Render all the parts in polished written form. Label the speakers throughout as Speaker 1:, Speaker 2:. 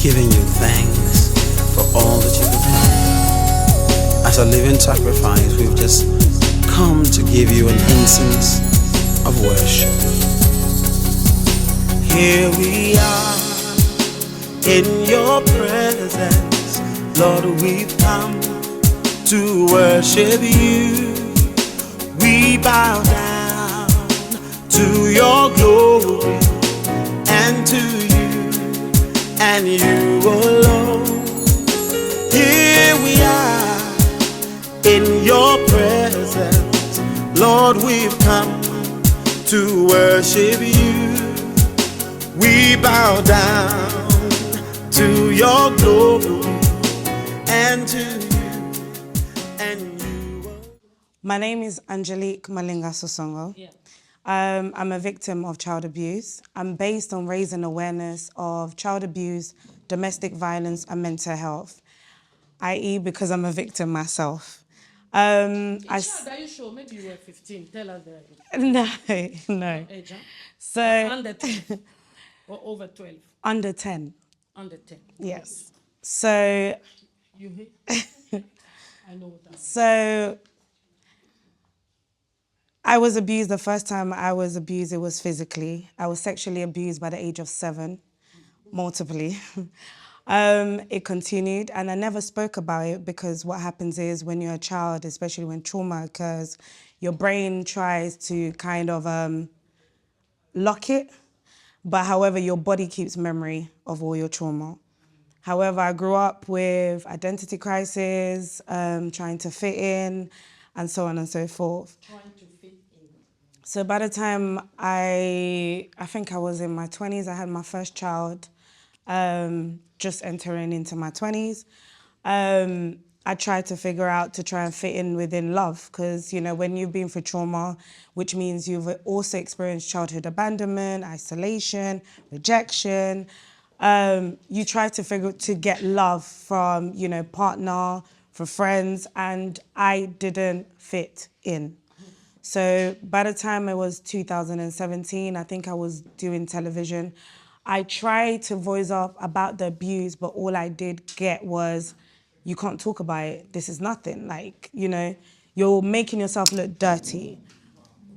Speaker 1: giving you thanks for all that you've done. As a living sacrifice, we've just come to give you an incense of worship. Here we are in your presence, Lord, we've come to worship you. We bow down to your glory and to you and you alone. Here we are in your presence, Lord, we've come to worship you. We bow down to your glory and to you and you alone.
Speaker 2: My name is Angelique Malinga Sosongo. I'm a victim of child abuse. I'm based on raising awareness of child abuse, domestic violence, and mental health, i.e. because I'm a victim myself.
Speaker 3: Are you sure? Maybe you were 15. Tell us the
Speaker 2: No.
Speaker 3: age. Huh?
Speaker 2: So
Speaker 3: Under 10 or over 12?
Speaker 2: under 10,
Speaker 3: Under 10.
Speaker 2: yes. So
Speaker 3: You hear? I know that.
Speaker 2: So I was abused. The first time I was abused, it was physically. I was sexually abused by the age of 7, multiply. It continued, and I never spoke about it because what happens is when you're a child, especially when trauma occurs, your brain tries to kind of lock it, but however, your body keeps memory of all your trauma. However, I grew up with identity crisis, trying to fit in, and so on and so forth.
Speaker 3: Trying to fit in.
Speaker 2: So by the time I think I was in my 20s, I had my first child, just entering into my 20s. I tried to figure out to try and fit in within love because, you know, when you've been through trauma, which means you've also experienced childhood abandonment, isolation, rejection, you try to get love from, you know, partner, from friends, and I didn't fit in. So by the time it was 2017, I think I was doing television. I tried to voice up about the abuse, but all I did get was, you can't talk about it. This is nothing. Like, you know, you're making yourself look dirty.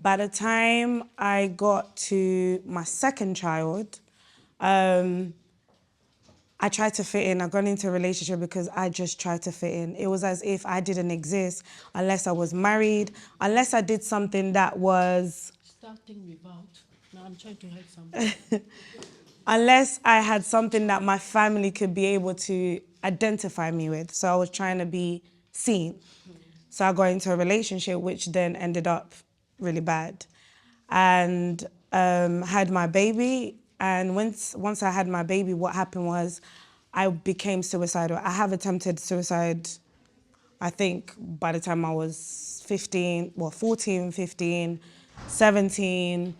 Speaker 2: By the time I got to my second child, I tried to fit in. I got into a relationship because I just tried to fit in. It was as if I didn't exist unless I was married, unless I did something that was...
Speaker 3: Starting without. Now I'm trying to help somebody.
Speaker 2: unless I had something that my family could be able to identify me with. So I was trying to be seen. So I got into a relationship which then ended up really bad. And had my baby. And once I had my baby, what happened was I became suicidal. I have attempted suicide, I think, by the time I was 14, 15, 17,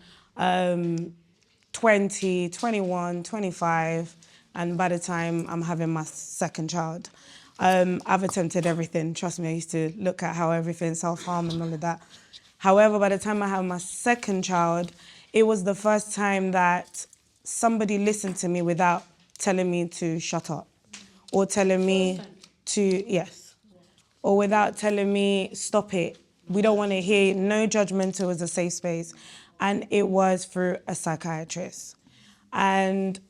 Speaker 2: 20, 21, 25, and by the time I'm having my second child. I've attempted everything. Trust me, I used to look at how everything, self-harm and all of that. However, by the time I had my second child, it was the first time that somebody listened to me without telling me to shut up or telling me to, yes, or without telling me, stop it. We don't want to hear, no judgment, it was a safe space. And it was through a psychiatrist. And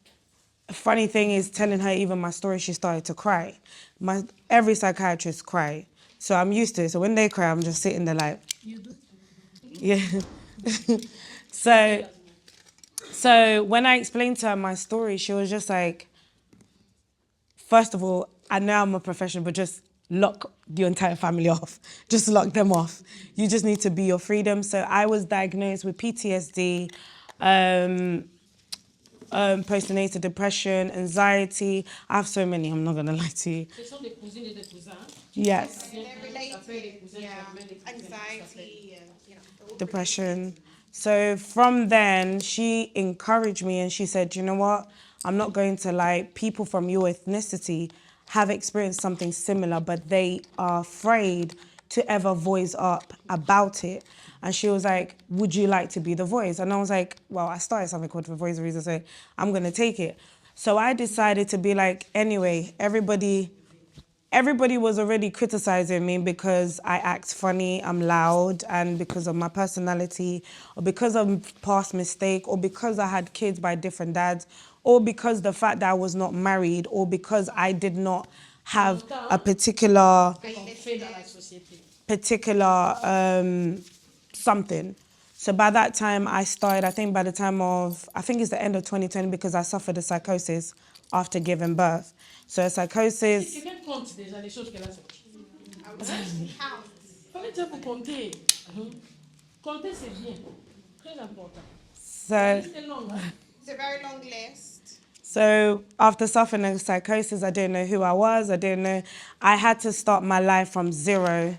Speaker 2: funny thing is, telling her even my story, she started to cry. Every psychiatrist cry. So I'm used to it. So when they cry, I'm just sitting there like,
Speaker 3: You do?
Speaker 2: yeah. So when I explained to her my story, she was just like, first of all, I know I'm a professional, but just lock your entire family off. Just lock them off. You just need to be your freedom. So I was diagnosed with PTSD, postnatal depression, anxiety. I have so many, I'm not going to lie to you.
Speaker 3: Ce sont des cousines et des cousins.
Speaker 2: Yes.
Speaker 4: They're related, yeah. Anxiety and, you know.
Speaker 2: Depression. So from then, she encouraged me and she said, you know what? I'm not going to lie. People from your ethnicity have experienced something similar, but they are afraid to ever voice up about it. And she was like, would you like to be the voice? And I was like, well, I started something called The Voice of Reason, so I'm going to take it. So I decided to be like, anyway, everybody was already criticizing me because I act funny, I'm loud, and because of my personality, or because of past mistake, or because I had kids by different dads, or because the fact that I was not married, or because I did not have a particular something. So by that time I started, I think it's the end of 2020 because I suffered a psychosis after giving birth. So a psychosis.
Speaker 3: Quelqu'un compte déjà les choses qu'elle a sorties.
Speaker 4: Count.
Speaker 3: Fallait déjà vous compter. Compter, c'est bien. Très important.
Speaker 2: So,
Speaker 3: C'est long.
Speaker 4: It's a very long list.
Speaker 2: so after suffering a psychosis, I didn't know who I was. I had to start my life from zero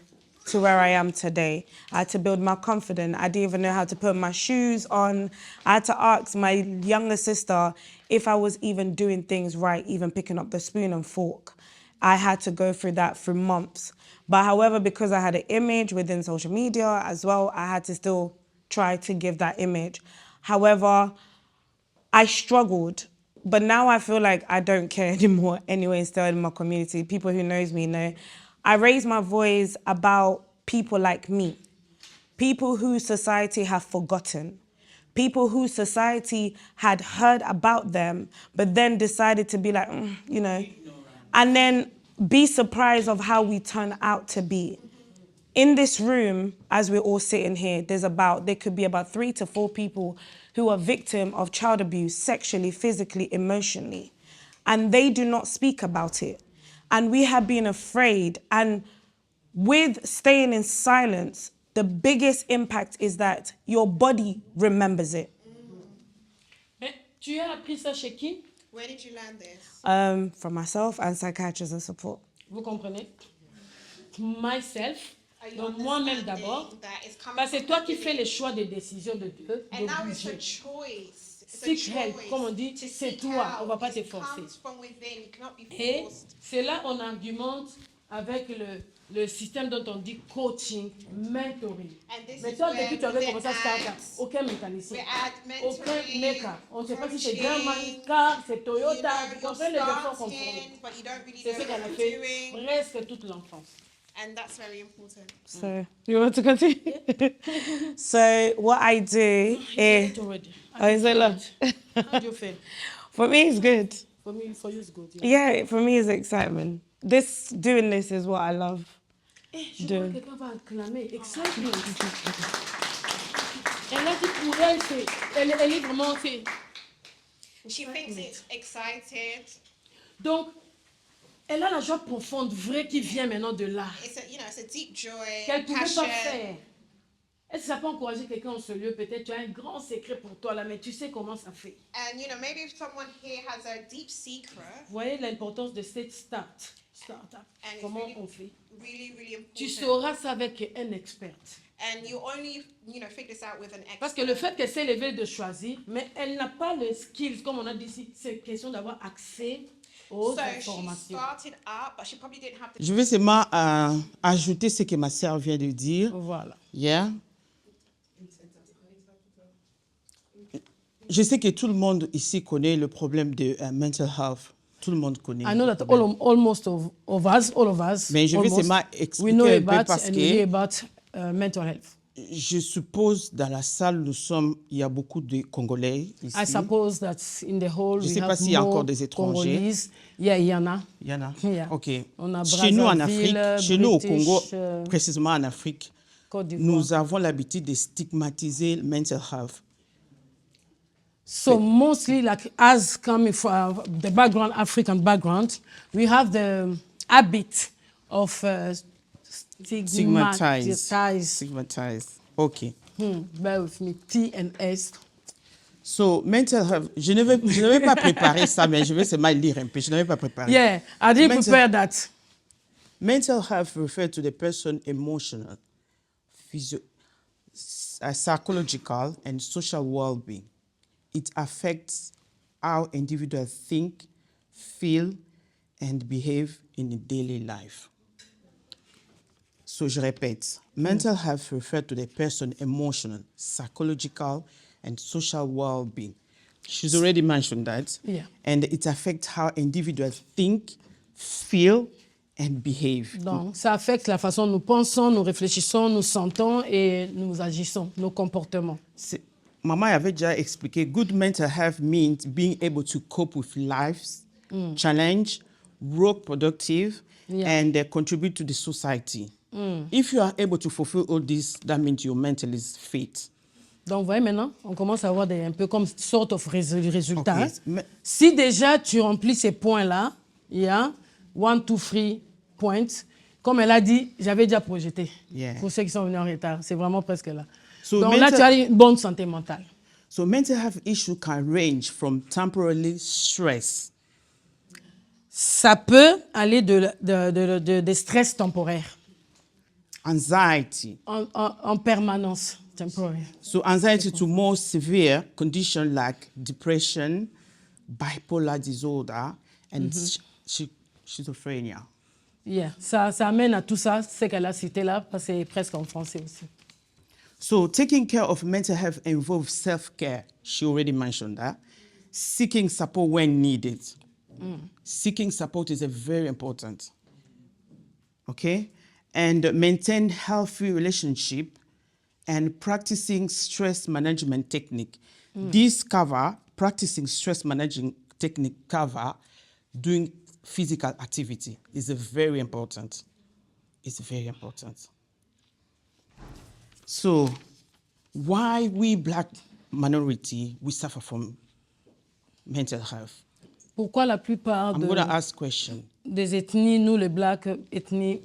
Speaker 2: to where I am today. I had to build my confidence. I didn't even know how to put my shoes on. I had to ask my younger sister if I was even doing things right, even picking up the spoon and fork. I had to go through that for months. But however, because I had an image within social media as well, I had to still try to give that image. However, I struggled, but now I feel like I don't care anymore anyway, still in my community. People who knows me know. I raise my voice about people like me, people who society have forgotten, people who society had heard about them, but then decided to be like, and then be surprised of how we turn out to be. In this room, as we're all sitting here, there could be about 3 to 4 people who are victim of child abuse, sexually, physically, emotionally, and they do not speak about it. And we have been afraid, and with staying in silence, the biggest impact is that your body remembers it.
Speaker 3: Mais tu as appris ça chez qui?
Speaker 4: Where did you learn this?
Speaker 2: From myself and psychiatrists and support.
Speaker 3: Vous comprenez? Myself.
Speaker 4: Are you
Speaker 3: Donc moi-même
Speaker 4: understanding
Speaker 3: d'abord.
Speaker 4: that it's coming
Speaker 3: Parce que c'est
Speaker 4: from
Speaker 3: toi qui
Speaker 4: within?
Speaker 3: fais les choix des décisions de Dieu.
Speaker 4: And now it's a
Speaker 3: D'obliger.
Speaker 4: choice. It's a
Speaker 3: Seek help,
Speaker 4: choice
Speaker 3: comme on dit,
Speaker 4: to
Speaker 3: c'est
Speaker 4: seek
Speaker 3: toi,
Speaker 4: help.
Speaker 3: on va pas te
Speaker 4: It
Speaker 3: forcer.
Speaker 4: comes from within. You cannot be
Speaker 3: Et
Speaker 4: forced.
Speaker 3: c'est là on argumente avec le système dont on dit coaching, mentoring.
Speaker 4: And this
Speaker 3: Mais
Speaker 4: is
Speaker 3: toi,
Speaker 4: where
Speaker 3: depuis que tu avais
Speaker 4: we
Speaker 3: commencé à startup,
Speaker 4: add-
Speaker 3: aucun mécanicien,
Speaker 4: we add
Speaker 3: aucun
Speaker 4: mentoring,
Speaker 3: maker. On ne sait pas si c'est
Speaker 4: coaching,
Speaker 3: German Car, c'est
Speaker 4: You
Speaker 3: Toyota,
Speaker 4: know,
Speaker 3: vous
Speaker 4: you're
Speaker 3: comprenez les efforts qu'on
Speaker 4: starting,
Speaker 3: fournit.
Speaker 4: but you don't really
Speaker 3: C'est
Speaker 4: know
Speaker 3: ce qu'elle a
Speaker 4: what
Speaker 3: fait
Speaker 4: you're doing.
Speaker 3: presque toute l'enfance.
Speaker 4: And that's very important.
Speaker 2: So, you want to continue? So, what I do is,
Speaker 3: It's already.
Speaker 2: oh, is it love?
Speaker 3: How do you feel?
Speaker 2: For me, it's good.
Speaker 3: For you, it's good. Yeah.
Speaker 2: Yeah, for me, it's excitement. Doing this is what I love.
Speaker 3: Je vois quelqu'un va acclamer. Excitement. Elle a dit pour elle, elle est vraiment.
Speaker 4: She thinks it's excited.
Speaker 3: Donc, elle a la joie profonde, vraie, qui vient maintenant de là.
Speaker 4: It's a deep joy,
Speaker 3: Qu'elle ne pouvait
Speaker 4: passion.
Speaker 3: pas faire. Est-ce que ça peut encourager quelqu'un en ce lieu? Peut-être tu as un grand secret pour toi là, mais tu sais comment ça fait.
Speaker 4: And maybe if someone here has a deep secret,
Speaker 3: Vous voyez l'importance de cette startup.
Speaker 4: And it's
Speaker 3: Comment
Speaker 4: really-
Speaker 3: on fait?
Speaker 4: really, really important.
Speaker 3: Tu sauras ça avec un expert.
Speaker 4: And you only, figure this out with an expert.
Speaker 3: Parce que le fait qu'elle s'est levée de choisir, mais elle n'a pas les skills, comme on a dit ici, c'est question d'avoir accès aux
Speaker 4: So she
Speaker 3: informations.
Speaker 4: started up, but she probably didn't have the.
Speaker 5: Je vais seulement ajouter ce que ma sœur vient de dire.
Speaker 3: Voilà.
Speaker 5: Yeah. Je sais que tout le monde ici connaît le problème de mental health. Tout le monde connaît.
Speaker 3: I know
Speaker 5: le
Speaker 3: that
Speaker 5: problème.
Speaker 3: almost of us,
Speaker 5: Mais je vais
Speaker 3: almost,
Speaker 5: seulement
Speaker 3: we
Speaker 5: expliquer
Speaker 3: know
Speaker 5: un peu
Speaker 3: about
Speaker 5: parce
Speaker 3: and
Speaker 5: que-
Speaker 3: we hear about mental health.
Speaker 5: Je suppose dans la salle, il y a beaucoup de Congolais ici.
Speaker 3: I suppose that in the whole
Speaker 5: Je
Speaker 3: we
Speaker 5: sais
Speaker 3: have
Speaker 5: pas s'il y a
Speaker 3: more
Speaker 5: encore des étrangers.
Speaker 3: Congolese. Yeah, il y en a.
Speaker 5: Il y en a.
Speaker 3: Yeah.
Speaker 5: OK.
Speaker 3: On a
Speaker 5: Chez nous en
Speaker 3: Brazzaville,
Speaker 5: Afrique, chez nous au
Speaker 3: British,
Speaker 5: Congo, précisément en Afrique,
Speaker 3: Côte d'Ivoire.
Speaker 5: nous avons l'habitude de stigmatiser le mental health.
Speaker 3: So mostly, like us coming from the background, African background, we have the habit of
Speaker 5: Stigmatize. OK.
Speaker 3: Bear with me, T and S.
Speaker 5: So, mental health, je ne vais pas préparer ça, mais je vais seulement lire un peu. Je ne vais pas préparer.
Speaker 3: Yeah, I didn't
Speaker 5: Mental-
Speaker 3: prepare that.
Speaker 5: Mental health refers to the person emotional, psychological, and social well-being. It affects how individuals think, feel, and behave in daily life. So, je répète. Mental health refers to the person emotional, psychological, and social well-being. She's already mentioned that.
Speaker 3: Yeah.
Speaker 5: And it affects how individuals think, feel, and behave.
Speaker 3: Donc, ça affecte la façon dont nous pensons, nous réfléchissons, nous sentons et nous agissons, nos comportements.
Speaker 5: Maman avait déjà expliqué, good mental health means being able to cope with life's challenge, work productive, and contribute to the society. If you are able to fulfill all this, that means your mental is fit.
Speaker 3: Donc, vous voyez maintenant, on commence à avoir un peu comme sort of résultats.
Speaker 5: Okay.
Speaker 3: Si déjà tu remplis ces points-là, il y a 1, 2, 3 points. Comme elle a dit, j'avais déjà projeté.
Speaker 5: Yeah.
Speaker 3: Pour ceux qui sont venus en retard, c'est vraiment presque là.
Speaker 5: So
Speaker 3: Donc là, tu as une bonne santé mentale.
Speaker 5: So mental health issues can range from temporary stress.
Speaker 3: Ça peut aller de stress temporaire
Speaker 5: Anxiety.
Speaker 3: en permanence temporaire.
Speaker 5: So anxiety to more severe conditions like depression, bipolar disorder, and schizophrenia.
Speaker 3: Yeah. Ça amène à tout ça, ce qu'elle a cité là, parce que c'est presque en français aussi.
Speaker 5: So taking care of mental health involves self-care. She already mentioned that. Seeking support when needed. Seeking support is very important. Okay? And maintain healthy relationship and practicing stress management technique. This cover, practicing stress management technique cover, doing physical activity is very important. It's very important. So, why we black minority, we suffer from mental health?
Speaker 3: Pourquoi la plupart
Speaker 5: I'm going to ask question.
Speaker 3: des ethnies, nous les blacks, ethnies,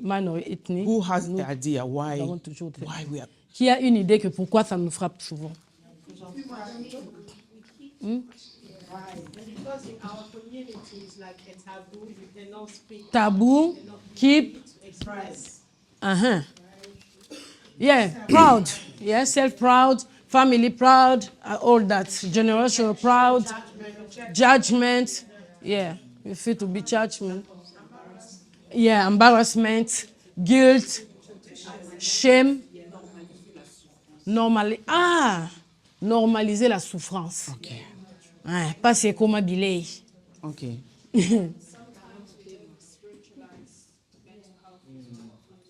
Speaker 3: ethnies,
Speaker 5: Who has the idea
Speaker 3: nous
Speaker 5: why
Speaker 3: avons toujours
Speaker 5: we are...
Speaker 3: qui a une idée que pourquoi ça nous frappe souvent?
Speaker 4: Because in our communities, like a taboo, you cannot speak.
Speaker 3: Taboo, keep,
Speaker 4: Express.
Speaker 3: yeah, proud, yeah, self-proud, family proud, all that, generational proud, judgment, yeah, you feel to be judgment, yeah, embarrassment, guilt, shame, normaliser la souffrance.
Speaker 5: Okay.
Speaker 3: Pas c'est comme Billy.
Speaker 5: Okay.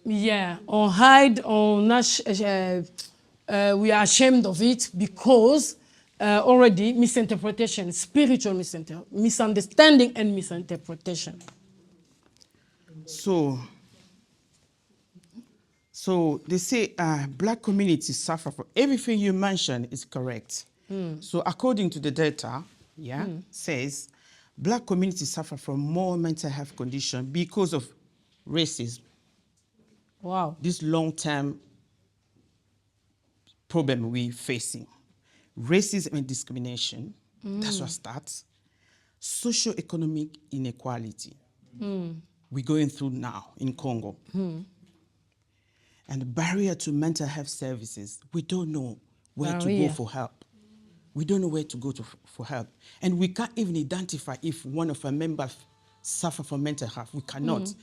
Speaker 3: Yeah, on hide, we are ashamed of it because already misinterpretation, spiritual misunderstanding and misinterpretation.
Speaker 5: So they say black communities suffer from everything you mentioned is correct. So according to the data, says black communities suffer from more mental health conditions because of racism.
Speaker 3: Wow.
Speaker 5: This long-term problem we're facing. Racism and discrimination, that's what starts. Socio-economic inequality, we're going through now in Congo. And barrier to mental health services, we don't know where to go for help. We don't know where to go for help. And we can't even identify if one of our members suffer from mental health. We cannot.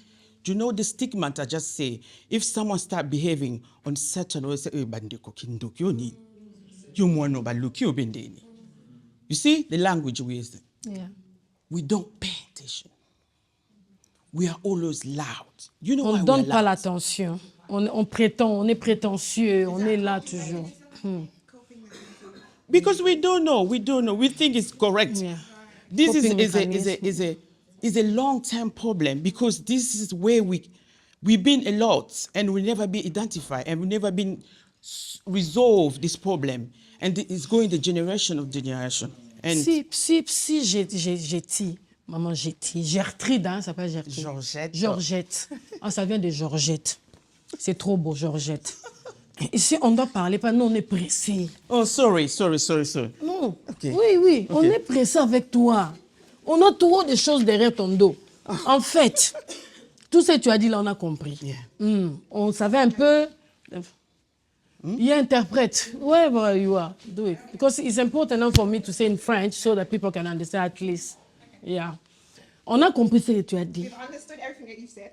Speaker 5: Do you know the stigma I just say? If someone start behaving on certain way, say, you see the language we use.
Speaker 3: Yeah.
Speaker 5: We don't pay attention. We are always loud. You know
Speaker 3: On
Speaker 5: why
Speaker 3: ne donne
Speaker 5: we
Speaker 3: pas
Speaker 5: are loud?
Speaker 3: l'attention. On prétend, on est prétentieux, on est là toujours.
Speaker 5: Because we don't know. We think it's correct.
Speaker 3: Yeah.
Speaker 5: This
Speaker 3: Coping
Speaker 5: is a long-term problem because this is where we've been a lot and we never been identified and we never been resolved this problem, and it's going the generation of generation. And
Speaker 3: Si Getty, maman Getty, Gertrude, hein, ça s'appelle Gertrude. Georgette. Ça vient de Georgette. C'est trop beau, Georgette. Ici, on doit parler, pas nous, on est pressé.
Speaker 5: oh, sorry.
Speaker 3: Non.
Speaker 5: Okay.
Speaker 3: Oui, on est pressé avec toi. On a trop de choses derrière ton dos. En fait, tout ce que tu as dit là, on a compris.
Speaker 5: Yeah.
Speaker 3: On savait un peu. You interpret wherever you are, do it. Because it's important for me to say in French so that people can understand at least. Yeah. On a compris ce que tu as dit.
Speaker 4: We've understood everything that you said,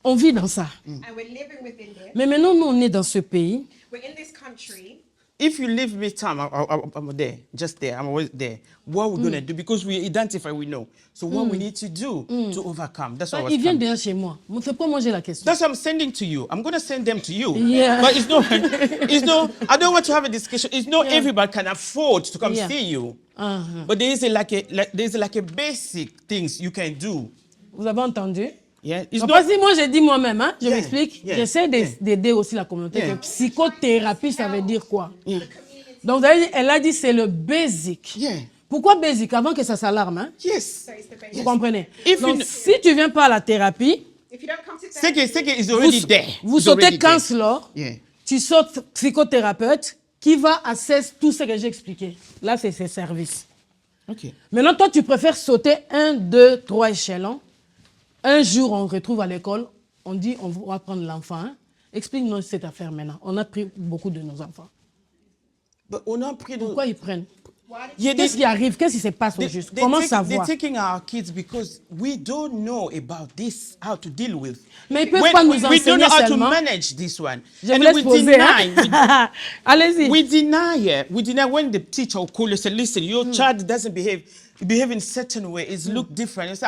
Speaker 3: On vit dans ça.
Speaker 4: and we're living within it.
Speaker 3: Mais maintenant, nous, on est dans ce pays.
Speaker 4: We're in this country.
Speaker 5: if you leave me time, I'm there, just there. I'm always there. What we're gonna do, because we identify, we know. So what we need to do to overcome. That's what I was
Speaker 3: Il vient
Speaker 5: coming.
Speaker 3: déjà chez moi. Ne me fais pas manger la question.
Speaker 5: That's what I'm sending to you. I'm gonna send them to you.
Speaker 3: Yeah.
Speaker 5: But it's no. I don't want to have a discussion. It's not everybody can afford to come see you. But there is like a basic things you can do.
Speaker 3: Vous avez entendu?
Speaker 5: Yeah. It's
Speaker 3: Donc,
Speaker 5: not.
Speaker 3: parce que moi, j'ai dit moi-même, hein, je m'explique.
Speaker 5: Yeah.
Speaker 3: J'essaie d'aider aussi la communauté.
Speaker 5: Yeah.
Speaker 3: Que psychothérapie, ça veut dire quoi? Donc, elle a dit c'est le basic.
Speaker 5: Yeah.
Speaker 3: Pourquoi basic? Avant que ça s'alarme, hein?
Speaker 5: Yes.
Speaker 3: Vous comprenez?
Speaker 5: If
Speaker 3: Donc,
Speaker 5: you-
Speaker 3: si tu viens pas à la thérapie,
Speaker 4: If you don't come to
Speaker 5: Seke is already there.
Speaker 3: vous
Speaker 5: It's already
Speaker 3: sautez
Speaker 5: there.
Speaker 3: counselor,
Speaker 5: Yeah.
Speaker 3: tu sautes psychothérapeute qui va assess tout ce que j'ai expliqué. Là, c'est ses services.
Speaker 5: Okay.
Speaker 3: Maintenant, toi, tu préfères sauter 1, 2, 3 échelons. Un jour, on retrouve à l'école, on dit, on va prendre l'enfant. Hein? Explique-nous cette affaire maintenant. On a pris beaucoup de nos enfants.
Speaker 5: But on a pris the.
Speaker 3: Pourquoi ils prennent?
Speaker 5: Yeah,
Speaker 3: Qu'est-ce qui arrive? Qu'est-ce qui se passe au juste? Comment savoir?
Speaker 5: They're taking our kids because we don't know about this, how to deal with.
Speaker 3: Mais ils peuvent pas nous
Speaker 5: we don't know
Speaker 3: enseigner
Speaker 5: how to
Speaker 3: seulement.
Speaker 5: manage this one.
Speaker 3: Je vous
Speaker 5: And
Speaker 3: laisse
Speaker 5: we
Speaker 3: poser.
Speaker 5: deny.
Speaker 3: Hein? Allez-y.
Speaker 5: We deny it. We deny when the teacher will call you and say, listen, your child doesn't behave in a certain way. It's look different. It's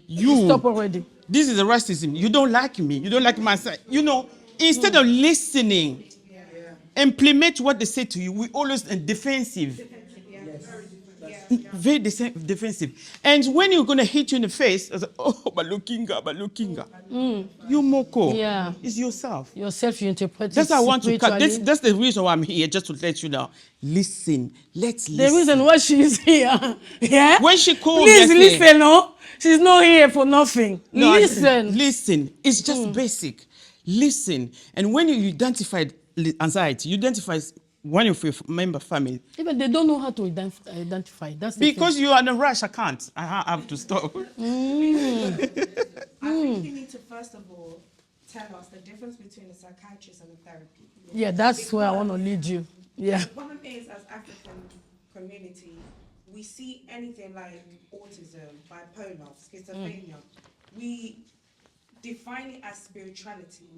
Speaker 5: you.
Speaker 3: Stop already.
Speaker 5: This is a racism. You don't like me. You don't like my side. You know, instead of listening, implement what they say to you. We always defensive. Very defensive. And when you're going to hit you in the face, it's like, oh, Balukinga. You moko.
Speaker 3: Yeah.
Speaker 5: It's yourself.
Speaker 3: Yourself, you interpret
Speaker 5: That's
Speaker 3: it
Speaker 5: how I want to cut.
Speaker 3: spiritually.
Speaker 5: That's the reason why I'm here, just to let you know. Listen. Let's
Speaker 3: The
Speaker 5: listen.
Speaker 3: reason why she's here. Yeah?
Speaker 5: When she called
Speaker 3: Please
Speaker 5: yesterday-
Speaker 3: listen, no? She's not here for nothing.
Speaker 5: No,
Speaker 3: Listen.
Speaker 5: Listen. It's just basic. Listen. And when you identify anxiety, you identify one of your member family.
Speaker 3: Even they don't know how to identify. That's the
Speaker 5: Because you are in a rush, I can't. I have to stop.
Speaker 2: I think you need to first of all tell us the difference between a psychiatrist and a therapy.
Speaker 3: thing. Yeah, that's where I want to lead you. Yeah.
Speaker 2: The problem is, as African community, we see anything like autism, bipolar, schizophrenia, we define it as spirituality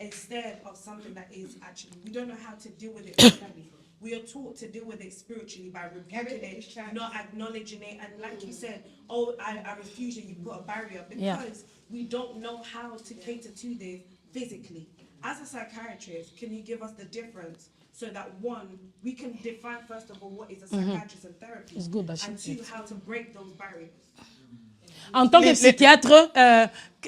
Speaker 2: instead of something that is actually, we don't know how to deal with it mentally. We are taught to deal with it spiritually by rebuking it, not acknowledging it, and like you said, oh, I refuse it, you put a barrier, because
Speaker 3: Yeah.
Speaker 2: we don't know how to cater to this physically. As a psychiatrist, can you give us the difference so that one, we can define first of all what is a psychiatrist and therapy,
Speaker 3: It's good that she
Speaker 2: and two,
Speaker 3: said.
Speaker 2: how to break those barriers.
Speaker 3: En tant que psychiatre,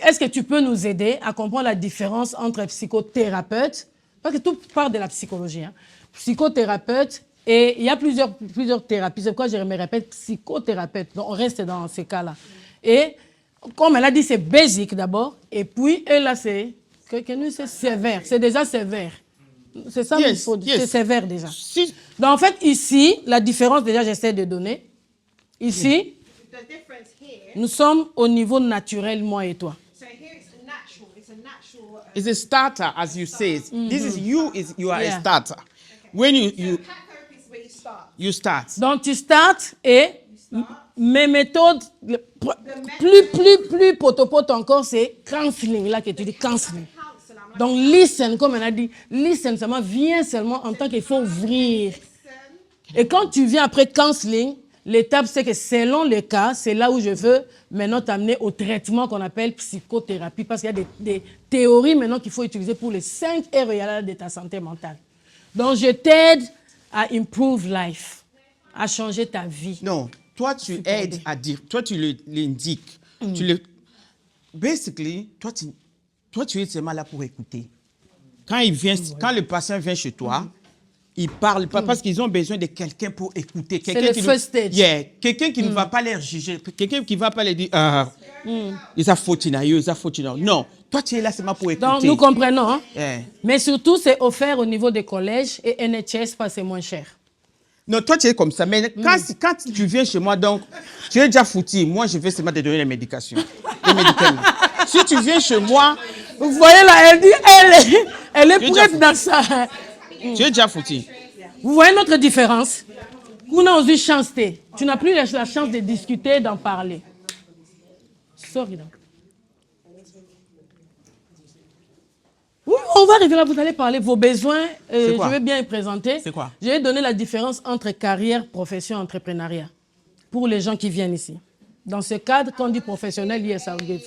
Speaker 3: est-ce que tu peux nous aider à comprendre la différence entre psychothérapeute, parce que tout part de la psychologie, hein, psychothérapeute, et il y a plusieurs thérapies. C'est pourquoi je me répète, psychothérapeute. Donc on reste dans ces cas-là. Et comme elle a dit, c'est basic d'abord, et puis, et là, c'est sévère. C'est déjà sévère. C'est ça qu'il faut dire. C'est sévère déjà. Donc en fait, ici, la différence déjà, j'essaie de donner. Ici,
Speaker 4: The difference here,
Speaker 3: nous sommes au niveau naturel, moi et toi.
Speaker 4: so here it's natural. It's a natural.
Speaker 5: It's a starter, as you say. This is you are
Speaker 3: Yeah.
Speaker 5: a starter. When you
Speaker 4: Cat therapy is where you start.
Speaker 5: you start.
Speaker 3: Donc tu starts et mes méthodes, plus potopoto encore, c'est counseling, là que tu dis counseling.
Speaker 4: Counsel. I'm like,
Speaker 3: Donc listen, comme elle a dit, listen seulement, viens seulement en tant qu'il faut ouvrir. Et quand tu viens après counseling, l'étape c'est que selon le cas, c'est là où je veux maintenant t'amener au traitement qu'on appelle psychothérapie, parce qu'il y a des théories maintenant qu'il faut utiliser pour les 5 REA de ta santé mentale. Donc je t'aide à improve life, à changer ta vie.
Speaker 5: No, toi tu aides à dire, toi tu l'indiques. Tu le basically, toi tu es seulement là pour écouter. Quand le patient vient chez toi, il parle pas parce qu'ils ont besoin de quelqu'un pour écouter.
Speaker 3: le first stage.
Speaker 5: Yeah, quelqu'un qui ne va pas les juger, quelqu'un qui ne va pas les dire, ils ont fauté. Non, toi tu es là seulement pour écouter.
Speaker 3: Donc nous comprenons, hein?
Speaker 5: Yeah.
Speaker 3: Mais surtout c'est offert au niveau des collèges et NHS parce que c'est moins cher.
Speaker 5: Non, toi tu es comme ça. Mais quand tu viens chez moi, donc, tu es déjà foutu. Moi, je vais seulement te donner les médications. Les médicaments. Si tu viens chez moi,
Speaker 3: Vous voyez là, elle dit, elle est
Speaker 5: Tu es
Speaker 3: prête
Speaker 5: déjà
Speaker 3: dans ça.
Speaker 5: tu es déjà foutu.
Speaker 3: Vous voyez notre différence? Nous n'avons eu chance. Tu n'as plus la chance de discuter, d'en parler. Sorry. Donc. Oui, On va arriver là, vous allez parler vos besoins. Je
Speaker 5: quoi?
Speaker 3: vais bien les présenter.
Speaker 5: C'est quoi?
Speaker 3: Je vais donner la différence entre carrière, profession, entrepreneuriat pour les gens qui viennent ici. Dans ce cadre, quand on dit professionnel, yes, I'll give.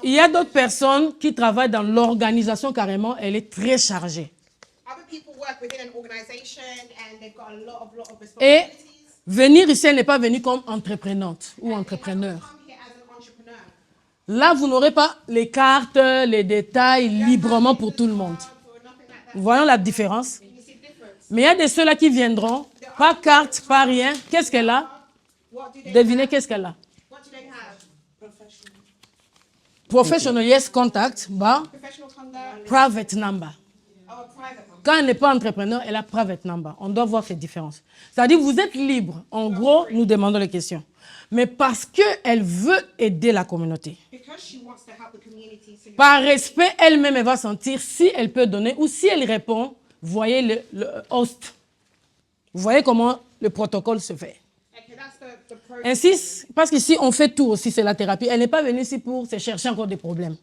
Speaker 3: Il y a d'autres personnes qui travaillent dans l'organisation carrément, elle est très chargée. Et venir ici, elle n'est pas venue comme entreprenante ou entrepreneur. Là, vous n'aurez pas les cartes, les détails librement pour tout le monde. Voyons la différence. Mais il y a de ceux-là qui viendront, pas carte, pas rien. Qu'est-ce qu'elle a? Devinez qu'est-ce qu'elle a? Professional, yes, contact, bah, private number. Quand elle n'est pas entrepreneur, elle a private number. On doit voir ces différences. C'est-à-dire, vous êtes libre. En gros, nous demandons les questions. Mais parce qu'elle veut aider la communauté. Par respect, elle-même, elle va sentir si elle peut donner ou si elle répond. Vous voyez le host. Vous voyez comment le protocole se fait. Ainsi, parce qu'ici, on fait tout aussi, c'est la thérapie. Elle n'est pas venue ici pour se chercher encore des problèmes.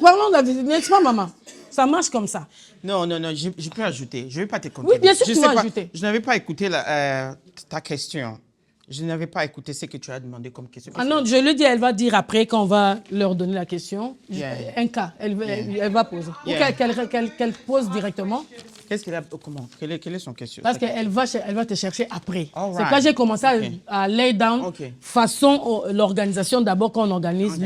Speaker 3: Parlons de la vie, n'est-ce pas, maman? Ça marche comme ça.
Speaker 5: Non, je peux ajouter. Je ne vais pas te continuer.
Speaker 3: Oui, bien sûr, tu vas ajouter.
Speaker 5: Je n'avais pas écouté ta question. Je n'avais pas écouté ce que tu as demandé comme question.
Speaker 3: Ah non, je le dis, elle va dire après quand on va leur donner la question.
Speaker 5: Yeah.
Speaker 3: Un cas, elle va poser.
Speaker 5: Yeah.
Speaker 3: Ou qu'elle pose directement.
Speaker 5: Qu'est-ce qu'elle a, comment? Quelle est son question?
Speaker 3: Parce qu'elle va te chercher après.
Speaker 5: All
Speaker 3: C'est
Speaker 5: right.
Speaker 3: quand j'ai commencé à lay down façon l'organisation. D'abord, quand on organise,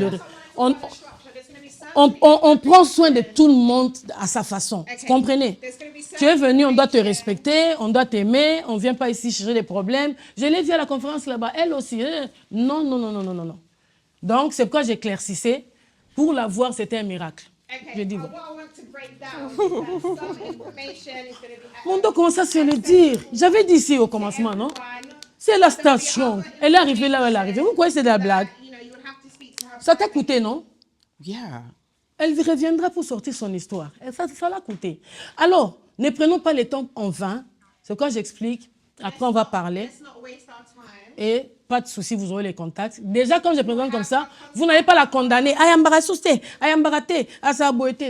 Speaker 3: on prend soin de tout le monde à sa façon. Vous comprenez? Tu es venu, on doit te respecter, on doit t'aimer, on ne vient pas ici chercher des problèmes. Je l'ai vu à la conférence là-bas, elle aussi. Non. Donc, c'est pourquoi j'éclaircissais. Pour la voir, c'était un miracle. Je dis, bon. Mon dos commence à se le dire. J'avais dit ici au commencement, non? C'est la station. Elle est arrivée là où elle est arrivée. Vous croyez que c'est de la blague? Ça t'a coûté, non?
Speaker 5: Yeah.
Speaker 3: Elle reviendra pour sortir son histoire. Et ça l'a coûté. Alors, ne prenons pas le temps en vain. C'est quoi j'explique. Après, on va parler. Et pas de souci, vous aurez les contacts. Déjà, quand je présente comme ça, vous n'allez pas la condamner.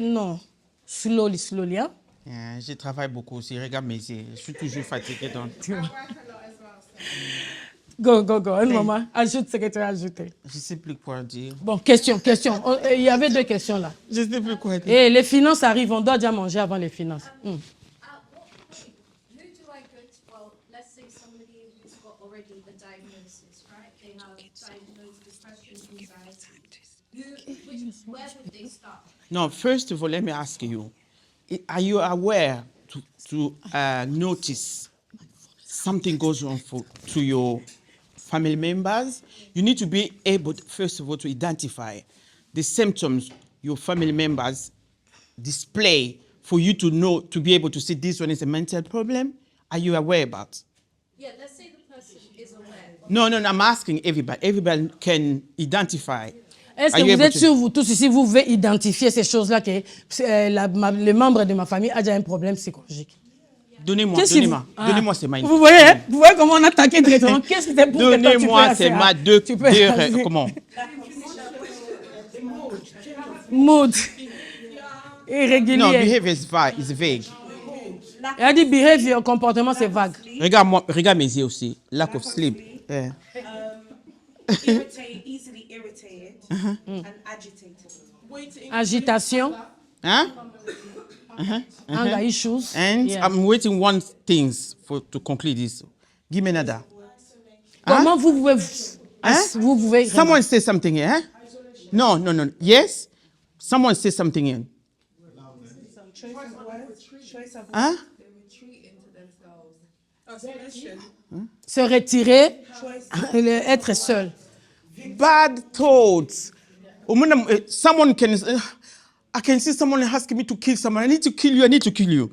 Speaker 3: Non. Slowly. Hein?
Speaker 5: Yeah, je travaille beaucoup aussi. Regarde mes yeux. Je suis toujours fatigué. Donc...
Speaker 3: Go. Maman, ajoute ce que tu as ajouté.
Speaker 5: Je ne sais plus quoi dire.
Speaker 3: Bon, question. Il y avait 2 questions là.
Speaker 5: Je ne sais plus quoi dire.
Speaker 3: Et les finances arrivent, on doit déjà manger avant les finances.
Speaker 6: Who do I go to? Well, let's say somebody who's got already a diagnosis, right? They have diagnosed depression, anxiety. Where would they start?
Speaker 5: No, first of all, let me ask you, are you aware to notice something goes wrong to your family members? You need to be able, first of all, to identify the symptoms your family members display for you to know, to be able to see this one is a mental problem. Are you aware about?
Speaker 6: Yeah, let's say the person is aware.
Speaker 5: No, I'm asking everybody. Everybody can identify.
Speaker 3: Est-ce que vous êtes sûr, vous tous ici, vous pouvez identifier ces choses-là que le membre de ma famille a déjà un problème psychologique?
Speaker 5: Donnez-moi ces mains.
Speaker 3: Vous voyez comment on attaquait directement? Qu'est-ce que c'est pour que toi, tu peux
Speaker 5: Donnez-moi ces mains, comment?
Speaker 3: Mood. Irrégulier.
Speaker 5: No, behavior is vague.
Speaker 3: Elle a dit behavior, comportement, c'est vague.
Speaker 5: Regarde mes yeux aussi. Lack of sleep. Yeah.
Speaker 2: Easily irritated and agitated.
Speaker 3: Agitation.
Speaker 5: Huh?
Speaker 3: Anger issues.
Speaker 5: And
Speaker 3: Yeah.
Speaker 5: I'm waiting one things to conclude this. Give me another.
Speaker 3: Comment vous pouvez... Vous pouvez...
Speaker 5: Someone say something here. Huh? No. Yes? Someone say something here. Huh?
Speaker 3: Se retirer, être seul.
Speaker 5: Bad thoughts. Someone can... I can see someone asking me to kill someone. I need to kill you.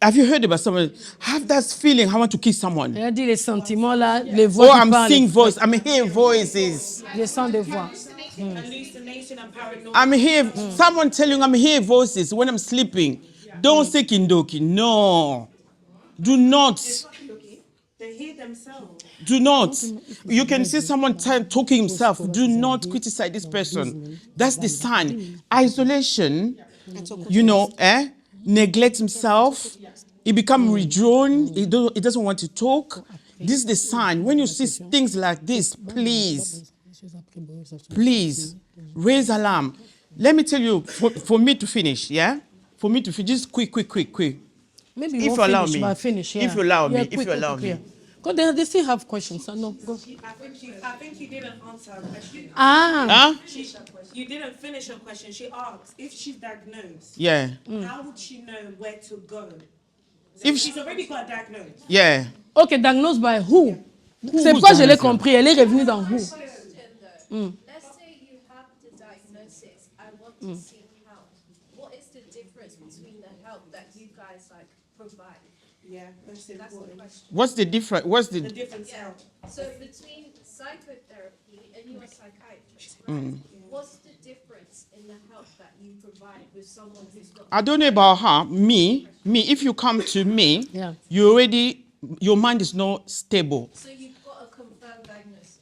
Speaker 5: Have you heard about someone? Have that feeling, I want to kill someone.
Speaker 3: Elle a dit les sentiments là, les voix
Speaker 5: Oh,
Speaker 3: qui
Speaker 5: I'm
Speaker 3: parlent.
Speaker 5: seeing voices. I'm hearing voices.
Speaker 3: Je sens des voix.
Speaker 5: I'm here. Someone telling I'm hearing voices when I'm sleeping. Don't say kindoki. No. Do not.
Speaker 2: They hear themselves.
Speaker 5: Do not. You can see someone talking himself. Do not criticize this person. That's the sign. Isolation, neglect himself. He become withdrawn. He doesn't want to talk. This is the sign. When you see things like this, please raise alarm. Let me tell you, for me to finish, yeah? For me to finish, just quick.
Speaker 3: Maybe
Speaker 5: If
Speaker 3: you
Speaker 5: you
Speaker 3: won't
Speaker 5: allow
Speaker 3: finish,
Speaker 5: me.
Speaker 3: but finish. Yeah.
Speaker 5: If you allow me,
Speaker 3: Yeah,
Speaker 5: if
Speaker 3: quick,
Speaker 5: you allow me.
Speaker 3: yeah. Because they still have questions. So no, go.
Speaker 2: I think you didn't answer her question.
Speaker 5: Huh?
Speaker 2: You didn't finish her question. She asked if she's diagnosed.
Speaker 5: Yeah.
Speaker 2: How would she know where to go?
Speaker 5: If
Speaker 2: She's already got diagnosed.
Speaker 5: Yeah.
Speaker 3: Ok, diagnosed by who? C'est
Speaker 5: who's
Speaker 3: pourquoi je l'ai
Speaker 5: diagnosed?
Speaker 3: compris. Elle est revenue dans who.
Speaker 6: Let's say you have the diagnosis and want to seek help. What is the difference between the help that you guys like provide?
Speaker 2: Yeah, that's
Speaker 6: That's the
Speaker 2: important.
Speaker 6: question.
Speaker 5: What's the difference? What's
Speaker 2: The
Speaker 5: the
Speaker 2: difference out.
Speaker 6: So between psychotherapy and you're a psychiatrist, what's the difference in the help that you provide with someone who's got
Speaker 5: I don't know about her. Me, if you come to me,
Speaker 3: Yeah.
Speaker 5: your mind is not stable.
Speaker 6: so you've got a confirmed diagnosis?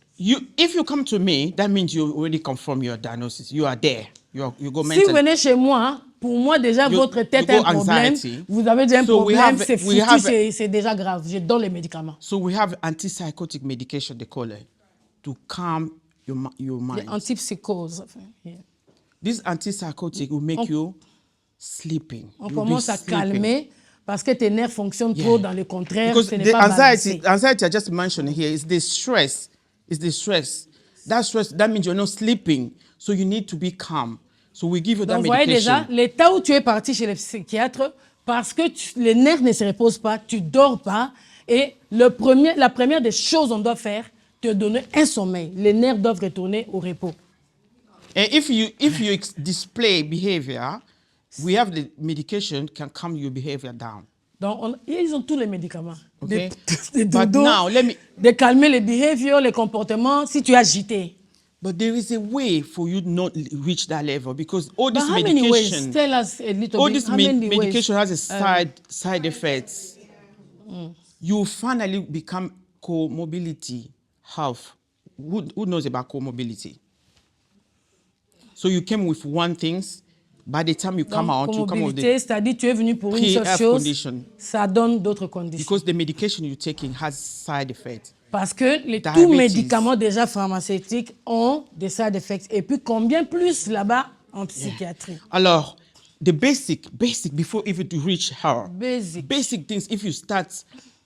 Speaker 5: If you come to me, that means you already confirm your diagnosis. You are there. You go
Speaker 3: Si
Speaker 5: mental.
Speaker 3: vous venez chez moi, pour moi déjà
Speaker 5: You-
Speaker 3: votre tête
Speaker 5: you
Speaker 3: a un
Speaker 5: go
Speaker 3: problème.
Speaker 5: anxiety.
Speaker 3: Vous avez déjà un
Speaker 5: So we
Speaker 3: problème,
Speaker 5: have-
Speaker 3: c'est
Speaker 5: we
Speaker 3: foutu,
Speaker 5: have-
Speaker 3: c'est déjà grave. Je donne les médicaments.
Speaker 5: So we have antipsychotic medication, they call it, to calm your mind.
Speaker 3: Antipsychose. Enfin, yeah.
Speaker 5: This antipsychotic will make you sleeping.
Speaker 3: On
Speaker 5: You'll be
Speaker 3: commence à
Speaker 5: sleeping.
Speaker 3: calmer parce que tes nerfs fonctionnent trop dans le contraire.
Speaker 5: Because
Speaker 3: Ce n'est
Speaker 5: the
Speaker 3: pas
Speaker 5: anxiety
Speaker 3: balancé.
Speaker 5: I just mentioned here is the stress. Is the stress. That stress, that means you're not sleeping. So you need to be calm. So we give you that
Speaker 3: Donc, vous voyez déjà,
Speaker 5: medication.
Speaker 3: l'état où tu es parti chez le psychiatre, parce que les nerfs ne se reposent pas, tu dors pas. Et la première des choses qu'on doit faire, te donner un sommeil. Les nerfs doivent retourner au repos.
Speaker 5: And if you display behavior, we have the medication can calm your behavior down.
Speaker 3: Donc, ils ont tous les médicaments.
Speaker 5: Okay.
Speaker 3: Des
Speaker 5: But
Speaker 3: dodos,
Speaker 5: now, let me-
Speaker 3: de calmer les behaviors, les comportements, si tu es agité.
Speaker 5: But there is a way for you not reach that level because all
Speaker 3: But
Speaker 5: this
Speaker 3: how many ways?
Speaker 5: medication,
Speaker 3: Tell us a little
Speaker 5: all
Speaker 3: bit.
Speaker 5: this
Speaker 3: How many
Speaker 5: medication
Speaker 3: ways?
Speaker 5: has a side effects. You finally become comorbidity health. Who knows about comorbidity? So you came with one things. By the time you come out,
Speaker 3: Donc,
Speaker 5: you come with
Speaker 3: comorbidité,
Speaker 5: the
Speaker 3: c'est-à-dire tu es venu pour une seule
Speaker 5: PF
Speaker 3: chose,
Speaker 5: condition.
Speaker 3: ça donne d'autres conditions.
Speaker 5: Because the medication you're taking has side effects.
Speaker 3: Parce que tous
Speaker 5: Diabetes.
Speaker 3: médicaments déjà pharmaceutiques ont des side effects. Et puis combien plus là-bas en psychiatrie.
Speaker 5: Alors, the basic before even to reach her.
Speaker 3: Basic.
Speaker 5: Things. If you start,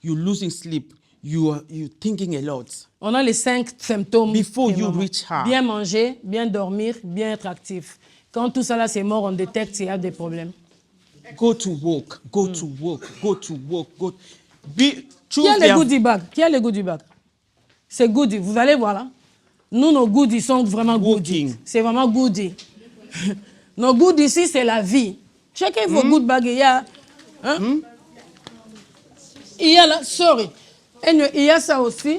Speaker 5: you're losing sleep. You're thinking a lot.
Speaker 3: On a les 5 symptômes.
Speaker 5: Before you
Speaker 3: primairement.
Speaker 5: reach her.
Speaker 3: Bien manger, bien dormir, bien être actif. Quand tout ça là c'est mort, on détecte qu'il y a des problèmes.
Speaker 5: Go to work. Go to work. Go to work. Go. Be.
Speaker 3: Qui a
Speaker 5: Choose
Speaker 3: les
Speaker 5: their-
Speaker 3: goodie bags? Qui a les goodie bags? C'est goodie. Vous allez voir là. Nous, nos goodies sont vraiment goodies.
Speaker 5: Walking.
Speaker 3: C'est vraiment goodie. Nos goodies ici, c'est la vie. Checkez vos good bags. Il y a... Hein? Il y a là... Sorry. Anyway, il y a ça aussi.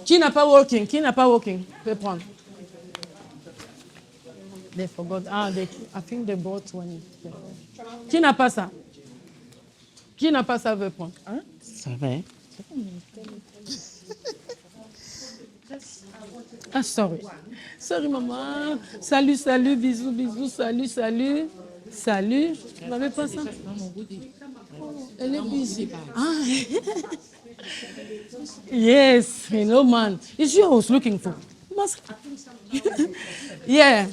Speaker 3: Qui n'a pas walking? Qui n'a pas walking? Peut prendre. They forgot. I think they bought one. Qui n'a pas ça? Qui n'a pas ça veut prendre? Hein?
Speaker 5: Ça va.
Speaker 3: Ah, sorry. Sorry, maman. Salut, salut, bisous, bisous, salut, salut. Salut. Vous n'avez pas ça? Elle est busy. Ah. Yes, hello, man. It's you I was looking for. Yeah.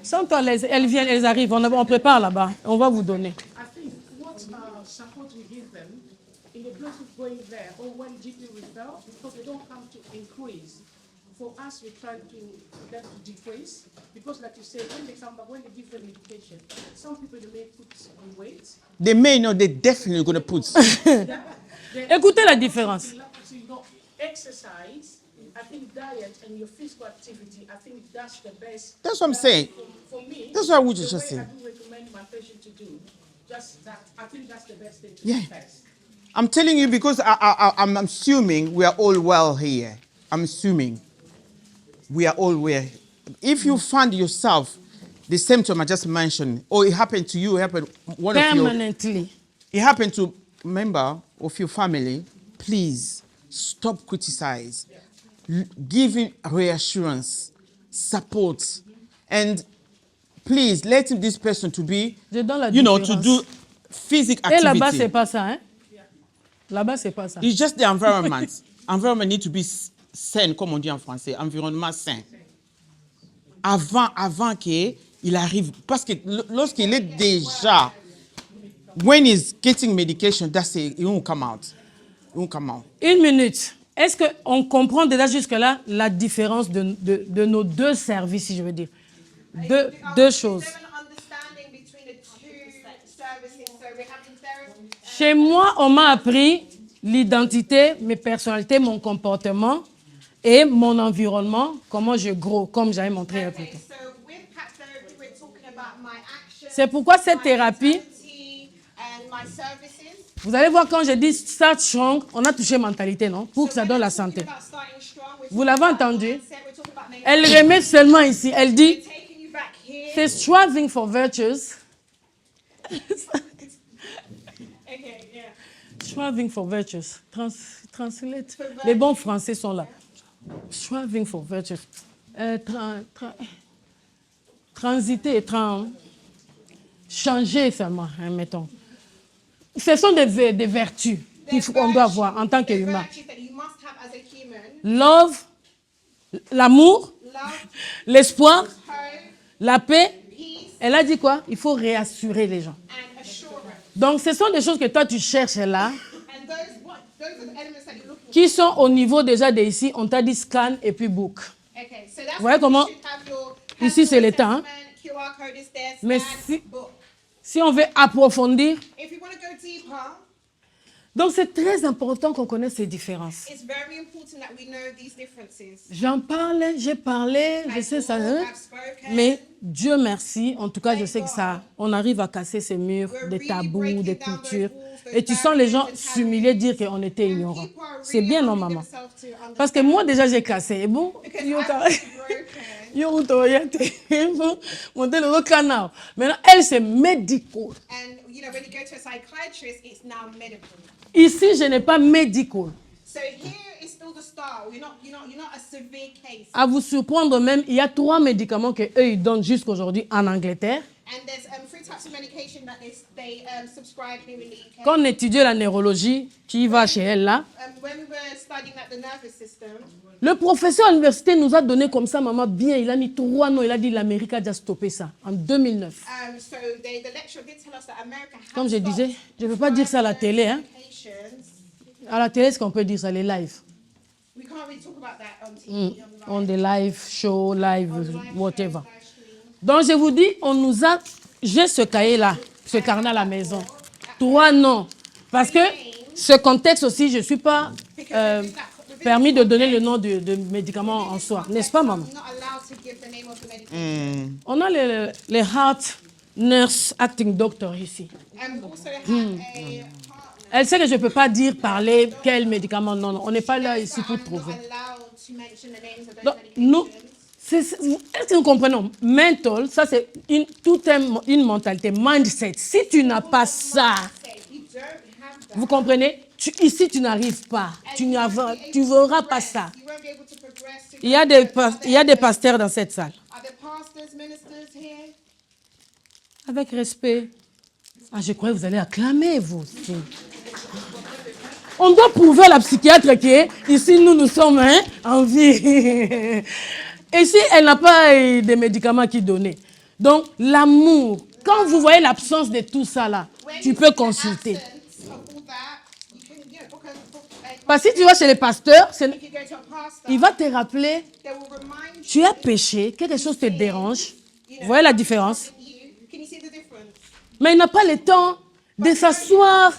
Speaker 3: Sans toi, elles viennent, elles arrivent. On prépare là-bas. On va vous donner.
Speaker 7: I think what support we give them in the place of going there or when GP refer, because they don't come to increase. For us, we try to get to decrease because, like you said, when they give them medication, some people they may put on weight.
Speaker 5: They may not. They're definitely going to put.
Speaker 3: Écoutez la différence.
Speaker 7: So you know, exercise. I think diet and your physical activity. I think that's the best.
Speaker 5: That's what I'm saying.
Speaker 7: For me,
Speaker 5: That's what I would
Speaker 7: the
Speaker 5: just
Speaker 7: way
Speaker 5: say.
Speaker 7: I do recommend my patient to do just that. I think that's the best thing to
Speaker 5: Yeah.
Speaker 7: do first.
Speaker 5: I'm telling you because I'm assuming we are all well here. I'm assuming we are all well. If you find yourself the symptom I just mentioned, or it happened to you, it happened one of your,
Speaker 3: Permanently.
Speaker 5: it happened to a member of your family, please stop criticize. Giving reassurance, support, and please let this person to be,
Speaker 3: Je donne la
Speaker 5: to
Speaker 3: différence.
Speaker 5: do physical
Speaker 3: Et là-bas, c'est
Speaker 5: activity.
Speaker 3: pas ça, hein? Là-bas, c'est pas ça.
Speaker 5: It's just the environment. Environment need to be sain, comme on dit en français, environnement sain. Avant qu'il arrive, parce que lorsqu'il est déjà, when he's getting medication, that's it, it won't come out. It won't come out.
Speaker 3: Une minute. Est-ce qu'on comprend déjà jusque-là la différence de nos deux services, si je veux dire? Deux choses.
Speaker 4: Is there an understanding between the two services? So we're having therapy.
Speaker 3: Chez moi, on m'a appris l'identité, mes personnalités, mon comportement et mon environnement, comment je grow, comme j'avais montré un peu.
Speaker 4: Okay, so with PAP therapy, we're talking about my actions,
Speaker 3: C'est pourquoi cette
Speaker 4: my
Speaker 3: thérapie,
Speaker 4: mentality, and my services.
Speaker 3: vous allez voir quand je dis start strong, on a touché mentalité, non? Pour que ça donne la santé.
Speaker 4: About starting strong, we're
Speaker 3: Vous l'avez entendu?
Speaker 4: mindset, we're talking about making
Speaker 3: Elle remet seulement ici. Elle dit,
Speaker 4: taking you back here.
Speaker 3: c'est striving for virtues.
Speaker 4: Okay, yeah.
Speaker 3: Striving for virtues. Translate. Les bons français sont là. Striving for virtues. Transiter, changer seulement, hein, mettons. Ce sont des vertus qu'on doit avoir en tant qu'humain.
Speaker 4: Virtues that you must have as a human.
Speaker 3: Love, l'amour,
Speaker 4: Love,
Speaker 3: l'espoir,
Speaker 4: hope,
Speaker 3: la paix.
Speaker 4: peace,
Speaker 3: Elle a dit quoi? Il faut réassurer les gens.
Speaker 4: and assurance.
Speaker 3: Donc, ce sont des choses que toi, tu cherches là,
Speaker 4: And those are the elements that you're looking
Speaker 3: qui sont au niveau déjà d'ici. On t'a dit scan et puis book.
Speaker 4: for. Okay, so that's
Speaker 3: Voyez
Speaker 4: why
Speaker 3: comment-
Speaker 4: you should have your
Speaker 3: Ici, c'est
Speaker 4: personal
Speaker 3: l'état, hein.
Speaker 4: assessment, QR code is there,
Speaker 3: Mais
Speaker 4: scan,
Speaker 3: si-
Speaker 4: book.
Speaker 3: Si on veut approfondir,
Speaker 4: If you want to go deeper,
Speaker 3: donc c'est très important qu'on connaisse ces différences.
Speaker 4: it's very important that we know these differences.
Speaker 3: J'en parle, j'ai parlé, je sais ça, hein,
Speaker 4: I've spoken.
Speaker 3: mais Dieu merci, en tout cas, je sais que ça, on arrive à casser ces murs, des tabous, des cultures. Et tu sens les gens s'humilier, dire qu'on était ignorants.
Speaker 4: People are
Speaker 3: C'est
Speaker 4: really
Speaker 3: bien, non,
Speaker 4: humbling
Speaker 3: maman?
Speaker 4: themselves to understand.
Speaker 3: Parce que moi, déjà, j'ai cassé. Et bon,
Speaker 4: Because
Speaker 3: yo,
Speaker 4: I've
Speaker 3: t'as-
Speaker 4: been broken.
Speaker 3: yo, t'as- bon, monter le canal. Maintenant, elle, c'est médical.
Speaker 4: And you know, when you go to a psychiatrist, it's now medical.
Speaker 3: Ici, je n'ai pas médical.
Speaker 4: So here is still the style. You're not a severe case.
Speaker 3: À vous surprendre même, il y a 3 médicaments qu'eux, ils donnent jusqu'aujourd'hui en Angleterre.
Speaker 4: And there's 3 types of medication that they subscribe here in the UK.
Speaker 3: Quand on étudiait la neurologie, qui va chez elle là,
Speaker 4: When we were studying at the nervous system,
Speaker 3: le professeur à l'université nous a donné comme ça, maman, bien, il a mis 3 noms, il a dit l'Amérique a déjà stoppé ça en 2009.
Speaker 4: so the lecturer did tell us that America has
Speaker 3: Comme je
Speaker 4: stopped
Speaker 3: disais, je ne peux pas dire ça à la télé. Hein.
Speaker 4: medications.
Speaker 3: À la télé, est-ce qu'on peut dire ça, les lives?
Speaker 4: We can't really talk about that on TV.
Speaker 3: On des live shows, live,
Speaker 4: live
Speaker 3: whatever.
Speaker 4: shows, live streams.
Speaker 3: Donc, je vous dis, on nous a... J'ai ce cahier-là, ce carnet à la maison. 3 noms. Parce que ce contexte aussi, je ne suis pas permis de donner le nom de médicament en soi. N'est-ce pas, maman?
Speaker 4: You're not allowed to give the name of the medication.
Speaker 3: On a les heart nurse acting doctor ici.
Speaker 4: Also have a partner.
Speaker 3: Elle sait que je ne peux pas dire, parler, quel médicament. Non, non, on n'est pas là ici pour
Speaker 4: I'm
Speaker 3: trouver.
Speaker 4: not allowed to mention the names of those
Speaker 3: Donc,
Speaker 4: medications.
Speaker 3: nous, est-ce que nous comprenons? Mental, ça c'est une mentalité, mindset. Si tu n'as pas ça,
Speaker 4: You don't have that.
Speaker 3: vous comprenez? Ici, tu n'arrives pas. Tu ne verras pas ça.
Speaker 4: You won't be able to progress. To
Speaker 3: Il y a des pasteurs dans cette salle.
Speaker 4: Are there pastors, ministers here?
Speaker 3: Avec respect. Ah, je croyais que vous allez acclamer, vous aussi. On doit prouver à la psychiatre que ici, nous sommes en vie. Ici, elle n'a pas de médicaments qui donner. Donc, l'amour. Quand vous voyez l'absence de tout ça là, tu peux consulter.
Speaker 4: Absence of all that, you can, book a
Speaker 3: Parce que si tu vas chez les pasteurs,
Speaker 4: if you go to a pastor,
Speaker 3: il va te rappeler,
Speaker 4: they will remind you.
Speaker 3: tu as péché, quelque chose te dérange. Vous voyez la différence?
Speaker 4: Can you see the difference?
Speaker 3: Mais il n'a pas le temps de s'asseoir,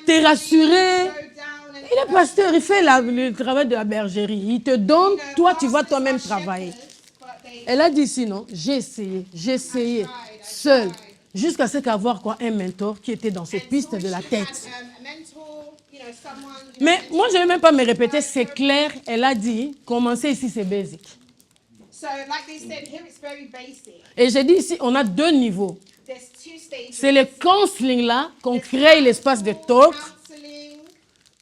Speaker 3: te rassurer.
Speaker 4: Go down and
Speaker 3: Il est pasteur, il fait le travail de la bergerie. Il te donne, toi, tu vas toi-même travailler.
Speaker 4: but they
Speaker 3: Elle a dit sinon, j'ai essayé, seule, jusqu'à ce qu'avoir quoi, un mentor qui était dans cette piste de la tête.
Speaker 4: a mentor, someone.
Speaker 3: Mais moi, je ne vais même pas me répéter, c'est clair, elle a dit, commencer ici, c'est basic.
Speaker 4: So, like they said, here it's very basic.
Speaker 3: Et j'ai dit ici, on a 2 niveaux.
Speaker 4: There's 2 stages.
Speaker 3: C'est le counseling là qu'on crée l'espace de talk.
Speaker 4: Counseling.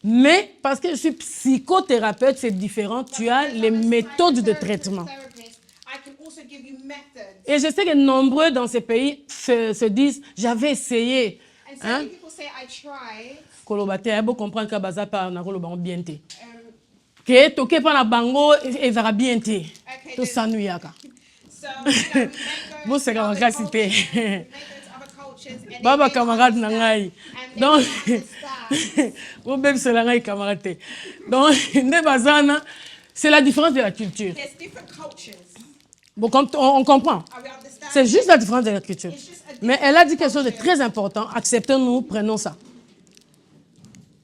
Speaker 3: Mais parce que je suis psychothérapeute, c'est différent. Tu as les méthodes de traitement.
Speaker 4: I can also give you methods.
Speaker 3: Et je sais que nombreux dans ces pays se disent, j'avais essayé.
Speaker 4: And so
Speaker 3: Hein?
Speaker 4: many people say, I tried.
Speaker 3: Kolobate, il faut comprendre que baza pa na koloba bien te. Que toke pa na bango ezara bien te. To sanuyaka.
Speaker 4: So, you know, we
Speaker 3: Bon c'est
Speaker 4: may go
Speaker 3: comme
Speaker 4: to
Speaker 3: ça
Speaker 4: other
Speaker 3: cité.
Speaker 4: cultures, we may go to other cultures, and they
Speaker 3: Baba
Speaker 4: may not
Speaker 3: camarade na
Speaker 4: understand,
Speaker 3: ngai.
Speaker 4: and they
Speaker 3: Donc
Speaker 4: may not understand.
Speaker 3: bon bébé c'est la ngai camarade te. Donc ne bazana, c'est la différence de la culture.
Speaker 4: There's different cultures.
Speaker 3: Bon comme on comprend.
Speaker 4: Are we understanding?
Speaker 3: C'est juste la différence de la culture.
Speaker 4: It's just a
Speaker 3: Mais elle a dit quelque chose de très important. Acceptons-nous, prenons ça.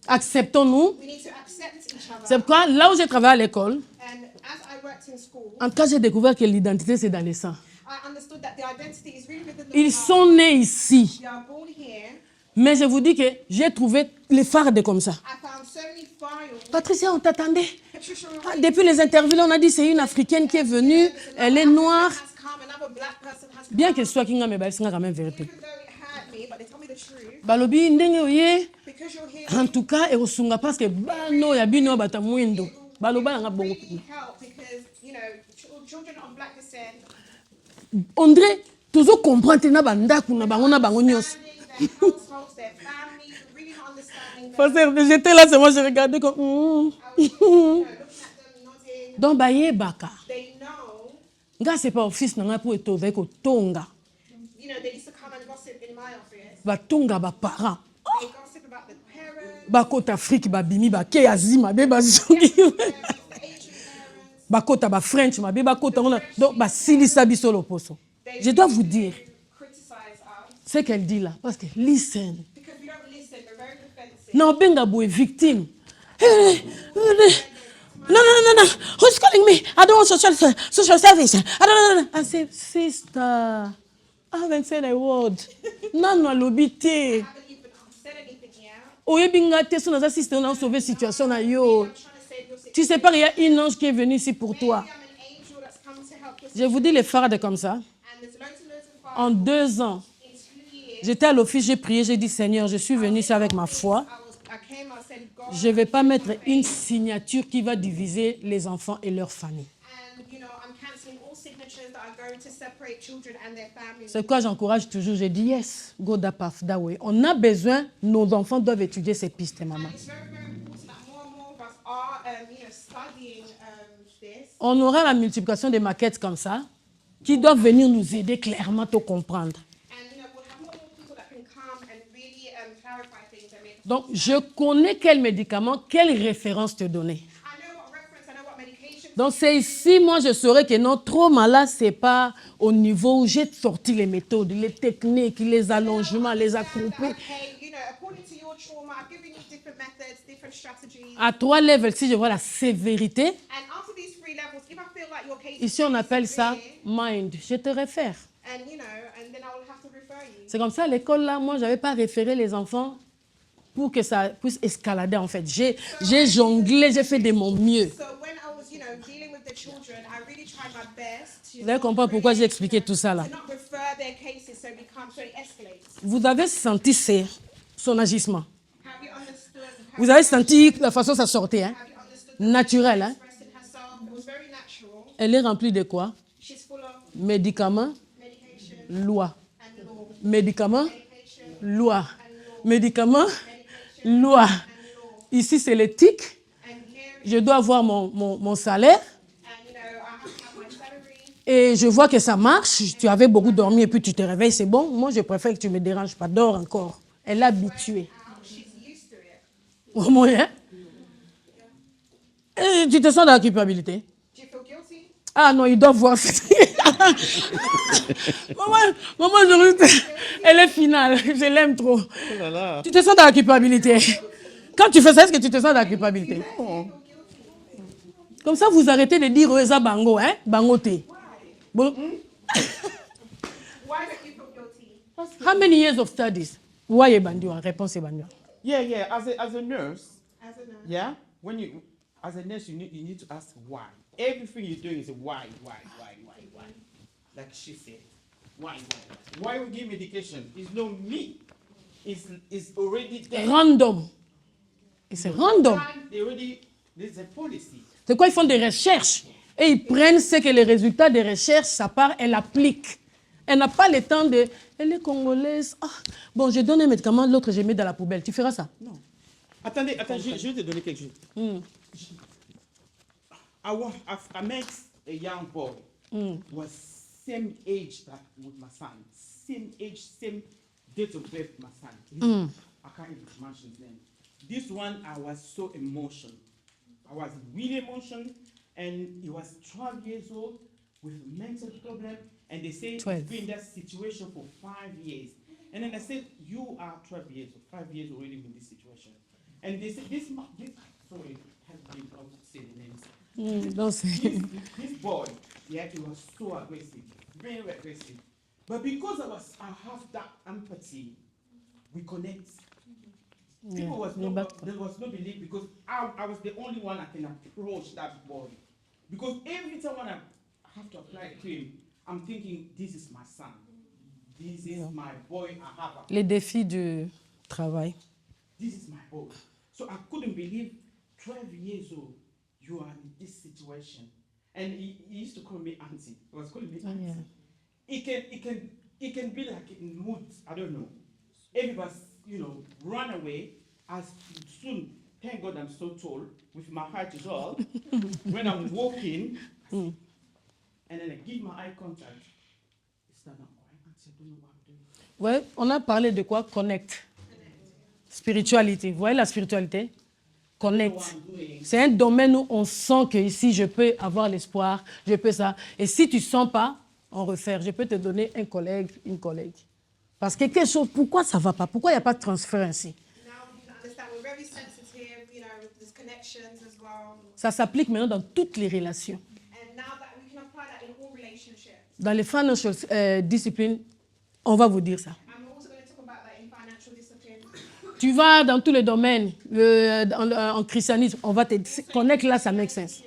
Speaker 3: Acceptons-nous.
Speaker 4: We need to accept each other.
Speaker 3: C'est pourquoi, là où j'ai travaillé à l'école,
Speaker 4: And as I worked in school,
Speaker 3: en tout cas, j'ai découvert que l'identité, c'est dans les sangs.
Speaker 4: I understood that the identity is really within the
Speaker 3: Ils
Speaker 4: blood.
Speaker 3: sont nés ici.
Speaker 4: They are born here.
Speaker 3: Mais je vous dis que j'ai trouvé les fardes comme ça.
Speaker 4: I found so many files.
Speaker 3: Patricia, on t'attendait.
Speaker 4: Patricia,
Speaker 3: Ah, depuis les interviews, là, on a dit c'est une Africaine qui est venue, elle est noire.
Speaker 4: has come, another black person has come.
Speaker 3: Bien qu'elle soit Kinga, mais c'est quand même vérité.
Speaker 4: Even though it hurt me, but they told me the truth.
Speaker 3: Balobi, ndenge oye.
Speaker 4: Because you're here,
Speaker 3: En tout cas, et osunga parce que bano ya bino bata mwindo. Baloba nga bongo.
Speaker 4: really help because, you know, children of black descent,
Speaker 3: André, toujours comprendre na bandaku na bango nyos.
Speaker 4: their households, their families, really not understanding them.
Speaker 3: Parce que j'étais là, c'est moi, je regardais comme.
Speaker 4: I was just, looking at them, nodding.
Speaker 3: Donc, baye baka.
Speaker 4: They know,
Speaker 3: Nga c'est pas office na nga pour etoza ko tonga.
Speaker 4: you know, they used to come and gossip in my office.
Speaker 3: Ba tonga ba parents.
Speaker 4: They gossip about the parents,
Speaker 3: Ba kota Afrique ba bimi ba ke azima be ba zongi.
Speaker 4: the Asian parents.
Speaker 3: Ba kota ba French ma be ba kota ngona. Donc ba silisa biso loposo. Je dois vous dire
Speaker 4: Criticize us
Speaker 3: ce qu'elle dit là parce que listen.
Speaker 4: because we don't listen. We're very defensive.
Speaker 3: Na benga boy victime. No, who's calling me? I don't want social service. I don't. I said, sister, I haven't said a word. Nano lobite.
Speaker 4: I haven't even said anything yet.
Speaker 3: Oye binga te son assistant on a sauvé situation na yo.
Speaker 4: I'm trying to save your situation.
Speaker 3: Tu sais pas, il y a un ange qui est venu ici pour toi.
Speaker 4: I'm an angel that's come to help us.
Speaker 3: Je vous dis les fardes comme ça.
Speaker 4: And there's loads and loads of
Speaker 3: En 2 ans,
Speaker 4: in 2 years.
Speaker 3: j'étais à l'office, j'ai prié, j'ai dit Seigneur, je suis venu ici avec ma foi.
Speaker 4: I came, I said, God,
Speaker 3: Je ne vais pas mettre une signature qui va diviser les enfants et leurs familles.
Speaker 4: and you know, I'm cancelling all signatures that are going to separate children and their families.
Speaker 3: C'est pourquoi j'encourage toujours, j'ai dit yes, go that path, that way. On a besoin, nos enfants doivent étudier ces pistes, maman.
Speaker 4: It's very, very important that more and more of us are, you know, studying this.
Speaker 3: On aura la multiplication des maquettes comme ça, qui doivent venir nous aider clairement à comprendre.
Speaker 4: And you know, we'll have more and more people that can come and really clarify things and make.
Speaker 3: Donc, je connais quel médicament, quelle référence te donner.
Speaker 4: I know what reference, I know what medication.
Speaker 3: Donc, c'est ici, moi, je saurais que notre trauma là, ce n'est pas au niveau où j'ai sorti les méthodes, les techniques, les allongements, les accroupis.
Speaker 4: Okay, you know, according to your trauma, I've given you different methods, different strategies.
Speaker 3: À 3 levels, si je vois la sévérité,
Speaker 4: And after these 3 levels, if I feel like your case
Speaker 3: ici,
Speaker 4: is
Speaker 3: on
Speaker 4: really
Speaker 3: appelle ça
Speaker 4: severe,
Speaker 3: mind. Je te réfère.
Speaker 4: and you know, and then I will have to refer you.
Speaker 3: C'est comme ça, à l'école, là, moi, je n'avais pas référé les enfants pour que ça puisse escalader, en fait. J'ai jonglé, j'ai fait de mon mieux.
Speaker 4: So when I was, you know, dealing with the children, I really tried my best to
Speaker 3: Vous allez comprendre pourquoi j'ai expliqué tout ça, là.
Speaker 4: not refer their cases so it escalates.
Speaker 3: Vous avez senti son agissement.
Speaker 4: Have you understood?
Speaker 3: Vous avez senti la façon dont ça sortait, hein?
Speaker 4: Have you understood?
Speaker 3: Naturel, hein?
Speaker 4: Expressing herself. It was very natural.
Speaker 3: Elle est remplie de quoi?
Speaker 4: She's full of
Speaker 3: Médicaments,
Speaker 4: medication
Speaker 3: loi.
Speaker 4: and law.
Speaker 3: Médicaments,
Speaker 4: Medication
Speaker 3: loi. Médicaments, loi. Ici, c'est l'éthique.
Speaker 4: and here,
Speaker 3: Je dois avoir mon salaire.
Speaker 4: and you know, I have to have my salary.
Speaker 3: Et je vois que ça marche. Tu avais beaucoup dormi et puis tu te réveilles, c'est bon. Moi, je préfère que tu me déranges pas. Dors encore. Elle est habituée.
Speaker 4: She's used to it.
Speaker 3: Au moins, hein? Et tu te sens dans la culpabilité?
Speaker 4: Do you feel guilty?
Speaker 3: Ah non, il doit voir. maman, elle est finale. Je l'aime trop. Tu te sens dans la culpabilité. Quand tu fais ça, est-ce que tu te sens dans la culpabilité? Comme ça, vous arrêtez de dire Eza Bango, hein? Bango te. Bon.
Speaker 4: Why don't you feel guilty?
Speaker 3: How many years of studies? Why est bandiwa? Réponse est bandiwa.
Speaker 5: Yeah. As a nurse,
Speaker 4: As a nurse.
Speaker 5: yeah, as a nurse, you need to ask why. everything you're doing is why. Like she said, why? Why we give medication? It's not me. It's already there.
Speaker 3: Random. Et c'est random.
Speaker 5: There's a policy.
Speaker 3: C'est quoi? Ils font des recherches. Et ils prennent ce que les résultats des recherches, ça part, elle applique. Elle n'a pas le temps de... Elle est congolaise. Ah, bon, je donne un médicament, l'autre, je mets dans la poubelle. Tu feras ça?
Speaker 5: Non. Attendez, je vais te donner quelque chose. I met a young boy was same age that with my son. Same age, same date of birth with my son. I can't even mention his name. This one, I was so emotional. I was really emotional, and he was 12 years old with a mental problem, and they say he's been in that situation for 5 years. And then I said, you are 12 years or 5 years already in this situation. And they said, sorry, help me not say the names.
Speaker 3: Don't say.
Speaker 5: This boy, yeah, he was so aggressive, very aggressive. But because I have that empathy, we connect. There was no belief because I was the only one that can approach that boy. Because every time when I have to apply cream, I'm thinking, this is my son. This is my boy. I have
Speaker 3: Les défis du travail.
Speaker 5: This is my boy. So I couldn't believe 12 years old, you are in this situation. And he used to call me auntie. He was calling me auntie. It can be like in moods, I don't know. Everybody, run away. As soon, thank God I'm so tall, with my height as well. When I'm walking, and then I give my eye contact, it's not quiet. I don't know what I'm doing.
Speaker 3: Ouais, on a parlé de quoi? Connect. Spiritualité. Vous voyez la spiritualité? Connect. C'est un domaine où on sent que ici je peux avoir l'espoir, je peux ça. Et si tu ne sens pas, on refaire. Je peux te donner un collègue, une collègue. Parce que quelque chose, pourquoi ça ne va pas? Pourquoi il n'y a pas de transfert ici? Ça s'applique maintenant dans toutes les relations. Dans les financial disciplines, on va vous dire ça. Tu vas dans tous les domaines, en christianisme, on va te connecter là, ça make sense.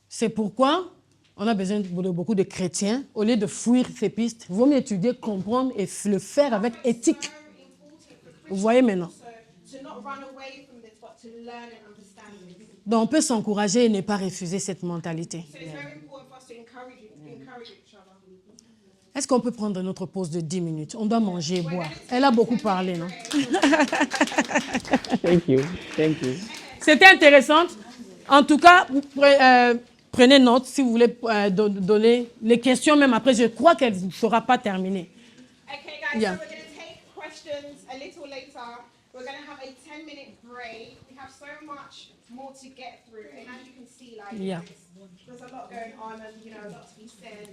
Speaker 3: C'est pourquoi on a besoin de beaucoup de chrétiens. Au lieu de fuir ces pistes, il vaut mieux étudier, comprendre et le faire avec éthique. Vous voyez maintenant. Donc on peut s'encourager et ne pas refuser cette mentalité. Est-ce qu'on peut prendre notre pause de 10 minutes? On doit manger et boire. Elle a beaucoup parlé, non?
Speaker 5: Thank you.
Speaker 3: C'était intéressant. En tout cas, prenez note si vous voulez donner les questions, même après, je crois qu'elle ne sera pas terminée.
Speaker 4: Okay, guys, so we're going to take questions a little later. We're going to have a 10-minute break. We have so much more to get through. And as you can see, there's a lot going on and, a lot to be said.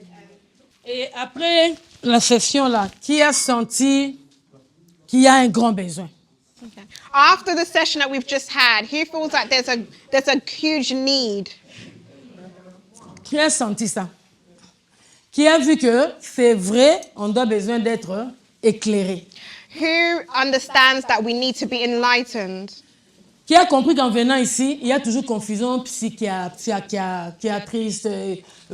Speaker 3: Et après la session-là, qui a senti qu'il y a un grand besoin?
Speaker 4: Okay. After the session that we've just had, who feels like there's a huge need?
Speaker 3: Qui a senti ça? Qui a vu que c'est vrai, on doit besoin d'être éclairé?
Speaker 4: Who understands that we need to be enlightened?
Speaker 3: Qui a compris qu'en venant ici, il y a toujours confusion psychiatriste,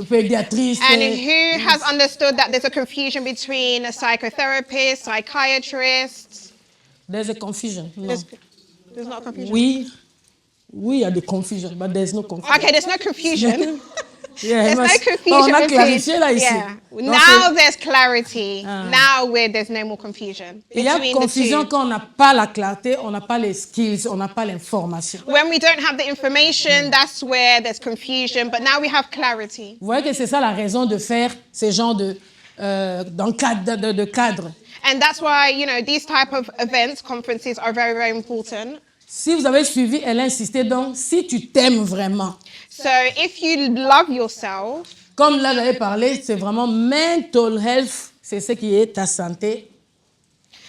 Speaker 3: pédiatriste.
Speaker 4: And who has understood that there's a confusion between a psychotherapist, psychiatrist?
Speaker 3: There's a confusion. No.
Speaker 4: There's not a confusion?
Speaker 3: Oui, il y a des confusions, but there's no confusion.
Speaker 4: Okay, there's no confusion.
Speaker 3: Yeah,
Speaker 4: there's no confusion.
Speaker 3: On a clarifié là ici.
Speaker 4: Yeah.
Speaker 3: Donc,
Speaker 4: now there's clarity. Now there's no more confusion.
Speaker 3: Il y a confusion quand on n'a pas la clarté, on n'a pas les skills, on n'a pas l'information.
Speaker 4: When we don't have the information, that's where there's confusion. But now we have clarity.
Speaker 3: Vous voyez que c'est ça la raison de faire ces genres de cadre.
Speaker 4: And that's why, these type of events, conferences are very, very important.
Speaker 3: Si vous avez suivi, elle a insisté donc, si tu t'aimes vraiment.
Speaker 4: So if you love yourself.
Speaker 3: Comme là, j'avais parlé, c'est vraiment mental health, c'est ce qui est ta santé.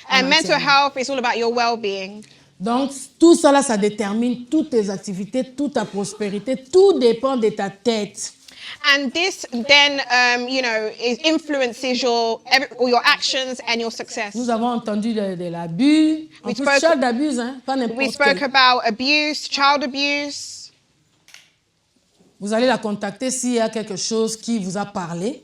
Speaker 4: And mental health is all about your well-being.
Speaker 3: Donc, tout ça là, ça détermine toutes tes activités, toute ta prospérité, tout dépend de ta tête.
Speaker 4: And this then, it influences your actions and your success.
Speaker 3: Nous avons entendu de l'abus. En plus, child abuse, pas n'importe
Speaker 4: We spoke about abuse, child abuse.
Speaker 3: Vous allez la contacter s'il y a quelque chose qui vous a parlé.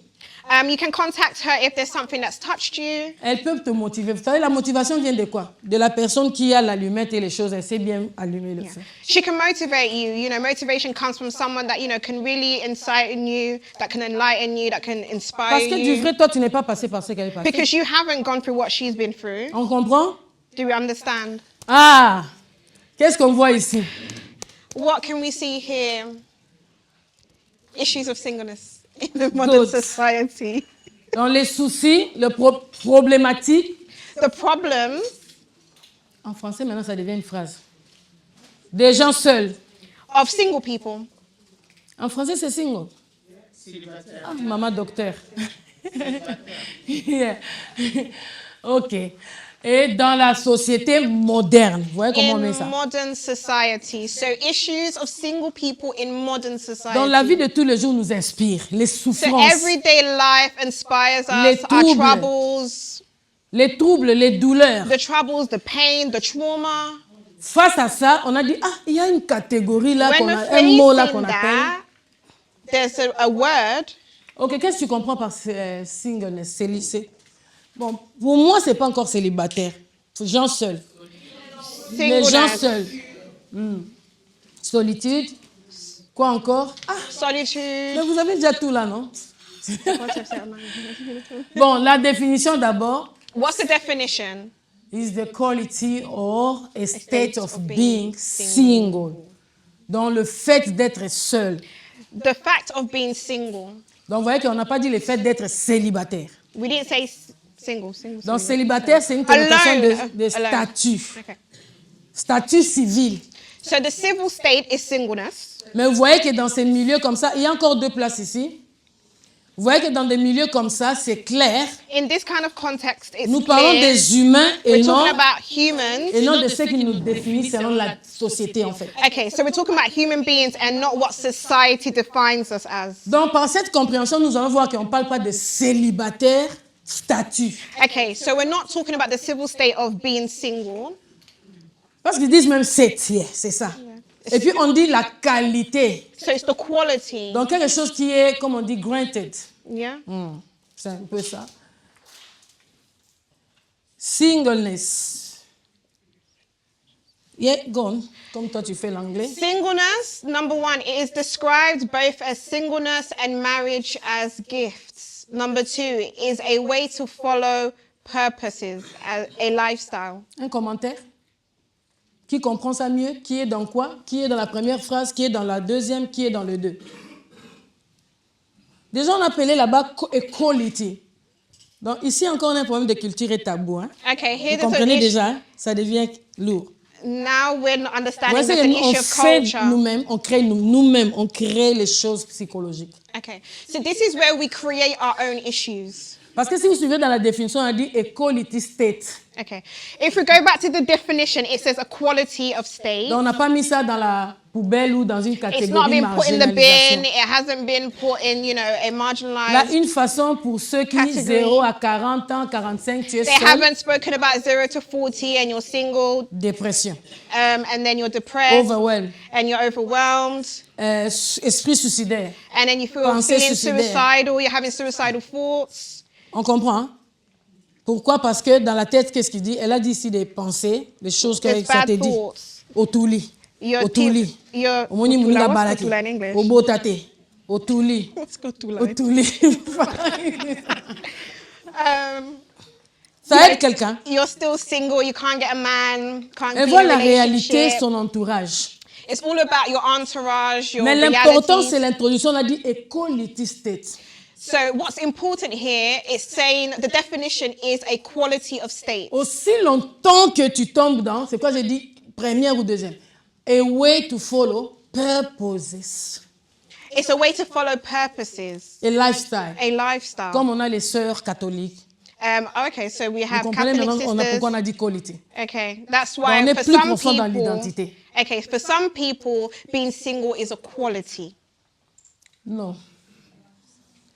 Speaker 4: You can contact her if there's something that's touched you.
Speaker 3: Elle peut te motiver. Vous savez, la motivation vient de quoi? De la personne qui a l'allumette et les choses. Elle sait bien allumer le feu.
Speaker 4: She can motivate you. You know, motivation comes from someone that, you know, can really incite in you, that can enlighten you, that can inspire
Speaker 3: Parce que du
Speaker 4: you.
Speaker 3: vrai, toi, tu n'es pas passé par ce qu'elle est passée.
Speaker 4: Because you haven't gone through what she's been through.
Speaker 3: On comprend?
Speaker 4: Do we understand?
Speaker 3: Ah! Qu'est-ce qu'on voit ici?
Speaker 4: What can we see here? Issues of singleness in the modern
Speaker 3: Good.
Speaker 4: society.
Speaker 3: Dans les soucis, les problématiques.
Speaker 4: The problems.
Speaker 3: En français, maintenant, ça devient une phrase. Des gens seuls.
Speaker 4: Of single people.
Speaker 3: En français, c'est single. Ah, maman docteur. Yeah. OK. Et dans la société moderne, vous voyez comment on met
Speaker 4: In
Speaker 3: ça?
Speaker 4: modern society. So issues of single people in modern society.
Speaker 3: Dans la vie de tous les jours nous inspire. Les
Speaker 4: So
Speaker 3: souffrances,
Speaker 4: everyday life inspires
Speaker 3: Les
Speaker 4: us, our
Speaker 3: troubles.
Speaker 4: troubles,
Speaker 3: les troubles, les douleurs.
Speaker 4: the troubles, the pain, the trauma.
Speaker 3: Face à ça, on a dit, ah, il y a une catégorie là,
Speaker 4: When
Speaker 3: qu'on
Speaker 4: we're
Speaker 3: a, un mot là
Speaker 4: facing
Speaker 3: qu'on appelle.
Speaker 4: that, there's a word.
Speaker 3: OK, qu'est-ce que tu comprends par singleness, célicé? Bon, pour moi, c'est pas encore célibataire. Gens seuls. Les gens
Speaker 4: Singleness,
Speaker 3: seuls. Solitude. Quoi encore? Ah,
Speaker 4: solitude.
Speaker 3: mais vous avez déjà tout là, non? Bon, la définition d'abord
Speaker 4: What's the definition?
Speaker 3: is the quality or a state of being single. Donc, le fait d'être seul.
Speaker 4: The fact of being single.
Speaker 3: Donc, vous voyez qu'on n'a pas dit le fait d'être célibataire.
Speaker 4: We didn't say single.
Speaker 3: Donc, célibataire, c'est une connotation
Speaker 4: Alone.
Speaker 3: de statut.
Speaker 4: Okay.
Speaker 3: Statut civil.
Speaker 4: So the civil state is singleness.
Speaker 3: Mais vous voyez que dans ces milieux comme ça, il y a encore 2 places ici. Vous voyez que dans des milieux comme ça, c'est clair.
Speaker 4: In this kind of context, it's
Speaker 3: Nous parlons
Speaker 4: clear.
Speaker 3: des humains et
Speaker 4: We're
Speaker 3: non,
Speaker 4: talking about humans.
Speaker 3: et non de ceux qui nous définissent selon la société, en fait.
Speaker 4: Okay, so we're talking about human beings and not what society defines us as.
Speaker 3: Donc, par cette compréhension, nous allons voir qu'on ne parle pas de célibataire, statut.
Speaker 4: Okay, so we're not talking about the civil state of being single.
Speaker 3: Parce qu'ils disent même c'est ça. Et puis, on dit la qualité.
Speaker 4: So it's the quality.
Speaker 3: Donc, quelque chose qui est, comme on dit, granted.
Speaker 4: Yeah.
Speaker 3: C'est un peu ça. Singleness. Yeah, go on. Comme toi, tu fais l'anglais.
Speaker 4: Singleness, number one, it is described both as singleness and marriage as gifts. Number two, is a way to follow purposes, a lifestyle.
Speaker 3: Un commentaire? Qui comprend ça mieux? Qui est dans quoi? Qui est dans la première phrase? Qui est dans la deuxième? Qui est dans le 2? Déjà, on appelait là-bas equality. Donc, ici encore, on a un problème de culture et tabou. Hein?
Speaker 4: Okay,
Speaker 3: Vous
Speaker 4: here there's an
Speaker 3: comprenez
Speaker 4: issue.
Speaker 3: déjà? Ça devient lourd.
Speaker 4: Now we're not understanding
Speaker 3: Ouais,
Speaker 4: there's
Speaker 3: c'est
Speaker 4: an
Speaker 3: que on
Speaker 4: issue of
Speaker 3: fait
Speaker 4: culture.
Speaker 3: nous-mêmes, on crée nous-mêmes, on crée les choses psychologiques.
Speaker 4: Okay, so this is where we create our own issues.
Speaker 3: Parce que si vous suivez dans la définition, on a dit equality state.
Speaker 4: Okay, if we go back to the definition, it says a quality of state.
Speaker 3: Donc, on n'a pas mis ça dans la poubelle ou dans une
Speaker 4: It's not
Speaker 3: catégorie
Speaker 4: been put in the bin.
Speaker 3: marginalisation.
Speaker 4: It hasn't been put in, you know, a
Speaker 3: Là,
Speaker 4: marginalized.
Speaker 3: une façon pour ceux qui,
Speaker 4: Catégorie.
Speaker 3: 0 à 40 ans, 45, tu es
Speaker 4: They
Speaker 3: seul,
Speaker 4: haven't spoken about 0 to 40 and you're single,
Speaker 3: dépression,
Speaker 4: and then you're depressed,
Speaker 3: overwhelm,
Speaker 4: and you're overwhelmed,
Speaker 3: esprit suicidaire.
Speaker 4: and then you feel
Speaker 3: Pensée
Speaker 4: feeling
Speaker 3: suicidaire.
Speaker 4: suicidal, you're having suicidal thoughts.
Speaker 3: On comprend, hein? Pourquoi? Parce que dans la tête, qu'est-ce qu'il dit? Elle a dit ici des pensées, des choses que
Speaker 4: There's
Speaker 3: ça te
Speaker 4: bad
Speaker 3: dit.
Speaker 4: thoughts.
Speaker 3: Otuli.
Speaker 4: Your
Speaker 3: Otuli.
Speaker 4: your
Speaker 3: Omoni mulila
Speaker 4: what's
Speaker 3: balaki.
Speaker 4: kotula in English?
Speaker 3: Obotate. Otuli.
Speaker 4: What's kotula?
Speaker 3: Otuli. Ça
Speaker 4: Yeah.
Speaker 3: aide quelqu'un.
Speaker 4: You're still single, you can't get a man, can't be
Speaker 3: Elle
Speaker 4: in
Speaker 3: voit
Speaker 4: a
Speaker 3: la réalité,
Speaker 4: relationship.
Speaker 3: son entourage.
Speaker 4: It's all about your entourage, your
Speaker 3: Mais l'important,
Speaker 4: reality.
Speaker 3: c'est l'introduction. On a dit equality state.
Speaker 4: So what's important here is saying the definition is a quality of state.
Speaker 3: Aussi longtemps que tu tombes dans, c'est quoi j'ai dit, première ou deuxième? A way to follow purposes.
Speaker 4: It's a way to follow purposes,
Speaker 3: A lifestyle.
Speaker 4: a lifestyle.
Speaker 3: Comme on a les sœurs catholiques.
Speaker 4: Okay, so we
Speaker 3: Vous
Speaker 4: have
Speaker 3: comprenez
Speaker 4: Catholic
Speaker 3: maintenant
Speaker 4: sisters.
Speaker 3: pourquoi on a dit quality.
Speaker 4: Okay, that's
Speaker 3: On
Speaker 4: why
Speaker 3: est
Speaker 4: for
Speaker 3: plus
Speaker 4: some
Speaker 3: profond dans
Speaker 4: people,
Speaker 3: l'identité.
Speaker 4: okay, for some people, being single is a quality.
Speaker 3: No.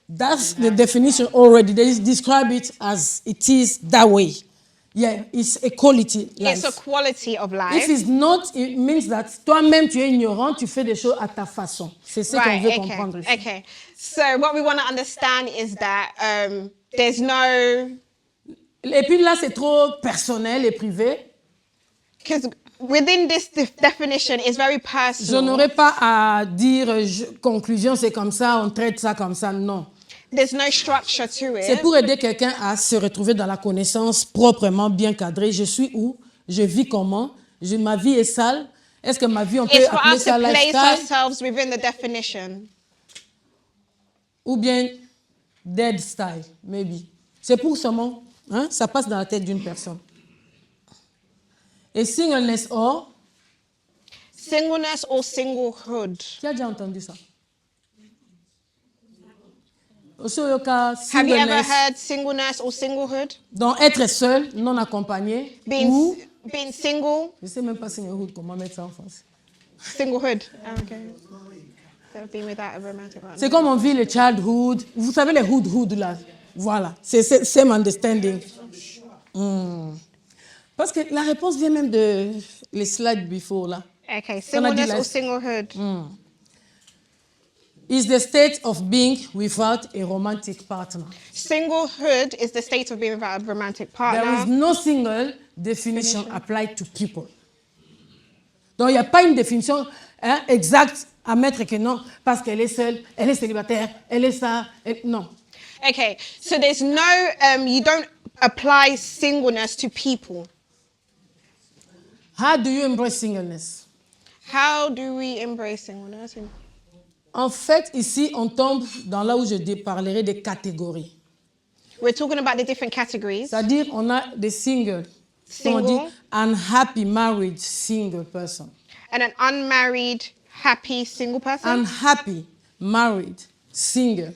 Speaker 3: That's the definition already. They describe it as it is that way. Yeah, it's a quality life.
Speaker 4: It's a quality of
Speaker 3: If
Speaker 4: life.
Speaker 3: it's not, it means that toi-même tu es ignorant, tu fais des choses à ta façon. C'est ce qu'on veut comprendre ici.
Speaker 4: Okay. So what we want to understand is that there's no,
Speaker 3: Et puis là, c'est trop personnel et privé.
Speaker 4: because within this definition is very
Speaker 3: Je
Speaker 4: personal.
Speaker 3: n'aurais pas à dire conclusion, c'est comme ça, on traite ça comme ça. Non.
Speaker 4: There's no structure to
Speaker 3: C'est
Speaker 4: it.
Speaker 3: pour aider quelqu'un à se retrouver dans la connaissance proprement bien cadrée. Je suis où? Je vis comment? Ma vie est sale? Est-ce que ma vie, on peut
Speaker 4: It's for
Speaker 3: appeler
Speaker 4: us to
Speaker 3: ça
Speaker 4: place
Speaker 3: lifestyle?
Speaker 4: ourselves within the definition.
Speaker 3: Ou bien dead style, maybe. C'est pour seulement, hein, ça passe dans la tête d'une personne. Et singleness or,
Speaker 4: Singleness or singlehood.
Speaker 3: qui a déjà entendu ça? Aussi, au cas,
Speaker 4: Have you ever
Speaker 3: singleness,
Speaker 4: heard singleness or singlehood?
Speaker 3: donc être seul, non accompagné,
Speaker 4: Being,
Speaker 3: ou,
Speaker 4: being single,
Speaker 3: je ne sais même pas singlehood, comment mettre ça en français.
Speaker 4: singlehood. Okay. So being without a romantic partner.
Speaker 3: C'est comme on vit le childhood. Vous savez les hood là. Voilà, c'est same understanding. Parce que la réponse vient même de les slides before là.
Speaker 4: Okay,
Speaker 3: On a dit
Speaker 4: singleness or
Speaker 3: life-
Speaker 4: singlehood.
Speaker 3: Is the state of being without a romantic partner.
Speaker 4: Singlehood is the state of being without a romantic
Speaker 3: There is
Speaker 4: partner.
Speaker 3: no single definition applied to people. Donc il n'y a pas une définition exacte à mettre que non, parce qu'elle est seule, elle est célibataire, elle est ça, non.
Speaker 4: Okay, so there's no, you don't apply singleness to people.
Speaker 3: How do you embrace singleness?
Speaker 4: How do we embrace singleness?
Speaker 3: En fait, ici, on tombe dans là où je parlerai des catégories.
Speaker 4: We're talking about the different categories.
Speaker 3: C'est-à-dire, on a des singles. On dit
Speaker 4: Single.
Speaker 3: unhappy married single person.
Speaker 4: And an unmarried, happy single person.
Speaker 3: Unhappy married single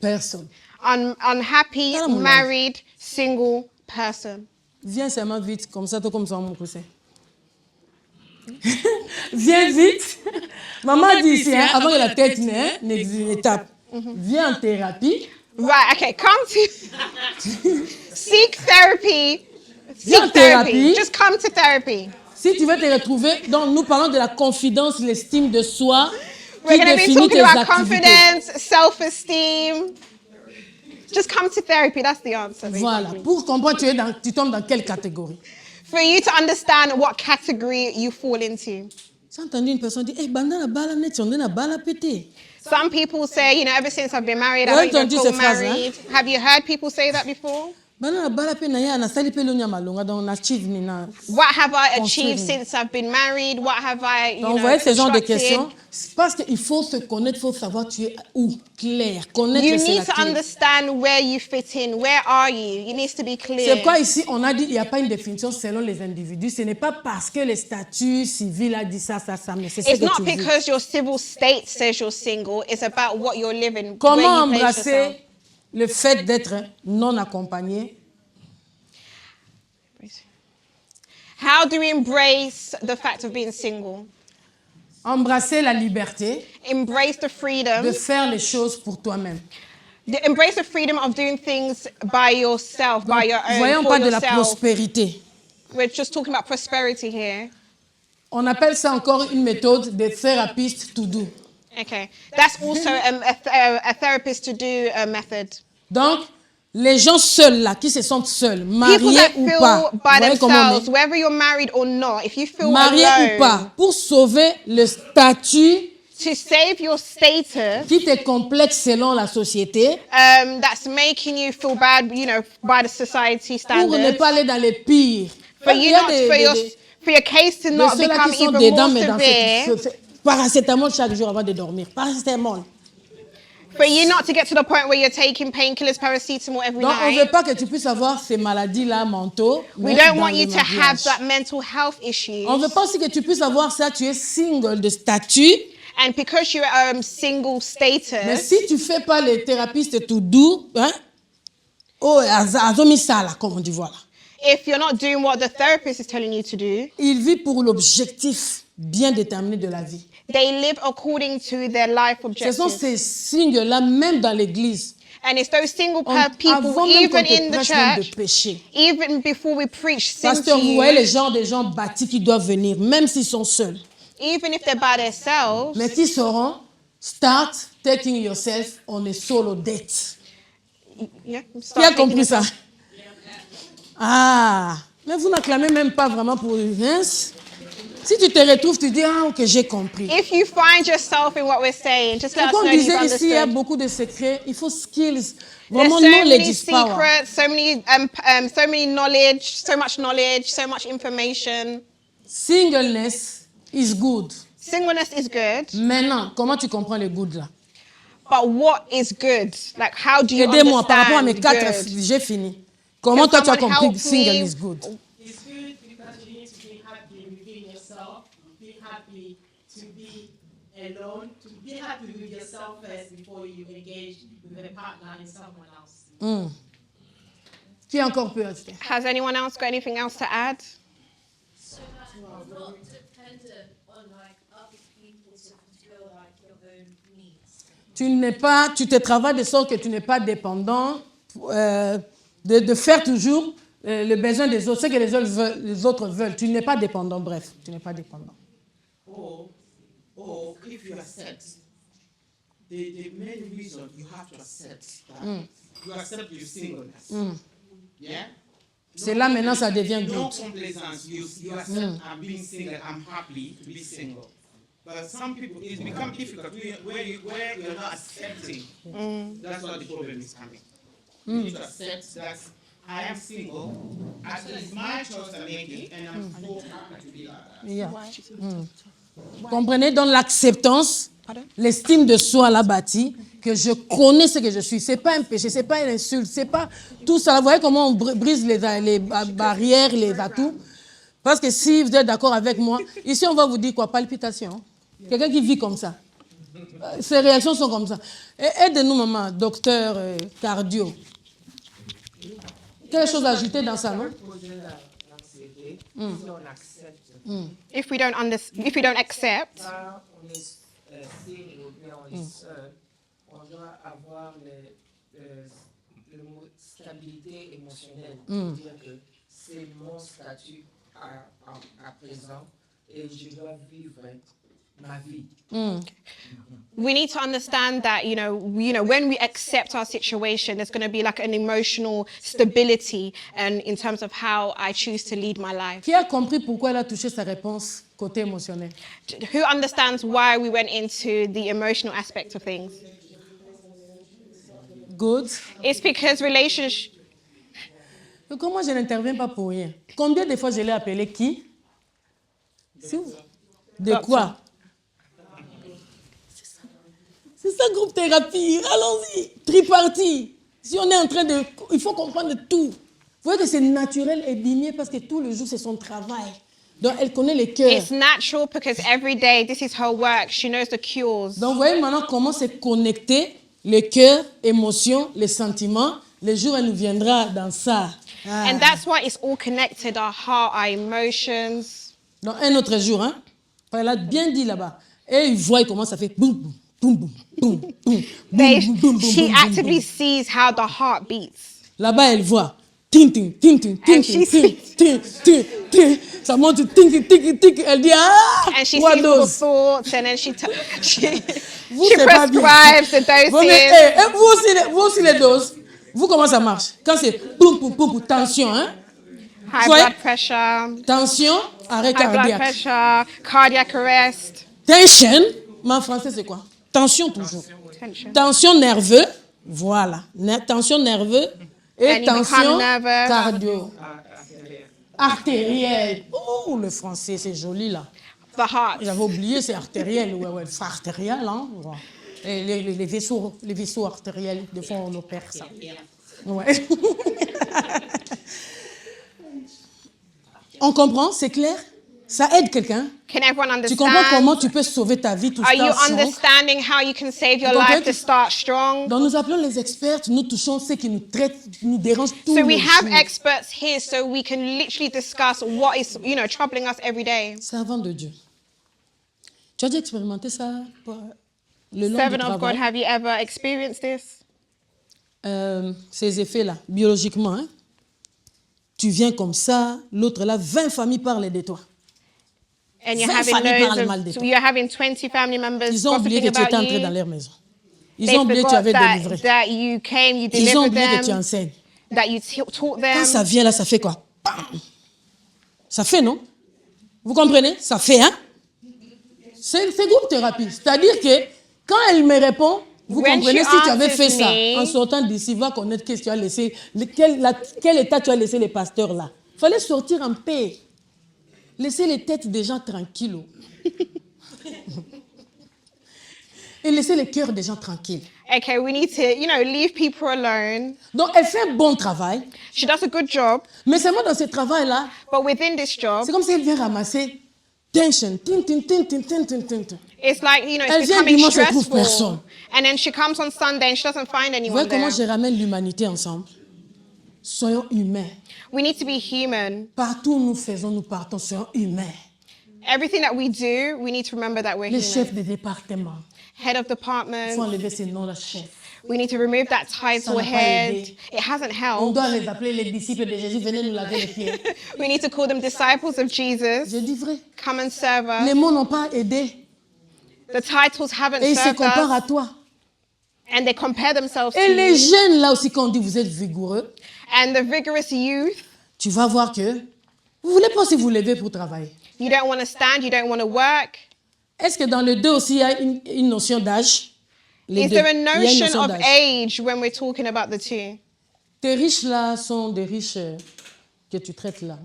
Speaker 3: person.
Speaker 4: Unhappy,
Speaker 3: Tell 'em what
Speaker 4: married, single person.
Speaker 3: Viens seulement vite, comme ça, toi comme ça, mon cousin. Viens vite. Maman dit ici, hein, avant que la tête ne tape. Viens en thérapie.
Speaker 4: Right, okay, come to seek therapy.
Speaker 3: Viens en
Speaker 4: Seek therapy.
Speaker 3: thérapie.
Speaker 4: Just come to therapy.
Speaker 3: Si tu veux te retrouver, donc nous parlons de la confidence, l'estime de soi,
Speaker 4: We're
Speaker 3: qui
Speaker 4: going to be
Speaker 3: définit
Speaker 4: talking
Speaker 3: tes
Speaker 4: about
Speaker 3: activités.
Speaker 4: confidence, self-esteem. Just come to therapy. That's the answer. basically.
Speaker 3: Voilà. Pour comprendre, tu tombes dans quelle catégorie?
Speaker 4: For you to understand what category you fall into.
Speaker 3: J'ai entendu une personne dire, hey, banda la bala net, on est la bala pété.
Speaker 4: Some people say, you know, ever since I've been married, I
Speaker 3: Ouais,
Speaker 4: don't even
Speaker 3: entendu
Speaker 4: feel
Speaker 3: ces phrases, hein?
Speaker 4: married. Have you heard people say that before?
Speaker 3: Banda la bala pété, na ya na sali pe lo nyama longa, donc on achieve ni na.
Speaker 4: What have I achieved
Speaker 3: Construire.
Speaker 4: since I've been married? What have I, you
Speaker 3: Donc, vous
Speaker 4: know,
Speaker 3: voyez ce genre de
Speaker 4: constructed?
Speaker 3: questions, c'est parce qu'il faut se connaître, il faut savoir tu es où, clair. Connaître,
Speaker 4: You
Speaker 3: c'est
Speaker 4: need
Speaker 3: la
Speaker 4: to
Speaker 3: clé.
Speaker 4: understand where you fit in. Where are you? It needs to be clear.
Speaker 3: C'est pourquoi ici, on a dit qu'il n'y a pas une définition selon les individus. Ce n'est pas parce que le statut civil a dit ça, mais c'est ce
Speaker 4: It's
Speaker 3: que
Speaker 4: not
Speaker 3: tu veux.
Speaker 4: because your civil state says you're single. It's about what you're living.
Speaker 3: Comment
Speaker 4: where you place yourself.
Speaker 3: embrasser le fait d'être non accompagné?
Speaker 4: How do we embrace the fact of being single?
Speaker 3: Embrasser la liberté
Speaker 4: Embrace the freedom.
Speaker 3: de faire les choses pour toi-même.
Speaker 4: Embrace the freedom of doing things by yourself, by your own,
Speaker 3: Voyons
Speaker 4: for
Speaker 3: pas de la
Speaker 4: yourself.
Speaker 3: prospérité.
Speaker 4: We're just talking about prosperity here.
Speaker 3: On appelle ça encore une méthode de thérapeute to do.
Speaker 4: Okay, that's also a therapist to do method.
Speaker 3: Donc, les gens seuls là, qui se sentent seuls,
Speaker 4: People
Speaker 3: mariés
Speaker 4: that
Speaker 3: ou
Speaker 4: feel
Speaker 3: pas,
Speaker 4: by
Speaker 3: voyez comment on
Speaker 4: themselves,
Speaker 3: est?
Speaker 4: whether you're married or not, if you feel
Speaker 3: Mariés
Speaker 4: alone,
Speaker 3: ou pas, pour sauver le statut
Speaker 4: to save your status,
Speaker 3: qui te complexe selon la société,
Speaker 4: that's making you feel bad, you know, by the society
Speaker 3: pour ne
Speaker 4: standards.
Speaker 3: pas aller dans les pires.
Speaker 4: For
Speaker 3: Il
Speaker 4: you
Speaker 3: y a
Speaker 4: not,
Speaker 3: des-
Speaker 4: for your case to
Speaker 3: de
Speaker 4: not
Speaker 3: ceux-là
Speaker 4: become
Speaker 3: qui sont
Speaker 4: even
Speaker 3: dedans,
Speaker 4: more
Speaker 3: mais dans
Speaker 4: severe.
Speaker 3: paracétamol chaque jour avant de dormir. Paracétamol.
Speaker 4: For you not to get to the point where you're taking painkillers, paracetamol every
Speaker 3: Donc, on ne
Speaker 4: night.
Speaker 3: veut pas que tu puisses avoir ces maladies-là mentaux.
Speaker 4: We
Speaker 3: mais
Speaker 4: don't
Speaker 3: dans
Speaker 4: want
Speaker 3: le
Speaker 4: you to
Speaker 3: mariage.
Speaker 4: have that mental health issue.
Speaker 3: On ne veut pas aussi que tu puisses avoir ça, tu es single de statut.
Speaker 4: And because you're single
Speaker 3: Mais
Speaker 4: status,
Speaker 3: si tu ne fais pas les thérapeutes tout doux, hein, oh, azomi ça là, comme on dit, voilà.
Speaker 4: if you're not doing what the therapist is telling you to do,
Speaker 3: Il vit pour l'objectif bien déterminé de la vie.
Speaker 4: they live according to their life
Speaker 3: Ce sont
Speaker 4: objectives.
Speaker 3: ces signes-là, même dans l'église.
Speaker 4: And it's those single
Speaker 3: Avant
Speaker 4: people,
Speaker 3: même qu'on
Speaker 4: even
Speaker 3: te
Speaker 4: in the
Speaker 3: prêche même de
Speaker 4: church,
Speaker 3: péché.
Speaker 4: even before we preach sin
Speaker 3: Pasteur,
Speaker 4: to
Speaker 3: vous voyez
Speaker 4: you,
Speaker 3: les genres des gens bâtis qui doivent venir, même s'ils sont seuls.
Speaker 4: even if they're by themselves,
Speaker 3: Mais qui sauront, start taking yourself on a solo date.
Speaker 4: yeah,
Speaker 3: Qui
Speaker 4: start
Speaker 3: a
Speaker 4: taking
Speaker 3: compris ça?
Speaker 4: yourself-
Speaker 3: Ah, mais vous n'acclamez même pas vraiment pour Vince. Si tu te retrouves, tu dis, ah, ok, j'ai compris.
Speaker 4: If you find yourself in what we're saying, just let us
Speaker 3: Comme
Speaker 4: know
Speaker 3: on
Speaker 4: you've
Speaker 3: disait ici, il y a
Speaker 4: understood.
Speaker 3: beaucoup de secrets. Il faut skills.
Speaker 4: There's
Speaker 3: Vraiment,
Speaker 4: so
Speaker 3: knowledge
Speaker 4: many
Speaker 3: is power.
Speaker 4: secrets, so many knowledge, so much information.
Speaker 3: Singleness is good.
Speaker 4: Singleness is good,
Speaker 3: Maintenant, comment tu comprends le good là?
Speaker 4: but what is good? Like, how do you
Speaker 3: Aidez-moi par rapport à mes
Speaker 4: understand
Speaker 3: 4
Speaker 4: good?
Speaker 3: j'ai fini. Comment toi tu as
Speaker 4: someone
Speaker 3: compris
Speaker 4: help
Speaker 3: que single
Speaker 4: me?
Speaker 3: is good?
Speaker 7: It's good because you need to be happy within yourself, be happy to be alone, to be happy with yourself first before you engage with a partner in someone else.
Speaker 3: Qui encore peut ajouter?
Speaker 4: Has anyone else got anything else to add?
Speaker 6: So that you're not dependent on like other people to fulfill like your own needs.
Speaker 3: Tu te travailles de sorte que tu n'es pas dépendant de faire toujours le besoin des autres, ce que les autres veulent. Tu n'es pas dépendant, bref, tu n'es pas dépendant.
Speaker 5: Or if you accept, the main reason you have to accept that you accept your singleness. Yeah?
Speaker 3: C'est là maintenant ça devient
Speaker 5: No
Speaker 3: good.
Speaker 5: complaisance. You accept I'm being single, I'm happy to be single. But some people, it's become difficult where you're not accepting. That's why the problem is coming. You need to accept that I am single, it's my choice I'm making, and I'm so happy to be like that.
Speaker 3: Yeah. Comprenez, dans l'acceptance, l'estime de soi là bâtie, que je connais ce que je suis. C'est pas un péché, c'est pas une insulte, c'est pas tout ça. Vous voyez comment on brise les barrières, les atouts. Parce que si vous êtes d'accord avec moi, ici on va vous dire quoi? Palpitation. Quelqu'un qui vit comme ça. Ses réactions sont comme ça. Aidez-nous, maman, docteur cardio. Quelque chose à ajouter dans ça, non?
Speaker 4: If we don't accept,
Speaker 8: Quand on est single ou bien on est seul, on doit avoir le mot stabilité émotionnelle. C'est-à-dire que c'est mon statut à présent et je dois vivre ma vie.
Speaker 4: we need to understand that, when we accept our situation, there's going to be like an emotional stability and in terms of how I choose to lead my life.
Speaker 3: Qui a compris pourquoi elle a touché sa réponse côté émotionnel?
Speaker 4: Who understands why we went into the emotional aspect of things?
Speaker 3: Good.
Speaker 4: It's because relationship.
Speaker 3: Comment je n'interviens pas pour rien? Combien de fois je l'ai appelé qui? De quoi? C'est ça, groupe thérapie. Allons-y. Tripartie. Si on est en train de... Il faut comprendre tout. Vous voyez que c'est naturel et digné parce que tout le jour, c'est son travail. Donc, elle connaît les cœurs.
Speaker 4: It's natural because every day this is her work. She knows the cures.
Speaker 3: Donc, vous voyez maintenant comment c'est connecté, le cœur, émotion, les sentiments. Le jour, elle nous viendra dans ça. Ah.
Speaker 4: And that's why it's all connected, our heart, our emotions.
Speaker 3: Donc, un autre jour, hein, elle a bien dit là-bas. Et il voit comment ça fait boum, boum, boum, boum, boum, boum, boum, boum, boum,
Speaker 4: She
Speaker 3: boum,
Speaker 4: actively
Speaker 3: boum.
Speaker 4: sees how the heart beats.
Speaker 3: Là-bas, elle voit. Ting, ting, ting, ting, ting,
Speaker 4: And she
Speaker 3: ting, ting, ting, ting. Ça monte, ting, ting, ting, ting. Elle dit, ah,
Speaker 4: And she
Speaker 3: trois
Speaker 4: sees all the
Speaker 3: doses.
Speaker 4: thoughts, and then she
Speaker 3: Vous,
Speaker 4: she
Speaker 3: c'est pas bien.
Speaker 4: prescribes the
Speaker 3: Bon, mais,
Speaker 4: doses.
Speaker 3: vous aussi les doses. Vous, comment ça marche? Quand c'est boum, boum, boum, boum, tension, hein?
Speaker 4: High
Speaker 3: Soit-
Speaker 4: blood pressure,
Speaker 3: Tension, arrêt
Speaker 4: high blood
Speaker 3: cardiaque.
Speaker 4: pressure, cardiac arrest,
Speaker 3: Tension, mais en français, c'est quoi? Tension toujours.
Speaker 4: tension.
Speaker 3: Tension nerveux, voilà. Tension nerveux et
Speaker 4: And you become
Speaker 3: tension
Speaker 4: nervous.
Speaker 3: cardio. Artérielle. Oh, le français, c'est joli là.
Speaker 4: The heart.
Speaker 3: J'avais oublié, c'est artériel. Ouais, c'est artériel. Hein? Ouais. Et les vaisseaux artériels, des fois, on opère ça. Ouais. On comprend, c'est clair? Ça aide quelqu'un.
Speaker 4: Can everyone
Speaker 3: Tu comprends
Speaker 4: understand?
Speaker 3: comment tu peux sauver ta vie tout
Speaker 4: Are you
Speaker 3: ça strong?
Speaker 4: understanding how you can save your
Speaker 3: Donc,
Speaker 4: life to start strong?
Speaker 3: Donc nous appelons les experts, nous touchons ceux qui nous traitent, nous dérangent tous
Speaker 4: So we
Speaker 3: les
Speaker 4: have
Speaker 3: jours.
Speaker 4: experts here so we can literally discuss what is, troubling us every day.
Speaker 3: Servant de Dieu. Tu as déjà expérimenté ça le long du
Speaker 4: Servant of God,
Speaker 3: travail?
Speaker 4: have you ever experienced this?
Speaker 3: ces effets-là, biologiquement, hein, tu viens comme ça, l'autre là, 20 familles parlent de toi.
Speaker 4: And you're
Speaker 3: 20
Speaker 4: having
Speaker 3: familles parlent
Speaker 4: loads
Speaker 3: mal de
Speaker 4: of,
Speaker 3: toi.
Speaker 4: you're having 20 family members
Speaker 3: Ils ont oublié
Speaker 4: gossiping
Speaker 3: que tu étais
Speaker 4: about
Speaker 3: entré dans
Speaker 4: you.
Speaker 3: leur maison. Ils
Speaker 4: They
Speaker 3: ont oublié que tu
Speaker 4: forgot
Speaker 3: avais délivré.
Speaker 4: that you came, you
Speaker 3: Ils ont
Speaker 4: delivered
Speaker 3: oublié que tu
Speaker 4: them,
Speaker 3: enseignes.
Speaker 4: that you taught
Speaker 3: Quand ça
Speaker 4: them.
Speaker 3: vient là, ça fait quoi? Bam! Ça fait, non? Vous comprenez? Ça fait, hein? C'est groupe thérapie. C'est-à-dire que quand elle me répond, vous
Speaker 4: When
Speaker 3: comprenez,
Speaker 4: she
Speaker 3: si tu avais fait
Speaker 4: answers
Speaker 3: ça,
Speaker 4: me-
Speaker 3: en sortant d'ici, va connaître qu'est-ce que tu as laissé, quel état tu as laissé les pasteurs là. Il fallait sortir en paix. Laisser les têtes des gens tranquilles. Et laisser les cœurs des gens tranquilles.
Speaker 4: Okay, we need to, leave people alone.
Speaker 3: Donc, elle fait un bon travail,
Speaker 4: She does a good job,
Speaker 3: mais seulement dans ce travail-là,
Speaker 4: but within this job,
Speaker 3: c'est comme si elle vient ramasser tension. Tin, tin, tin, tin, tin, tin, tin, tin.
Speaker 4: it's like,
Speaker 3: Elle
Speaker 4: it's
Speaker 3: vient
Speaker 4: becoming
Speaker 3: dimanche, elle trouve
Speaker 4: stressful.
Speaker 3: personne.
Speaker 4: And then she comes on Sunday and she doesn't find
Speaker 3: Vous
Speaker 4: anyone
Speaker 3: voyez comment
Speaker 4: there.
Speaker 3: je ramène l'humanité ensemble? Soyons humains.
Speaker 4: We need to be human.
Speaker 3: Partout où nous faisons, nous partons, soyons humains.
Speaker 4: Everything that we do, we need to remember that we're
Speaker 3: Les
Speaker 4: human.
Speaker 3: chefs de département,
Speaker 4: Head of
Speaker 3: il faut
Speaker 4: department,
Speaker 3: enlever ces noms-là, chef.
Speaker 4: we need to remove that
Speaker 3: Ça
Speaker 4: title
Speaker 3: n'a pas
Speaker 4: head.
Speaker 3: aidé.
Speaker 4: It hasn't
Speaker 3: On
Speaker 4: helped.
Speaker 3: doit les appeler les disciples de Jésus, venez nous laver les pieds.
Speaker 4: We need to call them disciples of Jesus.
Speaker 3: Je dis vrai.
Speaker 4: Come and serve
Speaker 3: Les
Speaker 4: us.
Speaker 3: mots n'ont pas aidé.
Speaker 4: The titles haven't
Speaker 3: Et ils se
Speaker 4: served
Speaker 3: comparent à
Speaker 4: us.
Speaker 3: toi.
Speaker 4: And they compare themselves to
Speaker 3: Et les
Speaker 4: you.
Speaker 3: jeunes, là aussi, quand on dit vous êtes vigoureux,
Speaker 4: And the vigorous youth,
Speaker 3: tu vas voir que vous ne voulez pas aussi vous lever pour travailler.
Speaker 4: you don't want to stand, you don't want to work.
Speaker 3: Est-ce que dans le deux aussi, il y a une notion d'âge? Les
Speaker 4: Is
Speaker 3: deux.
Speaker 4: there a
Speaker 3: Il y a une
Speaker 4: notion
Speaker 3: notion
Speaker 4: of
Speaker 3: d'âge.
Speaker 4: age when we're talking about the two?
Speaker 3: Tes riches là sont des riches que tu traites là.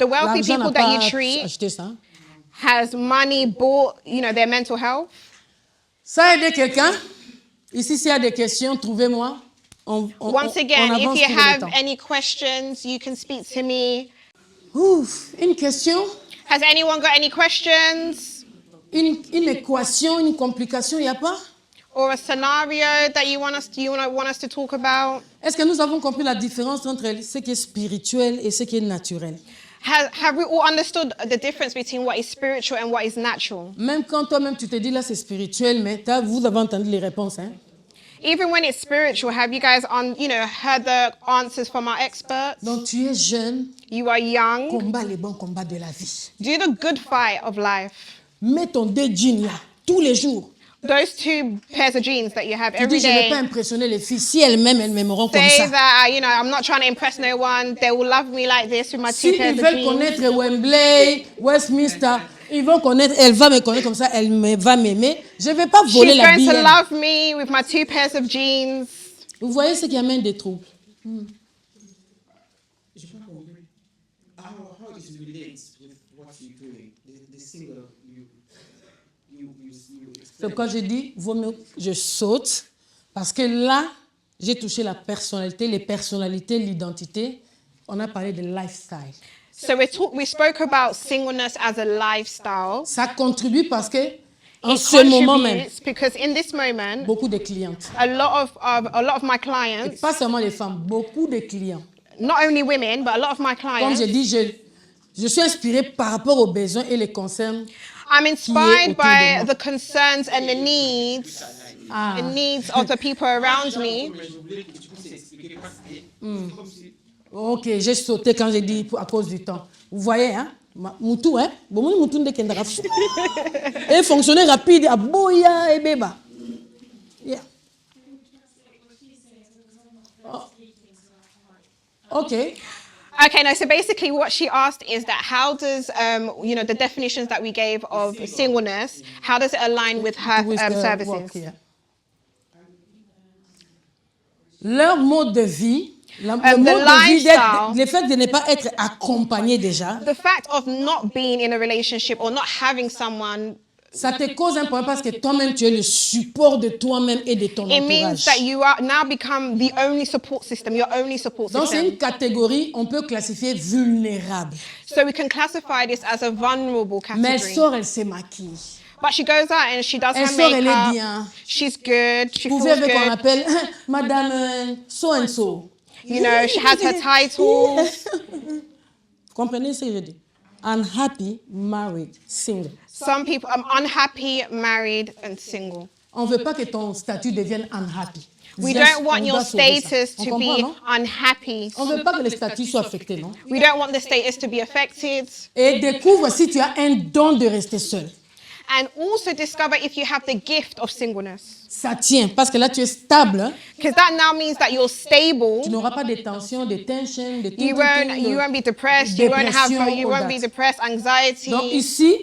Speaker 4: The wealthy
Speaker 3: L'argent n'a
Speaker 4: people that you
Speaker 3: pas
Speaker 4: treat
Speaker 3: acheté ça.
Speaker 4: has money bought, their mental health.
Speaker 3: Ça a aidé quelqu'un? Ici, s'il y a des questions, trouvez-moi.
Speaker 4: Once again,
Speaker 3: on
Speaker 4: if
Speaker 3: avance
Speaker 4: you
Speaker 3: tout le
Speaker 4: have
Speaker 3: temps.
Speaker 4: any questions, you can speak to me.
Speaker 3: Ouf, une question,
Speaker 4: Has anyone got any questions?
Speaker 3: une équation, une complication, il n'y a pas?
Speaker 4: Or a scenario that you want us to talk about?
Speaker 3: Est-ce que nous avons compris la différence entre ce qui est spirituel et ce qui est naturel?
Speaker 4: Have we all understood the difference between what is spiritual and what is natural?
Speaker 3: Même quand toi-même tu te dis là c'est spirituel, mais vous avez entendu les réponses, hein?
Speaker 4: Even when it's spiritual, have you guys heard the answers from our experts?
Speaker 3: Donc tu es jeune,
Speaker 4: You are young.
Speaker 3: combat les bons combats de la vie.
Speaker 4: Do the good fight of life.
Speaker 3: Mets ton deux jeans là, tous les jours.
Speaker 4: Those two pairs of jeans that you have
Speaker 3: Tu
Speaker 4: every
Speaker 3: dis je ne vais
Speaker 4: day.
Speaker 3: pas impressionner les filles. Si elles-mêmes, elles m'aimeront comme
Speaker 4: Say
Speaker 3: ça.
Speaker 4: that, I'm not trying to impress no one. They will love me like this with my two
Speaker 3: Si
Speaker 4: pairs
Speaker 3: ils
Speaker 4: of
Speaker 3: veulent
Speaker 4: jeans.
Speaker 3: connaître Wembley, Westminster, ils vont connaître, elle va me connaître comme ça, elle va m'aimer. Je ne vais pas voler
Speaker 4: She's
Speaker 3: la
Speaker 4: going to
Speaker 3: bille.
Speaker 4: love me with my two pairs of jeans.
Speaker 3: Vous voyez ce qui amène des troubles.
Speaker 5: J'ai pas compris. How it relates with what you're doing, the single you
Speaker 3: C'est pourquoi je dis, vaut mieux je saute, parce que là, j'ai touché la personnalité, les personnalités, l'identité. On a parlé de lifestyle.
Speaker 4: So we spoke about singleness as a lifestyle.
Speaker 3: Ça contribue parce que en
Speaker 4: It
Speaker 3: ce moment même,
Speaker 4: contributes because in this moment,
Speaker 3: beaucoup de clientes,
Speaker 4: a lot of my clients,
Speaker 3: pas seulement les femmes, beaucoup de clients.
Speaker 4: not only women, but a lot of my
Speaker 3: Comme
Speaker 4: clients,
Speaker 3: je dis, je suis inspirée par rapport aux besoins et les concerns.
Speaker 4: I'm inspired
Speaker 3: autour de
Speaker 4: by
Speaker 3: moi.
Speaker 4: the concerns and the needs
Speaker 3: Ah,
Speaker 4: of the people around me.
Speaker 3: ok, j'ai sauté quand j'ai dit à cause du temps. Vous voyez, hein? Moutou, hein? Bon, moutou de kendara. Et fonctionner rapide, à boya et beba. Yeah. Oh. Ok.
Speaker 4: Okay, no, so basically what she asked is that how does, the definitions that we gave of singleness, how does it align with her
Speaker 3: With the
Speaker 4: services?
Speaker 3: work, yeah. Leur mode de vie, le mode
Speaker 4: the
Speaker 3: de vie,
Speaker 4: lifestyle.
Speaker 3: le fait de ne pas être accompagné déjà,
Speaker 4: The fact of not being in a relationship or not having someone,
Speaker 3: ça te cause un problème parce que toi-même, tu es le support de toi-même et de ton
Speaker 4: it means
Speaker 3: entourage.
Speaker 4: that you are now become the only support system, your only support
Speaker 3: Donc, c'est
Speaker 4: system.
Speaker 3: une catégorie, on peut classifier vulnérable.
Speaker 4: So we can classify this as a vulnerable
Speaker 3: Mais elle
Speaker 4: category.
Speaker 3: sort, elle se maquille.
Speaker 4: But she goes out and she does
Speaker 3: Elle
Speaker 4: her
Speaker 3: sort, elle est
Speaker 4: makeup.
Speaker 3: bien.
Speaker 4: She's good. She
Speaker 3: Vous
Speaker 4: feels
Speaker 3: pouvez qu'on
Speaker 4: good.
Speaker 3: appelle Madame so and so.
Speaker 4: You know, she has her titles.
Speaker 3: Vous comprenez ce que je dis? Unhappy, married, single.
Speaker 4: Some people, I'm unhappy, married, and single.
Speaker 3: On ne veut pas que ton statut devienne unhappy.
Speaker 4: We
Speaker 3: Yes,
Speaker 4: don't want
Speaker 3: on
Speaker 4: your
Speaker 3: doit sauver ça.
Speaker 4: status
Speaker 3: On
Speaker 4: to
Speaker 3: comprend,
Speaker 4: be
Speaker 3: non?
Speaker 4: unhappy.
Speaker 3: On ne veut pas que les statuts soient affectés, non?
Speaker 4: We don't want the status to be affected.
Speaker 3: Et découvre si tu as un don de rester seul.
Speaker 4: And also discover if you have the gift of singleness.
Speaker 3: Ça tient, parce que là, tu es stable. Hein?
Speaker 4: Because that now means that you're stable.
Speaker 3: Tu n'auras pas de tension, de tension, de
Speaker 4: You won't be depressed. You won't be depressed, anxiety.
Speaker 3: Donc ici,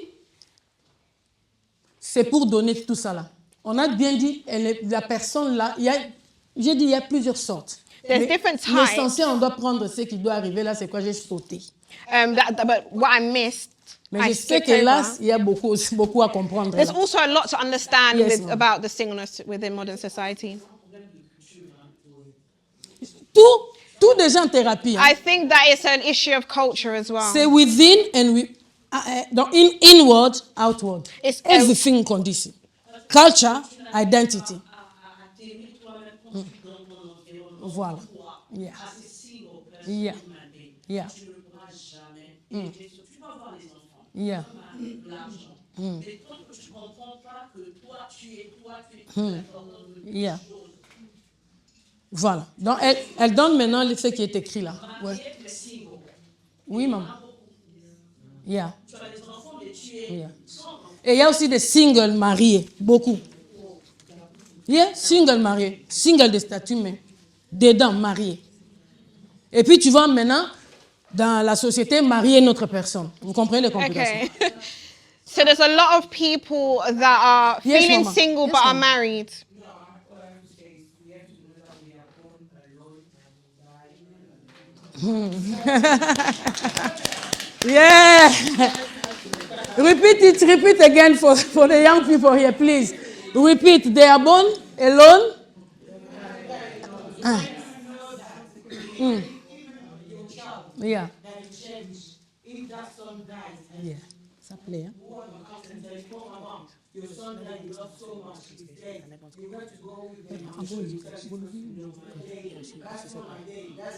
Speaker 3: c'est pour donner tout ça là. On a bien dit, la personne là, j'ai dit il y a plusieurs sortes.
Speaker 4: There's different types.
Speaker 3: L'essentiel, on doit prendre ce qui doit arriver là, c'est quoi j'ai sauté.
Speaker 4: But what I missed,
Speaker 3: Mais
Speaker 4: I
Speaker 3: je sais
Speaker 4: skipped
Speaker 3: que là,
Speaker 4: over.
Speaker 3: il y a beaucoup à comprendre.
Speaker 4: There's
Speaker 3: Là.
Speaker 4: also a lot to understand
Speaker 3: Yes, ma'am.
Speaker 4: about the singleness within modern society.
Speaker 3: Tout déjà en thérapie. Hein.
Speaker 4: I think that it's an issue of culture as well.
Speaker 3: C'est within and donc inward, outward.
Speaker 4: It's
Speaker 3: Everything qu'on dit ici. Culture, identity. Voilà. Yeah. Yeah. Yeah. Yeah. Yeah. Voilà. Donc, elle donne maintenant ce qui est écrit là. Ouais. Oui, maman. Yeah. Yeah. Et il y a aussi des singles mariés, beaucoup. Yeah, single mariés, single de statut, mais dedans mariés. Et puis tu vois maintenant, dans la société, marier une autre personne. Vous comprenez les complications?
Speaker 4: Okay. So there's a lot of people that are
Speaker 3: Yes,
Speaker 4: feeling
Speaker 3: mama.
Speaker 4: single
Speaker 3: Yes,
Speaker 4: but are
Speaker 3: mama.
Speaker 4: married.
Speaker 3: Yeah. Repeat again for the young people here, please. Repeat, they are born alone. Yeah. Yeah. Ça plaît, hein?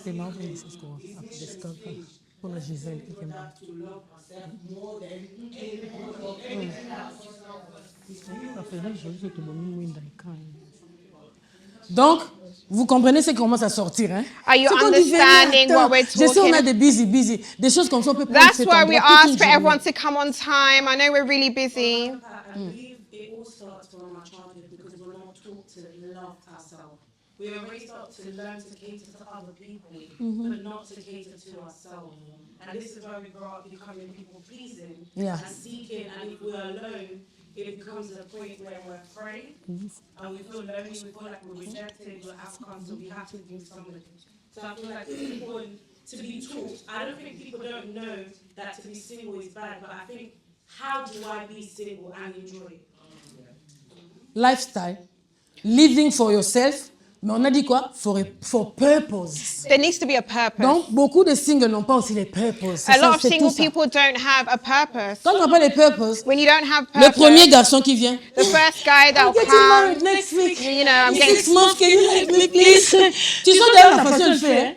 Speaker 3: C'est marrant, c'est ce qu'on discover pour la Gisèle qui est là. Donc, vous comprenez ce qui commence à sortir, hein?
Speaker 4: Are you
Speaker 3: C'est qu'on dit,
Speaker 4: understanding
Speaker 3: attends,
Speaker 4: what we're
Speaker 3: je sais, on a
Speaker 4: talking?
Speaker 3: des busy, des choses comme ça, on peut prendre
Speaker 4: That's
Speaker 3: cet
Speaker 4: why we
Speaker 3: endroit toute
Speaker 4: ask
Speaker 3: une
Speaker 4: for
Speaker 3: journée.
Speaker 4: everyone to come on time. I know we're really busy.
Speaker 9: I believe it all starts from our childhood because we're not taught to love ourselves. We were raised up to learn to cater to other people, but not to cater to ourselves. And this is where we grow up becoming people pleasing
Speaker 3: Yeah.
Speaker 9: and seeking. And if we're alone, it becomes a point where we're afraid and we feel lonely. We feel like we're rejected, we're outcast, so we have to do something. So I feel like it's important to be taught. I don't think people don't know that to be single is bad, but I think how do I be single and enjoy it?
Speaker 3: Lifestyle, living for yourself, mais on a dit quoi? For purpose.
Speaker 4: There needs to be a purpose.
Speaker 3: Donc, beaucoup de singles n'ont pas aussi les purpose.
Speaker 4: A lot of
Speaker 3: C'est
Speaker 4: single
Speaker 3: tout ça.
Speaker 4: people don't have a purpose.
Speaker 3: Quand on n'a pas les purpose,
Speaker 4: When you don't have
Speaker 3: le premier
Speaker 4: purpose,
Speaker 3: garçon qui vient,
Speaker 4: the first guy
Speaker 3: I'm
Speaker 4: that'll
Speaker 3: getting
Speaker 4: come,
Speaker 3: married next week.
Speaker 4: you know, I'm
Speaker 3: In
Speaker 4: getting
Speaker 3: 6 months, can you help me, please? Tu sais d'ailleurs la façon de faire, hein?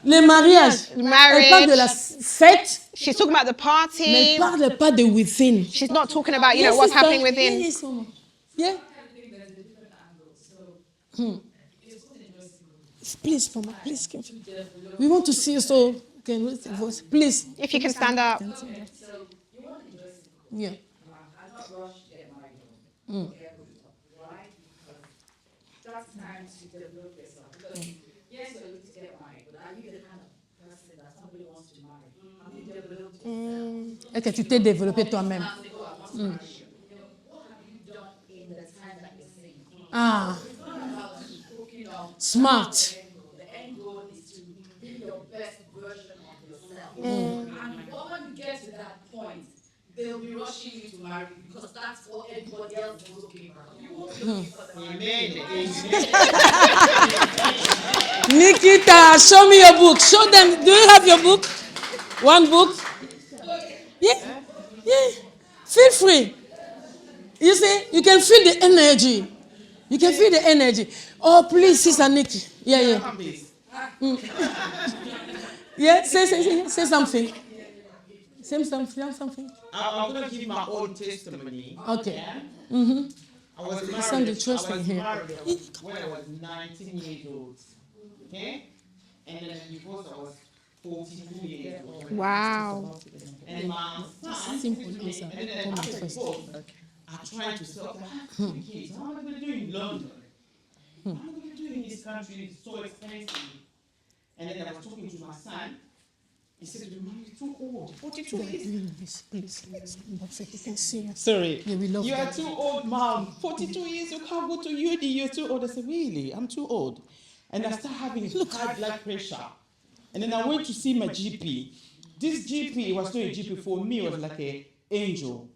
Speaker 3: Les mariages, elle parle de la fête,
Speaker 4: she's talking about the
Speaker 3: mais elle
Speaker 4: party.
Speaker 3: ne parle pas de within.
Speaker 4: She's not talking about, you know, what's happening within.
Speaker 3: Yes, maman. Yeah. Please, mama, please. We want to see you so can raise your voice. Please.
Speaker 4: If you can stand up.
Speaker 3: Yeah. Et que tu t'es développé toi-même. Ah. Smart.
Speaker 10: And when you get to that point, they'll be rushing you to marry because that's what everybody else is looking for. You won't be looking for that.
Speaker 3: Nikita, show me your book. Show them. Do you have your book? One book? Yeah. Yeah. Feel free. You see, you can feel the energy. You can feel the energy. Oh, please, Sister Nikki. Yeah, yeah. Yeah, say something. Say something.
Speaker 5: I'm going to give my own testimony.
Speaker 3: Okay.
Speaker 5: I was
Speaker 3: sound
Speaker 5: married.
Speaker 3: interesting
Speaker 5: I was
Speaker 3: here.
Speaker 5: married when I was 19 years old. Okay? And then I divorced, I was 42 years old.
Speaker 4: Wow.
Speaker 5: And my son,
Speaker 3: Simple
Speaker 5: and
Speaker 3: answer.
Speaker 5: then
Speaker 3: Come
Speaker 5: after
Speaker 3: first.
Speaker 5: divorce, I tried to sell the kids. How am I going to do in London? How am I going to do in this country? It's so expensive. And then I was talking to my son. He said to me, "Mom, you're too old. 42 years."
Speaker 3: Please.
Speaker 5: Sorry.
Speaker 3: Yeah, we love
Speaker 5: You are
Speaker 3: that.
Speaker 5: too old, Mom. 42 years, you can't go to uni. You're too old. I said, really? I'm too old. And I started having high blood pressure. And then I went to see my GP. This GP was not a GP for me. It was like an angel.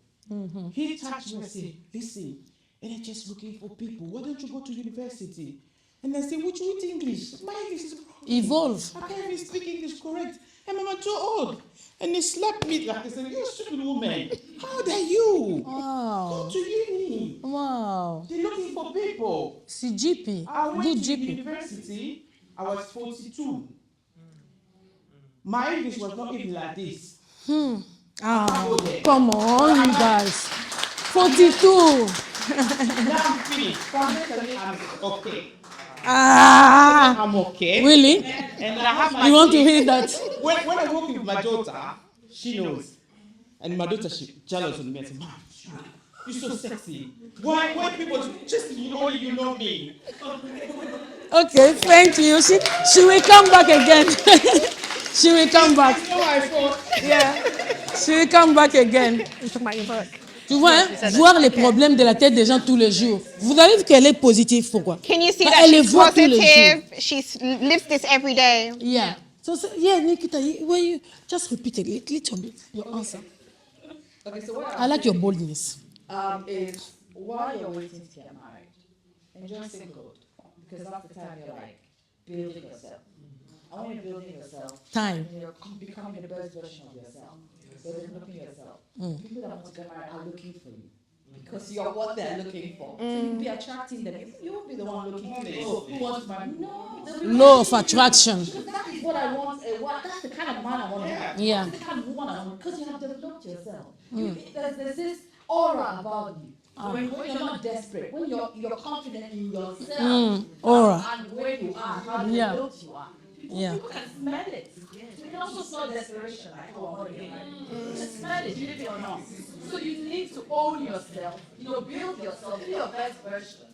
Speaker 5: He touched me and said, listen, NHS looking for people. Why don't you go to university? And I said, which English? My English is
Speaker 3: Evolve.
Speaker 5: I can't even speak English correct. And I'm too old. And he slapped me like I said, you're a stupid woman. How dare you?
Speaker 3: Wow.
Speaker 5: Go to uni.
Speaker 3: Wow.
Speaker 5: They're looking for people.
Speaker 3: C'est GP.
Speaker 5: I went
Speaker 3: Good
Speaker 5: to
Speaker 3: GP.
Speaker 5: university. I was 42. My English was not even like this.
Speaker 3: Ah, come on, you guys. 42.
Speaker 5: Now I'm finished. Financially, I'm okay.
Speaker 3: Ah.
Speaker 5: I'm okay.
Speaker 3: Really?
Speaker 5: And I have my
Speaker 3: You want to
Speaker 5: kids.
Speaker 3: hear that?
Speaker 5: When I work with my daughter, she knows. And my daughter, she jealous of me and says, Mom, you're so sexy. Why people just only you know me?
Speaker 3: Okay, thank you. She will come back again. She will come back.
Speaker 5: It's not my fault.
Speaker 3: Yeah. She will come back again.
Speaker 4: I'm talking about your book.
Speaker 3: Tu vois, hein, voir les problèmes de la tête des gens tous les jours. Vous avez vu qu'elle est positive, pourquoi?
Speaker 4: Can you see
Speaker 3: Bah,
Speaker 4: that
Speaker 3: elle les
Speaker 4: she's
Speaker 3: voit tous les jours.
Speaker 4: positive? She lives this every day.
Speaker 3: Yeah. So yeah, Nikita, when you just repeat it, little bit, your answer.
Speaker 10: Okay, so what
Speaker 3: I like your boldness.
Speaker 10: is while you're waiting to get married, enjoy singlehood, because that's the time you're like building yourself. And when you're building yourself,
Speaker 3: Time.
Speaker 10: you're becoming the best version of yourself. So developing yourself. People that want to get married are looking for you because you're what they're looking for. So you'll be attracting them. You won't be the one looking for them. Oh, who wants my no? they'll be
Speaker 3: Law of
Speaker 10: watching you.
Speaker 3: attraction.
Speaker 10: Because that is what I want. That's the kind of man I want to have.
Speaker 3: Yeah.
Speaker 10: That's the kind of woman I want because you have developed yourself. There's this aura about you. When you're not desperate, when you're confident in yourself,
Speaker 3: Aura.
Speaker 10: and where you are, how
Speaker 3: Yeah.
Speaker 10: developed you are.
Speaker 3: Yeah.
Speaker 10: People can smell it. You can also smell desperation, like, oh, I want to get married. You can smell it, believe it or not. So you need to own yourself, build yourself, be your best version.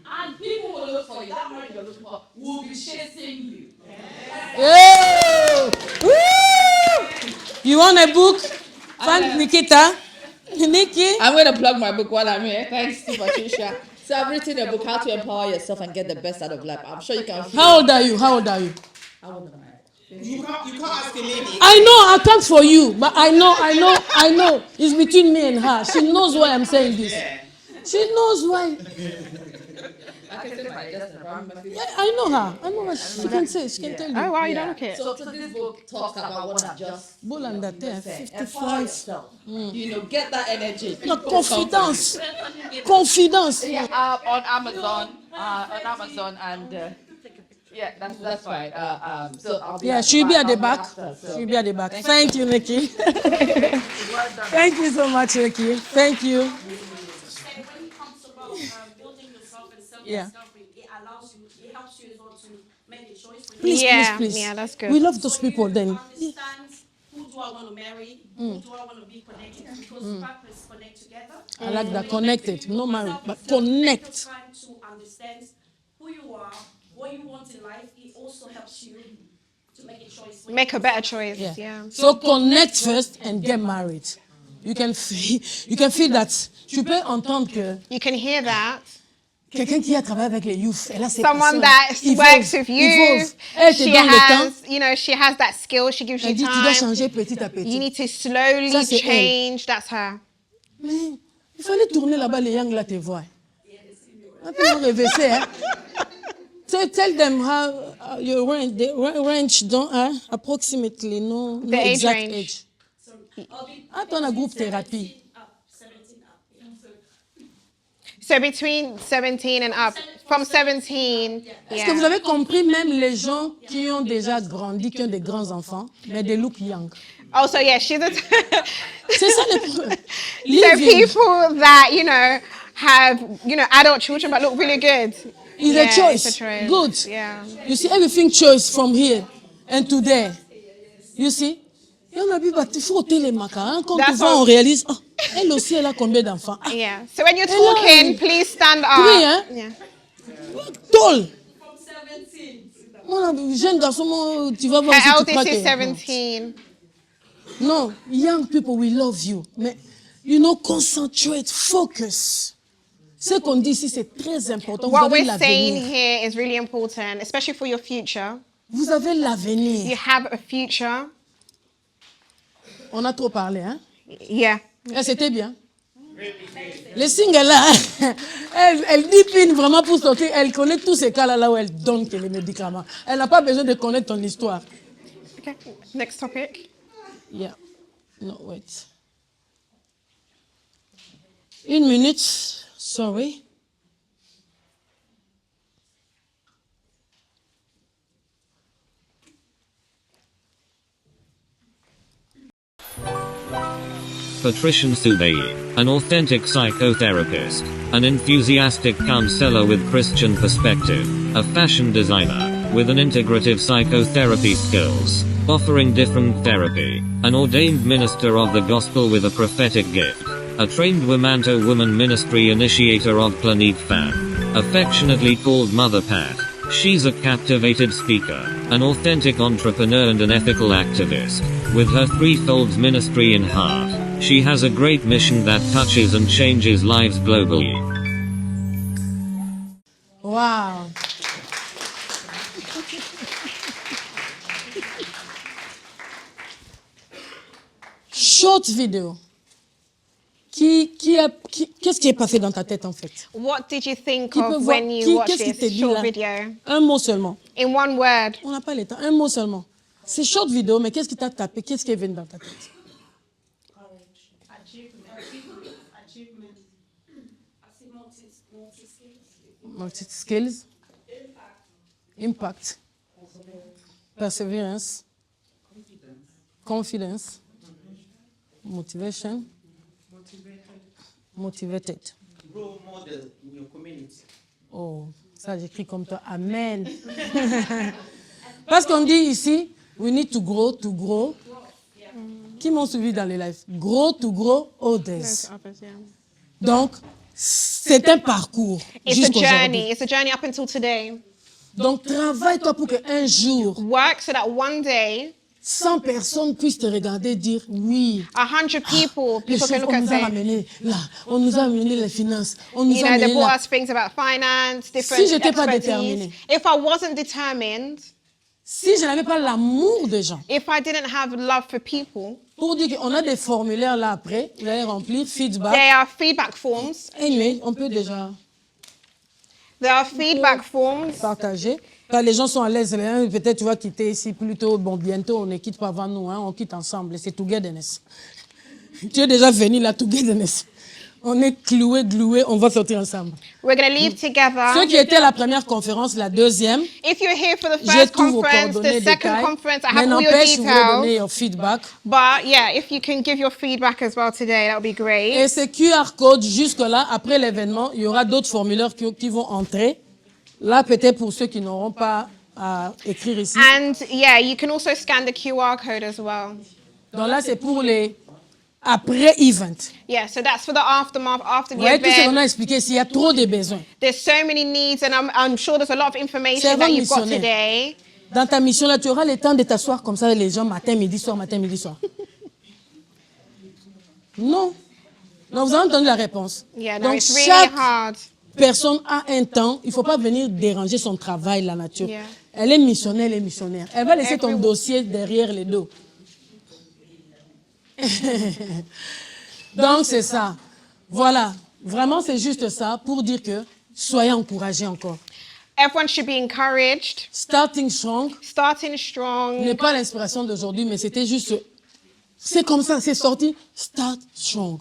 Speaker 10: And people will look for you. That man you're looking for will be chasing you.
Speaker 3: Yeah. Woo! You want a book? Find Nikita. Nikki.
Speaker 10: I'm going to plug my book while I'm here. Thanks to Patricia. So I've written a book, How to Empower Yourself and Get the Best Out of Life. I'm sure you can feel
Speaker 3: How old are you? How old are you?
Speaker 10: How old am I?
Speaker 5: You can't ask a lady.
Speaker 3: I know I talk for you, but I know. It's between me and her. She knows why I'm saying this. She knows why.
Speaker 10: I can say my guest environment.
Speaker 3: Yeah, I know her. I know her. She can say. She can tell you.
Speaker 4: Oh wow, you don't look it.
Speaker 10: So this book talks about what I've just
Speaker 3: Bull and that there,
Speaker 10: said.
Speaker 3: 55.
Speaker 10: Empower yourself. Get that energy.
Speaker 3: No, confidence. Confidence.
Speaker 10: On Amazon and yeah, that's right. So I'll be
Speaker 3: She'll be at the back.
Speaker 10: after, so.
Speaker 3: She'll be at the back. Thank you, Nikki. Thank you so much, Nikki. Thank you.
Speaker 9: And when it comes about building yourself and self-discovery, it allows you, it helps you as well to make a choice.
Speaker 3: Please,
Speaker 4: Yeah,
Speaker 3: please, please.
Speaker 4: yeah, that's good.
Speaker 3: We love those people then.
Speaker 9: Understand who do I want to marry, who do I want to be connected to, because purpose connect together.
Speaker 3: I like that. Connected. No married, but
Speaker 9: Self-
Speaker 3: connect.
Speaker 9: take your time to understand who you are, what you want in life. It also helps you to make a choice.
Speaker 4: Make a better choice.
Speaker 3: Yeah.
Speaker 4: Yeah.
Speaker 3: So connect first and get married. You can feel that. Tu peux entendre que
Speaker 4: You can hear that.
Speaker 3: quelqu'un qui a travaillé avec les youth, elle a ses
Speaker 4: Someone
Speaker 3: passions.
Speaker 4: that
Speaker 3: Evolve,
Speaker 4: works with
Speaker 3: evolve.
Speaker 4: you,
Speaker 3: Elle te
Speaker 4: she
Speaker 3: donne le temps.
Speaker 4: has, she has that skill. She gives you
Speaker 3: Elle dit tu dois
Speaker 4: time.
Speaker 3: changer petit à petit.
Speaker 4: You need to slowly
Speaker 3: Ça, c'est elle.
Speaker 4: change. That's her.
Speaker 3: Mais il fallait tourner là-bas, les young là te voient. Un peu moins réveillé, hein. So tell them how your range, the range don't approximately no
Speaker 4: age
Speaker 3: exact
Speaker 4: range.
Speaker 3: age.
Speaker 9: So I'll be
Speaker 3: Ah, ton groupe thérapie.
Speaker 9: 17 up. Yeah.
Speaker 4: So between 17 and up, from 17,
Speaker 3: Est-ce que vous avez compris même les gens qui ont déjà grandi, qui ont des grands enfants, mais they look young.
Speaker 4: Oh, so yeah, she's a.
Speaker 3: C'est ça le problème.
Speaker 4: So people that have, adult children but look really good.
Speaker 3: It's
Speaker 4: Yeah,
Speaker 3: a choice.
Speaker 4: it's a choice.
Speaker 3: Good.
Speaker 4: Yeah.
Speaker 3: You see, everything choice from here and to there. You see? Il y en a plus, il faut ôter les macarons. Quand on
Speaker 4: That's
Speaker 3: voit,
Speaker 4: all.
Speaker 3: on réalise, oh, elle aussi, elle a combien d'enfants? Ah,
Speaker 4: Yeah. So when you're
Speaker 3: Elle a-
Speaker 4: talking, please stand up.
Speaker 3: Oui, hein?
Speaker 4: Yeah.
Speaker 3: Tall. Mon jeune garçon, tu vas voir
Speaker 4: Her
Speaker 3: si tu crois
Speaker 4: eldest is
Speaker 3: que...
Speaker 4: 17.
Speaker 3: Non, young people, we love you. Mais, concentrate, focus. Ce qu'on dit ici, c'est très important. Vous
Speaker 4: What
Speaker 3: avez
Speaker 4: we're saying
Speaker 3: l'avenir.
Speaker 4: here is really important, especially for your future.
Speaker 3: Vous avez l'avenir.
Speaker 4: You have a future.
Speaker 3: On a trop parlé, hein?
Speaker 4: Yeah.
Speaker 3: C'était bien. Les singles là, elle dit pine vraiment pour sortir. Elle connaît tous ces cas là où elle donne que les médicaments. Elle n'a pas besoin de connaître ton histoire.
Speaker 4: Okay. Next topic.
Speaker 3: Yeah. No, wait. 1 minute. Sorry.
Speaker 11: Patrician Subeyi, an authentic psychotherapist, an enthusiastic counselor with Christian perspective, a fashion designer, with an integrative psychotherapy skills, offering different therapy, an ordained minister of the gospel with a prophetic gift, a trained Womanto woman ministry initiator of Planet Fan, affectionately called Mother Pat. She's a captivated speaker, an authentic entrepreneur and an ethical activist, with her threefold ministry in heart. She has a great mission that touches and changes lives globally.
Speaker 3: Wow. Short vidéo. Qu'est-ce qui est passé dans ta tête en fait?
Speaker 4: What did you think
Speaker 3: Qui peut
Speaker 4: of
Speaker 3: voir-
Speaker 4: when
Speaker 3: qui-
Speaker 4: you watched
Speaker 3: qu'est-ce qui te
Speaker 4: this
Speaker 3: dit
Speaker 4: short
Speaker 3: là?
Speaker 4: video?
Speaker 3: Un mot seulement.
Speaker 4: In one word.
Speaker 3: On n'a pas le temps. Un mot seulement. C'est short vidéo, mais qu'est-ce qui t'a tapé? Qu'est-ce qui est venu dans ta tête? Multi-skills. Impact. Perseverance. Confidence. Motivation. Motivated.
Speaker 5: Role model in your community.
Speaker 3: Oh, ça j'écris comme toi. Amen. Parce qu'on dit ici, we need to grow. Qui m'ont suivi dans les lives? Grow to grow others. Donc, c'est un parcours.
Speaker 4: It's a
Speaker 3: jusqu'aujourd'hui.
Speaker 4: journey. It's a journey up until today.
Speaker 3: Donc, travaille-toi pour qu'un jour,
Speaker 4: Work so that one day,
Speaker 3: 100 personnes puissent te regarder et dire oui.
Speaker 4: 100 people,
Speaker 3: Les
Speaker 4: people
Speaker 3: choses
Speaker 4: can look
Speaker 3: qu'on
Speaker 4: and
Speaker 3: nous a
Speaker 4: say,
Speaker 3: ramené là, on nous a amené les finances, on nous
Speaker 4: you
Speaker 3: a
Speaker 4: know, they
Speaker 3: amené
Speaker 4: brought
Speaker 3: là.
Speaker 4: us things about finance, different
Speaker 3: Si j'étais pas
Speaker 4: expertise.
Speaker 3: déterminée.
Speaker 4: If I wasn't determined,
Speaker 3: Si je n'avais pas l'amour des gens,
Speaker 4: if I didn't have love for people,
Speaker 3: pour dire qu'on a des formulaires là après, vous allez remplir, feedback.
Speaker 4: there are feedback forms.
Speaker 3: Anyway, on peut déjà
Speaker 4: There are feedback forms.
Speaker 3: partager. Quand les gens sont à l'aise, peut-être tu vas quitter ici plutôt. Bon, bientôt, on ne quitte pas avant nous, hein, on quitte ensemble. C'est togetherness. Tu es déjà venu là, togetherness. On est glués, on va sortir ensemble.
Speaker 4: We're going to leave together.
Speaker 3: Ceux qui étaient à la première conférence, la deuxième,
Speaker 4: If you're here for the
Speaker 3: j'ai
Speaker 4: first
Speaker 3: tous vos
Speaker 4: conference,
Speaker 3: coordonnées
Speaker 4: the second
Speaker 3: détails.
Speaker 4: conference, I
Speaker 3: Mais
Speaker 4: have all your
Speaker 3: n'empêche, vous voulez donner
Speaker 4: details.
Speaker 3: your feedback.
Speaker 4: But yeah, if you can give your feedback as well today, that would be great.
Speaker 3: Et ces QR codes, jusque-là, après l'événement, il y aura d'autres formulaires qui vont entrer. Là, peut-être pour ceux qui n'auront pas à écrire ici.
Speaker 4: And yeah, you can also scan the QR code as well.
Speaker 3: Donc là, c'est pour les après-event.
Speaker 4: Yeah, so that's for the aftermath, after
Speaker 3: Vous
Speaker 4: the
Speaker 3: voyez, tout ce qu'on
Speaker 4: event.
Speaker 3: a expliqué, s'il y a trop de besoins.
Speaker 4: There's so many needs, and I'm sure there's a lot of information
Speaker 3: Servant
Speaker 4: that you've got
Speaker 3: missionnaire.
Speaker 4: today.
Speaker 3: Dans ta mission, là, tu auras le temps de t'asseoir comme ça, les gens, matin, midi, soir, matin, midi, soir. Non. Non, vous avez entendu la réponse.
Speaker 4: Yeah, no,
Speaker 3: Donc,
Speaker 4: it's really
Speaker 3: chaque
Speaker 4: hard.
Speaker 3: personne a un temps. Il ne faut pas venir déranger son travail, la nature.
Speaker 4: Yeah.
Speaker 3: Elle est missionnaire, elle est missionnaire. Elle va laisser ton
Speaker 4: Everyone.
Speaker 3: dossier derrière le dos. Donc, c'est ça. Voilà. Vraiment, c'est juste ça pour dire que soyez encouragés encore.
Speaker 4: Everyone should be encouraged.
Speaker 3: Starting strong
Speaker 4: Starting strong.
Speaker 3: n'est pas l'inspiration d'aujourd'hui, mais c'était juste. C'est comme ça, c'est sorti. Start strong.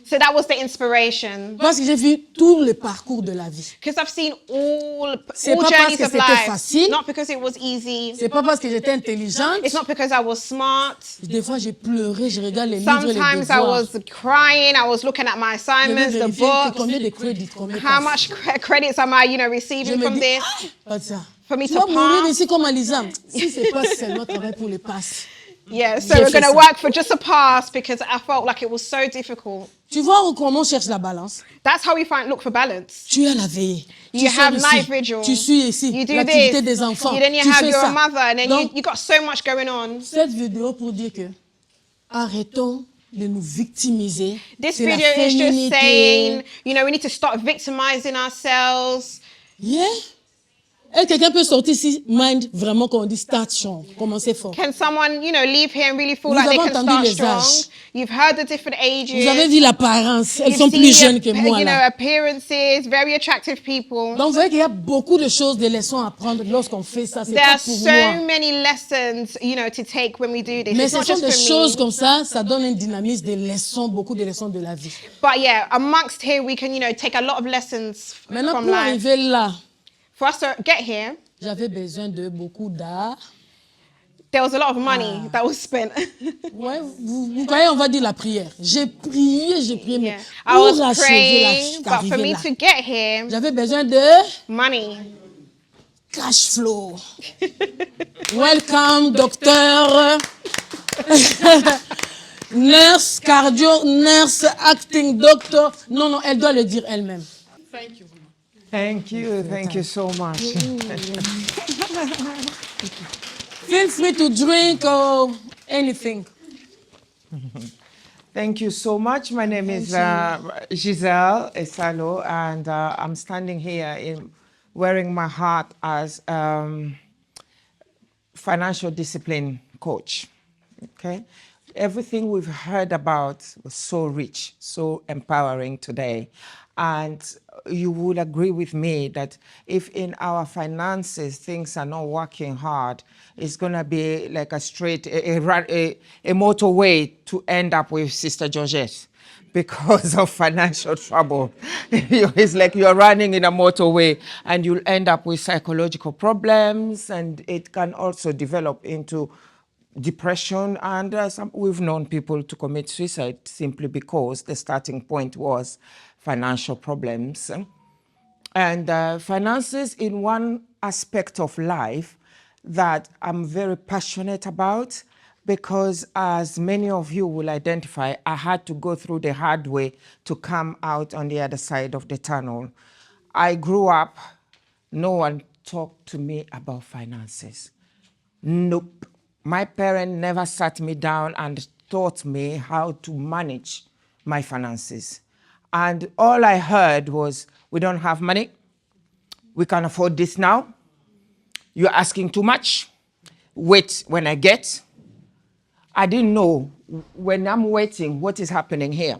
Speaker 4: So that was the inspiration.
Speaker 3: Parce que j'ai vu tout le parcours de la vie.
Speaker 4: Because I've seen all
Speaker 3: C'est pas parce
Speaker 4: journeys
Speaker 3: que
Speaker 4: of
Speaker 3: c'était
Speaker 4: life.
Speaker 3: facile.
Speaker 4: Not because it was easy.
Speaker 3: C'est pas parce que j'étais intelligente.
Speaker 4: It's not because I was smart.
Speaker 3: Des fois, j'ai pleuré, je regarde les livres, les
Speaker 4: Sometimes I
Speaker 3: devoirs.
Speaker 4: was crying. I was looking at my
Speaker 3: Je vais
Speaker 4: assignments, the
Speaker 3: vérifier
Speaker 4: books.
Speaker 3: combien de crédits, combien
Speaker 4: How much credits am I,
Speaker 3: Je
Speaker 4: receiving
Speaker 3: me
Speaker 4: from
Speaker 3: dis,
Speaker 4: this?
Speaker 3: pas ça.
Speaker 4: For me
Speaker 3: Tu
Speaker 4: to
Speaker 3: vas mourir
Speaker 4: pass.
Speaker 3: ici comme Alisa. Si c'est pas seulement travail pour les passes.
Speaker 4: Yeah, so
Speaker 3: J'ai
Speaker 4: we're
Speaker 3: fait
Speaker 4: going to
Speaker 3: ça.
Speaker 4: work for just a pass because I felt like it was so difficult.
Speaker 3: Tu vois comment on cherche la balance?
Speaker 4: That's how we look for balance.
Speaker 3: Tu es à la veille.
Speaker 4: You
Speaker 3: tu
Speaker 4: have
Speaker 3: sors
Speaker 4: night
Speaker 3: ici.
Speaker 4: vigil.
Speaker 3: Tu suis ici.
Speaker 4: You do
Speaker 3: L'activité
Speaker 4: this.
Speaker 3: des enfants.
Speaker 4: Then you
Speaker 3: tu
Speaker 4: have
Speaker 3: fais
Speaker 4: your
Speaker 3: ça.
Speaker 4: mother, and then
Speaker 3: Donc,
Speaker 4: you got so much going on.
Speaker 3: cette vidéo pour dire que arrêtons de nous victimiser.
Speaker 4: This
Speaker 3: C'est la
Speaker 4: video is just
Speaker 3: féminité.
Speaker 4: saying, we need to stop victimizing ourselves.
Speaker 3: Yeah. Et quelqu'un peut sortir ici, mind vraiment quand on dit start strong, commencer fort.
Speaker 4: Can someone, leave here and really feel
Speaker 3: Vous
Speaker 4: like they
Speaker 3: avez
Speaker 4: can
Speaker 3: entendu
Speaker 4: start
Speaker 3: les
Speaker 4: strong?
Speaker 3: âges.
Speaker 4: You've heard the different ages.
Speaker 3: Vous avez vu l'apparence, elles
Speaker 4: You've
Speaker 3: sont
Speaker 4: seen
Speaker 3: plus jeunes que moi là.
Speaker 4: appearances, very attractive people.
Speaker 3: Donc vous voyez qu'il y a beaucoup de choses, des leçons à prendre lorsqu'on fait ça. C'est
Speaker 4: There
Speaker 3: pas
Speaker 4: are
Speaker 3: pour
Speaker 4: so
Speaker 3: moi.
Speaker 4: many lessons, to take when we do this.
Speaker 3: Mais
Speaker 4: It's
Speaker 3: ce
Speaker 4: not
Speaker 3: sont
Speaker 4: just
Speaker 3: des
Speaker 4: for
Speaker 3: choses
Speaker 4: me.
Speaker 3: comme ça donne un dynamisme, des leçons, beaucoup de leçons de la vie.
Speaker 4: But yeah, amongst here we can, take a lot of lessons
Speaker 3: Maintenant
Speaker 4: from
Speaker 3: pour
Speaker 4: life.
Speaker 3: arriver là,
Speaker 4: For us to get here,
Speaker 3: j'avais besoin de beaucoup d'art.
Speaker 4: there was a lot of money that was spent.
Speaker 3: Ouais, vous voyez, on va dire la prière. J'ai prié, mais
Speaker 4: Yeah. I was
Speaker 3: pour
Speaker 4: praying, but for
Speaker 3: arriver
Speaker 4: me
Speaker 3: là,
Speaker 4: to get here,
Speaker 3: j'avais besoin de
Speaker 4: money.
Speaker 3: cash flow. Welcome, docteur. Nurse, cardio, nurse, acting, doctor. Non, elle doit le dire elle-même.
Speaker 8: Thank you.
Speaker 12: Thank you so much.
Speaker 3: Feel free to drink or anything.
Speaker 12: Thank you so much. My name is Giselle Esalo, and I'm standing here wearing my heart as financial discipline coach. Okay, everything we've heard about was so rich, so empowering today, and you will agree with me that if in our finances things are not working hard, it's going to be like a motorway to end up with Sister Georgette because of financial trouble. It's like you're running in a motorway and you'll end up with psychological problems, and it can also develop into depression, and we've known people to commit suicide simply because the starting point was financial problems. And finances in one aspect of life that I'm very passionate about, because as many of you will identify, I had to go through the hard way to come out on the other side of the tunnel. I grew up, no one talked to me about finances. Nope. My parents never sat me down and taught me how to manage my finances. And all I heard was, we don't have money. We can't afford this now. You're asking too much. Wait when I get. I didn't know when I'm waiting what is happening here.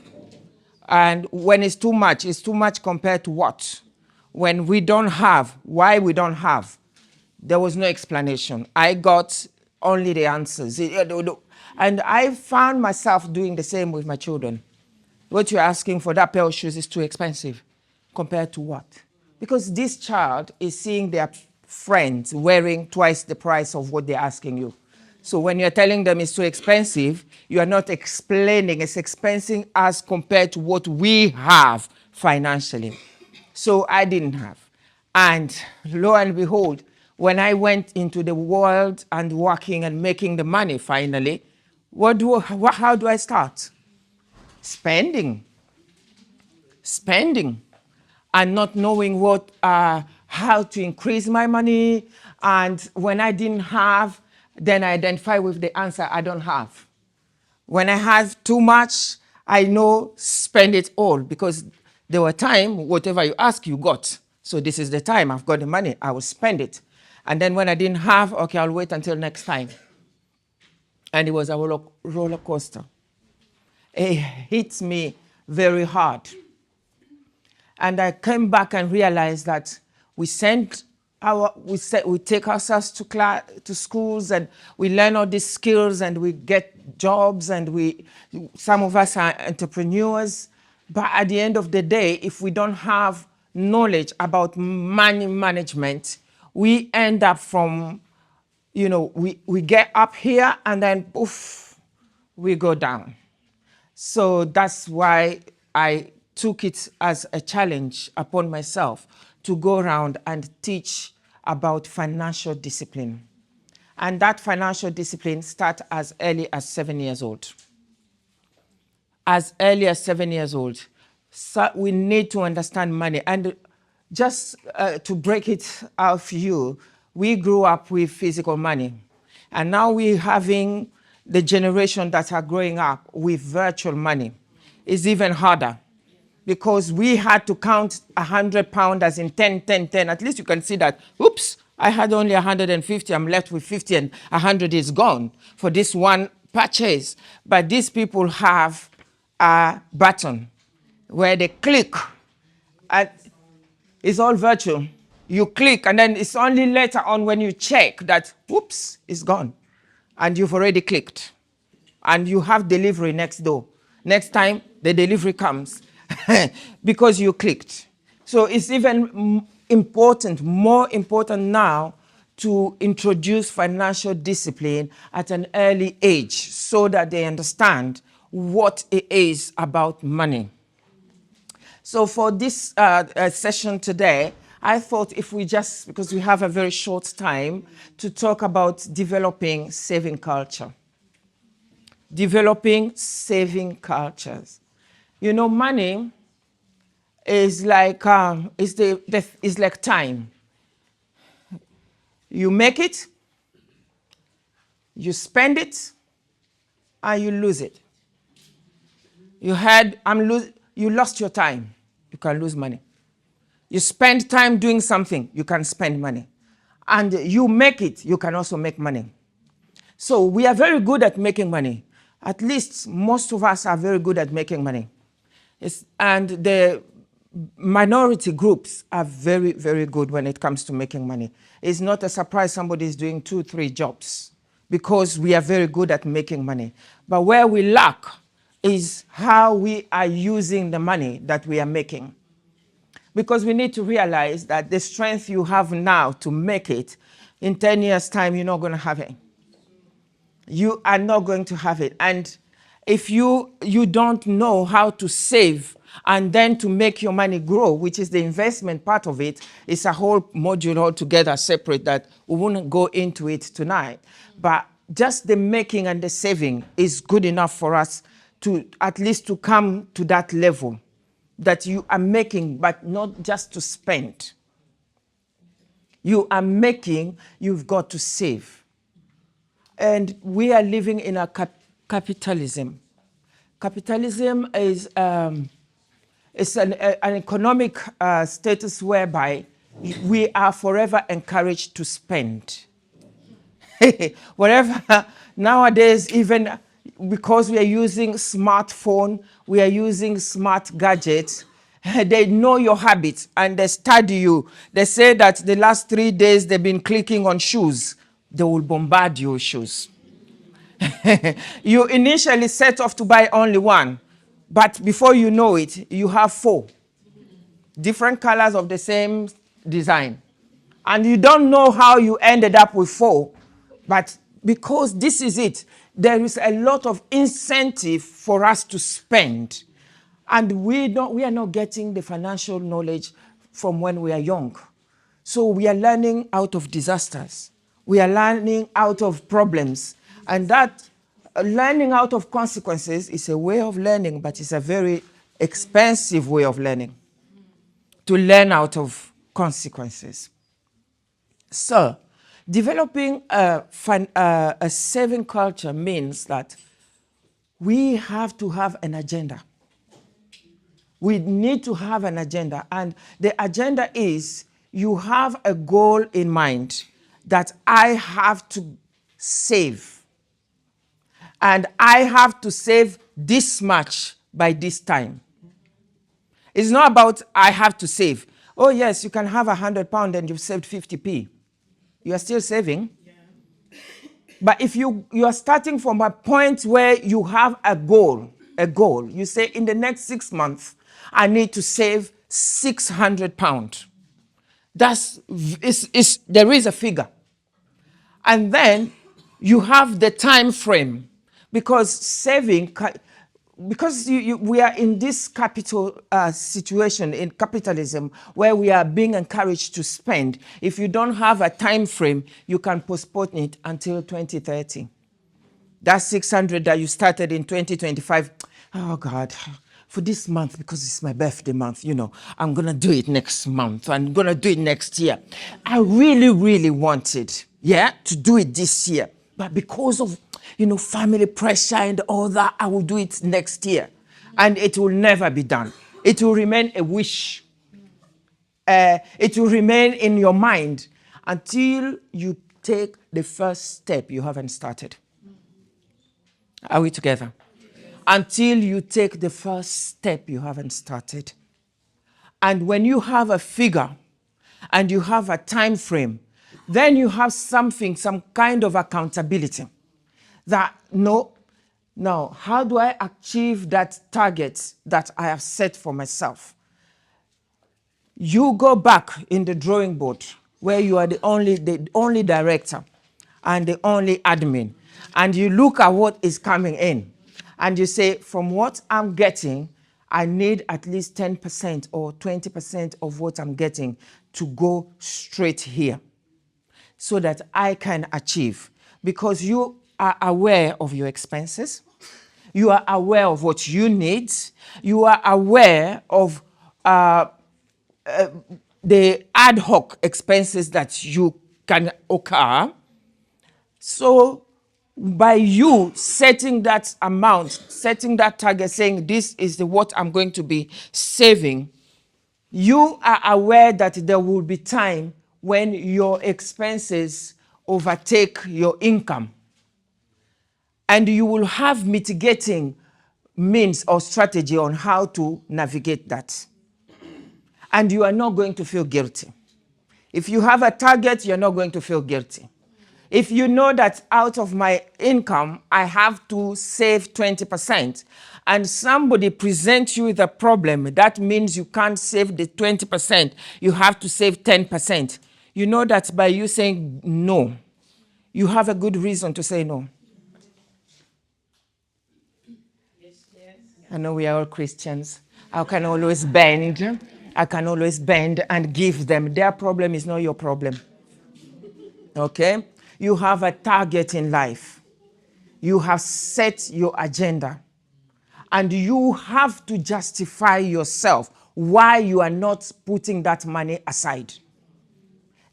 Speaker 12: And when it's too much compared to what? When we don't have, why we don't have? There was no explanation. I got only the answers. And I found myself doing the same with my children. What you're asking for that pair of shoes is too expensive. Compared to what? Because this child is seeing their friends wearing twice the price of what they're asking you. So when you're telling them it's too expensive, you are not explaining it's expensive as compared to what we have financially. So I didn't have. And lo and behold, when I went into the world and working and making the money finally, how do I start? Spending, and not knowing how to increase my money. And when I didn't have, then I identify with the answer I don't have. When I have too much, I know spend it all, because there were times, whatever you ask, you got. So this is the time, I've got the money, I will spend it. And then when I didn't have, okay, I'll wait until next time. And it was a roller coaster. It hit me very hard. And I came back and realized that we take ourselves to schools, and we learn all these skills, and we get jobs, and some of us are entrepreneurs, But at the end of the day, if we don't have knowledge about money management, we end up from, we get up here and then poof, we go down. So that's why I took it as a challenge upon myself to go around and teach about financial discipline. And that financial discipline starts as early as 7 years old. As early as 7 years old. So we need to understand money. And just to break it out for you, we grew up with physical money. And now we're having the generation that are growing up with virtual money. It's even harder because we had to count £100 as in 10, 10, 10. At least you can see that, oops, I had only 150, I'm left with 50 and 100 is gone for this one purchase. But these people have a button where they click and it's all virtual. You click and then it's only later on when you check that, whoops, it's gone. And you've already clicked. And you have delivery next door. Next time the delivery comes because you clicked. So it's even important, more important now to introduce financial discipline at an early age so that they understand what it is about money. So for this session today, I thought if we just, because we have a very short time, to talk about developing saving culture. Developing saving cultures. Money is like it's like time. You make it, you spend it, and you lose it. You lost your time, you can lose money. You spend time doing something, you can spend money. And you make it, you can also make money. So we are very good at making money. At least most of us are very good at making money. And the minority groups are very, very good when it comes to making money. It's not a surprise somebody is doing 2, 3 jobs because we are very good at making money. But where we lack is how we are using the money that we are making. Because we need to realize that the strength you have now to make it, in 10 years' time, you're not going to have it. You are not going to have it. And if you don't know how to save and then to make your money grow, which is the investment part of it, it's a whole module altogether separate that we won't go into it tonight. But just the making and the saving is good enough for us to at least to come to that level that you are making, but not just to spend. You are making, you've got to save. And we are living in a capitalism. Capitalism is an economic status whereby we are forever encouraged to spend. Whatever, nowadays, even because we are using smartphone, we are using smart gadgets, they know your habits and they study you. They say that the last 3 days they've been clicking on shoes. They will bombard you with shoes. You initially set off to buy only one, but before you know it, you have 4 different colors of the same design. And you don't know how you ended up with 4, but because this is it, there is a lot of incentive for us to spend. And we are not getting the financial knowledge from when we are young. So we are learning out of disasters. We are learning out of problems. And that learning out of consequences is a way of learning, but it's a very expensive way of learning. To learn out of consequences. So, developing a saving culture means that we have to have an agenda. We need to have an agenda. And the agenda is you have a goal in mind that I have to save. And I have to save this much by this time. It's not about I have to save. Oh yes, you can have £100 and you've saved 50p. You are still saving. Yeah. But if you are starting from a point where you have a goal, a goal. You say, in the next 6 months, I need to save £600. There is a figure. And then you have the time frame, because saving, because we are in this capital situation in capitalism where we are being encouraged to spend. If you don't have a time frame, you can postpone it until 2030. That 600 that you started in 2025, oh God, for this month, because it's my birthday month, I'm going to do it next month. I'm going to do it next year. I really, really wanted, to do it this year. But because of, family pressure and all that, I will do it next year. And it will never be done. It will remain a wish. It will remain in your mind until you take the first step. You haven't started. Are we together? Until you take the first step, you haven't started. And when you have a figure and you have a time frame, then you have something, some kind of accountability. That, now, how do I achieve that target that I have set for myself? You go back in the drawing board where you are the only director and the only admin, and you look at what is coming in. And you say, from what I'm getting, I need at least 10% or 20% of what I'm getting to go straight here so that I can achieve. Because you are aware of your expenses. You are aware of what you need. You are aware of the ad hoc expenses that you can occur. So by you setting that amount, setting that target, saying this is what I'm going to be saving, you are aware that there will be time when your expenses overtake your income. And you will have mitigating means or strategy on how to navigate that. And you are not going to feel guilty. If you have a target, you're not going to feel guilty. If you know that out of my income, I have to save 20%, and somebody presents you with a problem, that means you can't save the 20%, you have to save 10%. You know that by you saying no, you have a good reason to say no. I know we are all Christians. I can always bend. I can always bend and give them. Their problem is not your problem. Okay? You have a target in life. You have set your agenda. And you have to justify yourself why you are not putting that money aside.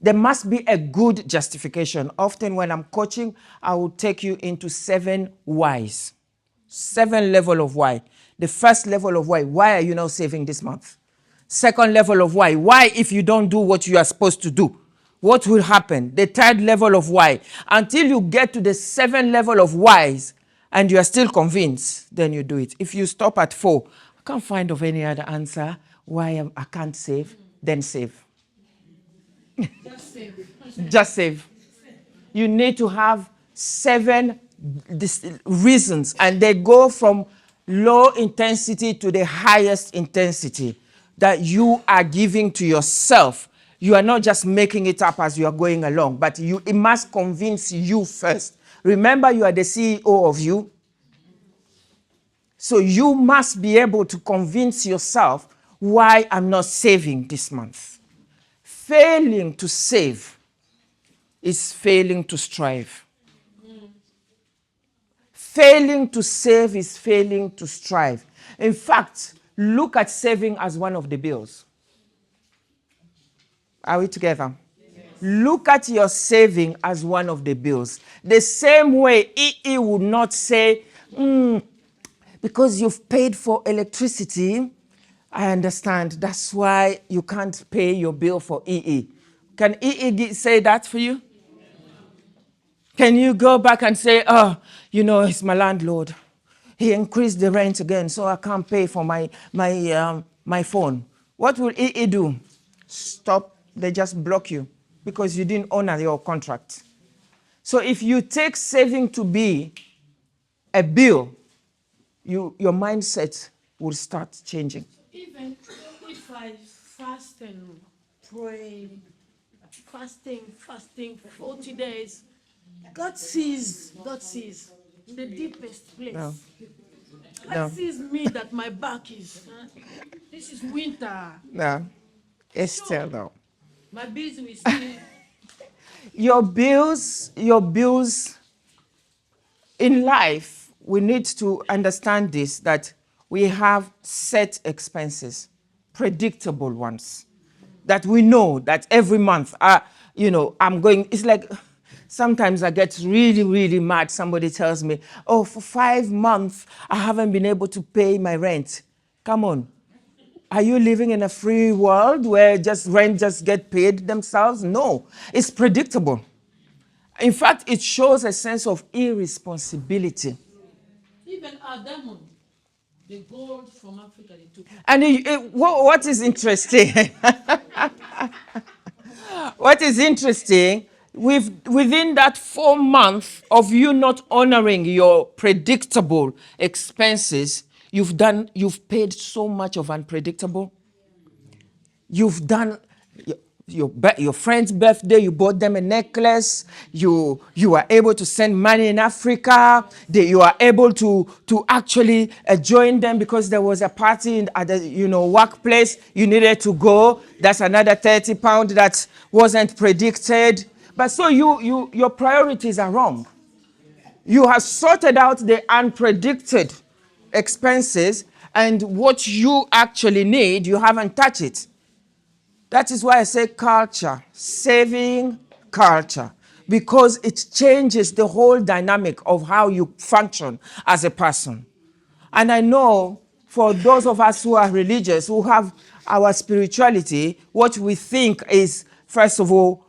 Speaker 12: There must be a good justification. Often when I'm coaching, I will take you into 7 whys. 7 levels of why. The first level of why are you not saving this month? Second level of why if you don't do what you are supposed to do? What will happen? The third level of why. Until you get to the 7 level of whys and you are still convinced, then you do it. If you stop at 4, I can't find of any other answer why I can't save, then save.
Speaker 3: Just save.
Speaker 12: Just save. You need to have 7 reasons, and they go from low intensity to the highest intensity that you are giving to yourself. You are not just making it up as you are going along, but it must convince you first. Remember, you are the CEO of you. So you must be able to convince yourself why I'm not saving this month. Failing to save is failing to strive. Failing to save is failing to strive. In fact, look at saving as one of the bills. Are we together? Yes. Look at your saving as one of the bills. The same way EE would not say, because you've paid for electricity, I understand, that's why you can't pay your bill for EE. Can EE say that for you? Can you go back and say, it's my landlord. He increased the rent again, so I can't pay for my phone. What will EE do? Stop. They just block you because you didn't honor your contract. So if you take saving to be a bill, your mindset will start changing.
Speaker 3: Even if I fast and pray, fasting 40 days, God sees in the deepest place.
Speaker 12: No.
Speaker 3: God sees me that my back is, this is winter.
Speaker 12: No. Esther, though.
Speaker 3: My bills will still.
Speaker 12: Your bills in life, we need to understand this, that we have set expenses, predictable ones, that we know that every month, I'm going, it's like, sometimes I get really, really mad. Somebody tells me, oh, for 5 months, I haven't been able to pay my rent. Come on. Are you living in a free world where rent just get paid themselves? No, it's predictable. In fact, it shows a sense of irresponsibility.
Speaker 3: Even our diamond, the gold from Africa, they took.
Speaker 12: And what is interesting, what is interesting, within that 4 months of you not honoring your predictable expenses, you've paid so much of unpredictable. You've done your friend's birthday, you bought them a necklace, you are able to send money in Africa, you are able to actually join them because there was a party at the workplace, you needed to go. That's another £30 that wasn't predicted. But so your priorities are wrong. You have sorted out the unpredicted expenses, and what you actually need, you haven't touched it. That is why I say culture, saving culture, because it changes the whole dynamic of how you function as a person. And I know for those of us who are religious, who have our spirituality, what we think is, first of all,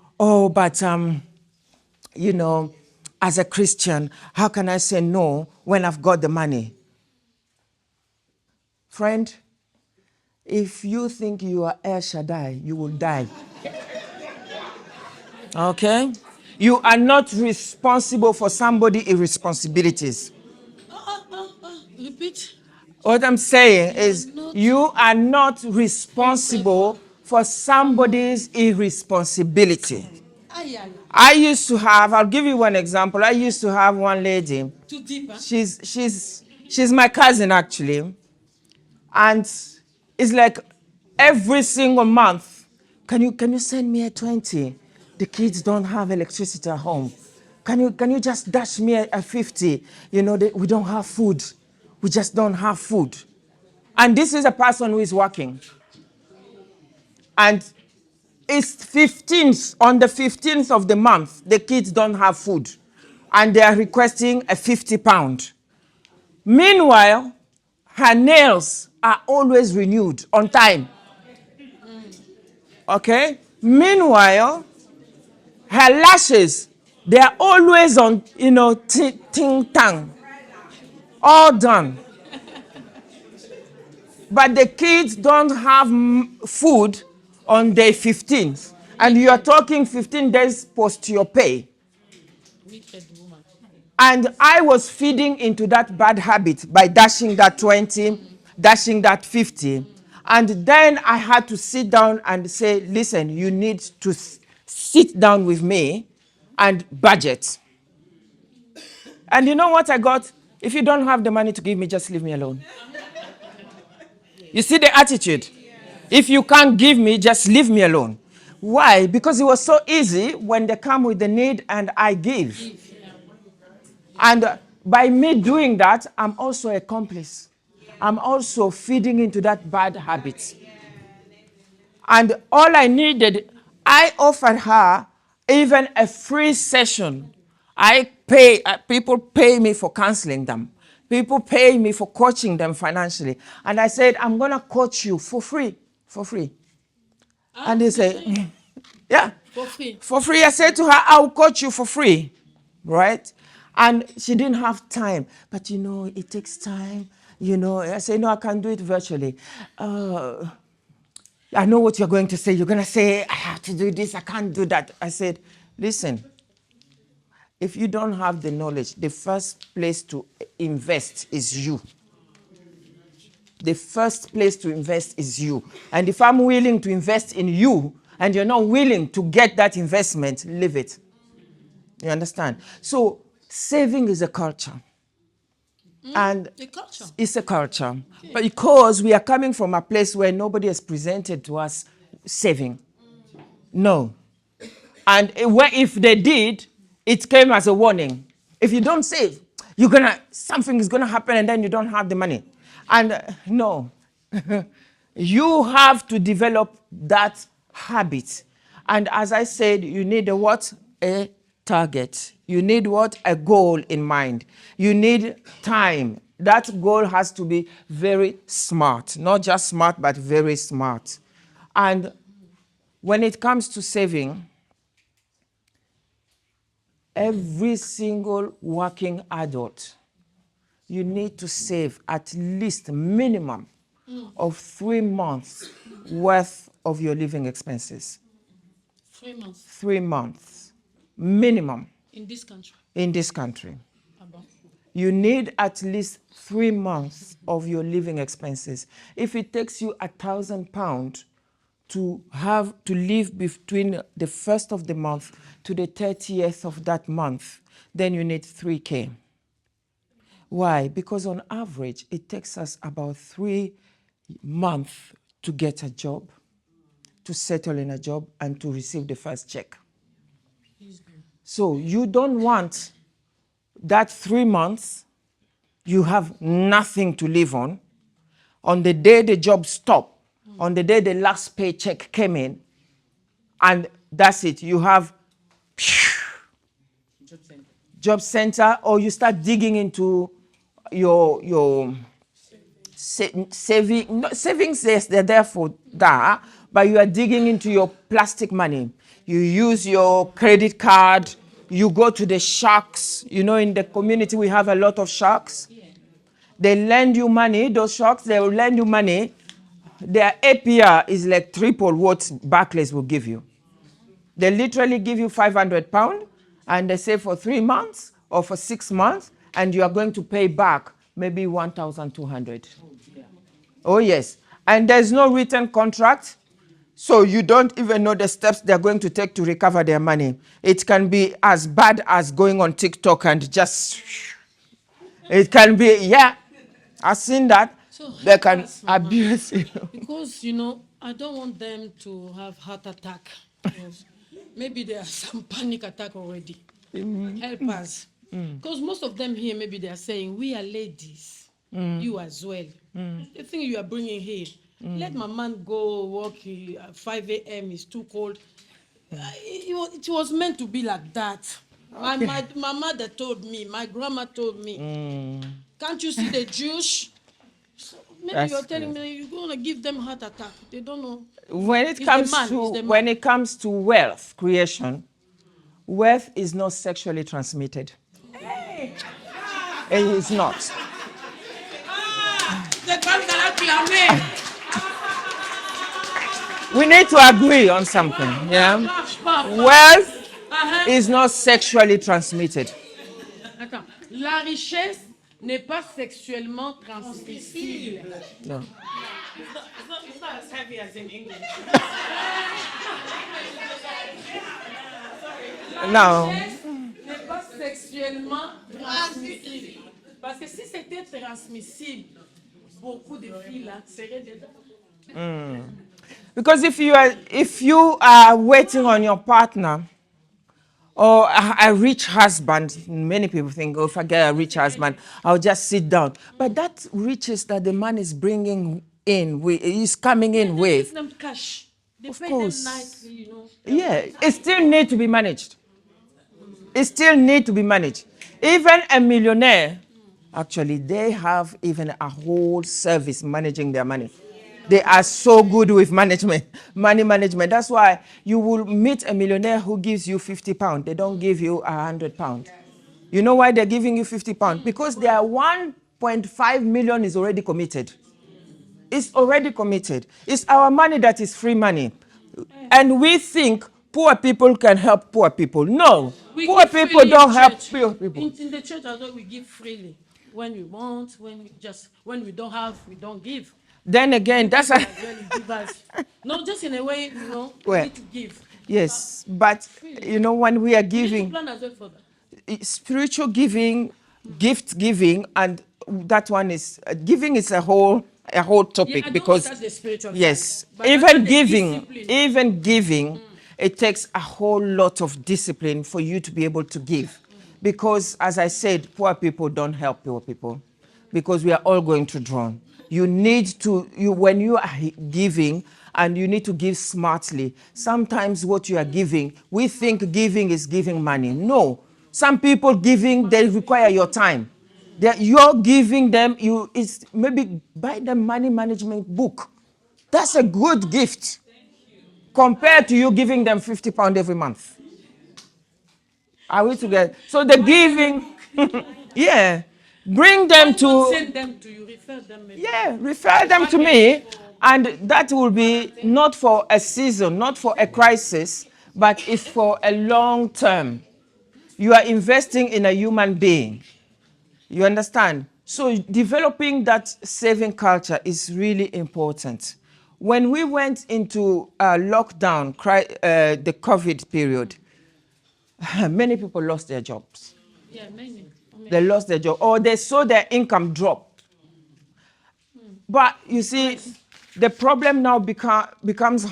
Speaker 12: as a Christian, how can I say no when I've got the money? Friend, if you think you are El Shaddai, you will die. Okay? You are not responsible for somebody's irresponsibilities.
Speaker 3: Repeat.
Speaker 12: What I'm saying is you are not responsible for somebody's irresponsibility. I used to have, I'll give you one example. I used to have one lady.
Speaker 3: Too deep, huh?
Speaker 12: She's my cousin, actually. And it's like every single month, can you send me a 20? The kids don't have electricity at home. Can you just dash me a 50? We don't have food. We just don't have food. And this is a person who is working. And it's 15th, on the 15th of the month, the kids don't have food. And they are requesting a £50. Meanwhile, her nails are always renewed on time. Okay? Meanwhile, her lashes, they are always on, ting-tang. All done. But the kids don't have food on day 15th. And you are talking 15 days post your pay. And I was feeding into that bad habit by dashing that 20, dashing that 50. And then I had to sit down and say, listen, you need to sit down with me and budget. And you know what I got? If you don't have the money to give me, just leave me alone. You see the attitude? If you can't give me, just leave me alone. Why? Because it was so easy when they come with the need and I give. And by me doing that, I'm also an accomplice. I'm also feeding into that bad habit. And all I needed, I offered her even a free session. People pay me for counseling them. People pay me for coaching them financially. And I said, I'm going to coach you for free. For free. And they say, yeah.
Speaker 3: For free.
Speaker 12: For free. I said to her, I'll coach you for free. Right? And she didn't have time. But it takes time. I said, no, I can do it virtually. I know what you're going to say. You're going to say, I have to do this. I can't do that. I said, listen, if you don't have the knowledge, the first place to invest is you. the first place to invest is you. And if I'm willing to invest in you and you're not willing to get that investment, leave it. You understand? So saving is a culture. And it's a culture. But because we are coming from a place where nobody has presented to us saving. No. And if they did, it came as a warning. If you don't save, something is gonna happen and then you don't have the money. And no. You have to develop that habit. And as I said, you need a what? A target. You need what? A goal in mind. You need time. That goal has to be very smart. Not just smart, but very smart. And when it comes to saving, every single working adult, you need to save at least minimum of 3 months worth of your living expenses.
Speaker 3: 3 months.
Speaker 12: 3 months, minimum.
Speaker 3: In this country?
Speaker 12: In this country. You need at least 3 months of your living expenses. If it takes you £1,000 to live between the 1st of the month to the 30th of that month, then you need 3K. Why? Because on average, it takes us about 3 months to get a job, to settle in a job, and to receive the first check. So you don't want that 3 months, you have nothing to live on. On the day the job stopped, on the day the last paycheck came in, and that's it. You have job center, or you start digging into your saving. No, savings, yes, they're there for that, but you are digging into your plastic money. You use your credit card. You go to the sharks. You know, in the community, we have a lot of sharks. They lend you money. Those sharks, they will lend you money. Their APR is like triple what Barclays will give you. They literally give you £500, and they say for 3 months or for 6 months, and you are going to pay back maybe 1,200. Oh, yes. And there's no written contract. So you don't even know the steps they're going to take to recover their money. It can be as bad as going on TikTok and just... It can be, yeah. I've seen that.
Speaker 3: So
Speaker 12: they can abuse you.
Speaker 3: Because, I don't want them to have heart attack. Maybe there are some panic attack already. Help us. Because most of them here, maybe they are saying, we are ladies. You as well. The thing you are bringing here, let my man go work at 5 a.m. It's too cold. It was meant to be like that. My mother told me, my grandma told me. Can't you see the Jewish? So maybe you're telling me you're going to give them heart attack. They don't know.
Speaker 12: When it comes to wealth creation, wealth is not sexually transmitted.
Speaker 3: Hey.
Speaker 12: It is not. We need to agree on something. Yeah. Wealth is not sexually transmitted.
Speaker 3: Attends. La richesse n'est pas sexuellement transmissible.
Speaker 12: No.
Speaker 9: It's not as heavy as in English.
Speaker 12: No.
Speaker 3: La richesse n'est pas sexuellement transmissible. Parce que si c'était transmissible, beaucoup de filles là seraient dedans.
Speaker 12: Because if you are waiting on your partner or a rich husband, many people think, oh, if I get a rich husband, I'll just sit down. But that riches that the man is bringing in, is coming in with.
Speaker 3: Give them cash. They
Speaker 12: Of
Speaker 3: pay
Speaker 12: course.
Speaker 3: them nicely,
Speaker 12: Yeah, it still need to be managed. It still need to be managed. Even a millionaire, actually, they have even a whole service managing their money. They are so good with management, money management. That's why you will meet a millionaire who gives you £50. They don't give you £100. You know why they're giving you £50? Because their 1.5 million is already committed. It's already committed. It's our money that is free money. And we think poor people can help poor people. No, poor people don't help poor people.
Speaker 3: In the church, I know we give freely. when we want, when we don't have, we don't give.
Speaker 12: Then again, that's a
Speaker 3: no, just in a way, you know,
Speaker 12: well,
Speaker 3: we need to give.
Speaker 12: yes, but you know, when we are
Speaker 3: We need to
Speaker 12: giving,
Speaker 3: plan as well for that.
Speaker 12: spiritual giving, gift giving, and that one is giving is a whole topic
Speaker 3: I don't
Speaker 12: because
Speaker 3: know, that's the spiritual
Speaker 12: yes,
Speaker 3: side, but that's the discipline.
Speaker 12: even giving, it takes a whole lot of discipline for you to be able to give, because as I said, poor people don't help poor people, because we are all going to drown. You need to when you are giving. And you need to give smartly. Sometimes what you are giving, we think giving is giving money. No. Some people giving, they require your time. You're giving them, it's maybe buy them money management book. That's a good gift compared to you giving them £50 every month. Are we together? So the giving, yeah. Bring them to...
Speaker 3: Send them to you, refer them. Maybe.
Speaker 12: Yeah, refer them to me. And that will be not for a season, not for a crisis, but it's for a long term. You are investing in a human being. You understand? So developing that saving culture is really important. When we went into lockdown, the COVID period, many people lost their jobs.
Speaker 3: Yeah, many.
Speaker 12: They lost their job, or they saw their income drop. But you see, the problem now becomes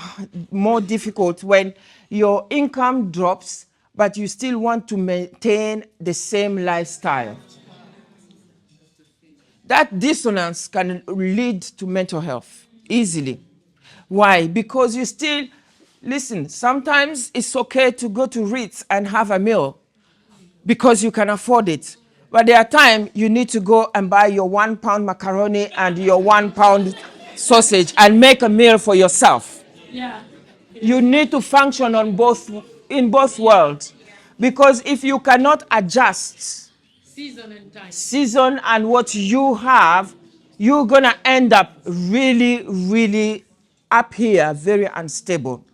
Speaker 12: more difficult when your income drops, but you still want to maintain the same lifestyle. That dissonance can lead to mental health easily. Why? Because you still, listen, sometimes it's okay to go to Ritz and have a meal because you can afford it. But there are times you need to go and buy your £1 macaroni and your £1 sausage and make a meal for yourself.
Speaker 3: Yeah.
Speaker 12: You need to function in both worlds. Because if you cannot adjust season and what you have, you're going to end up really, really up here, very unstable.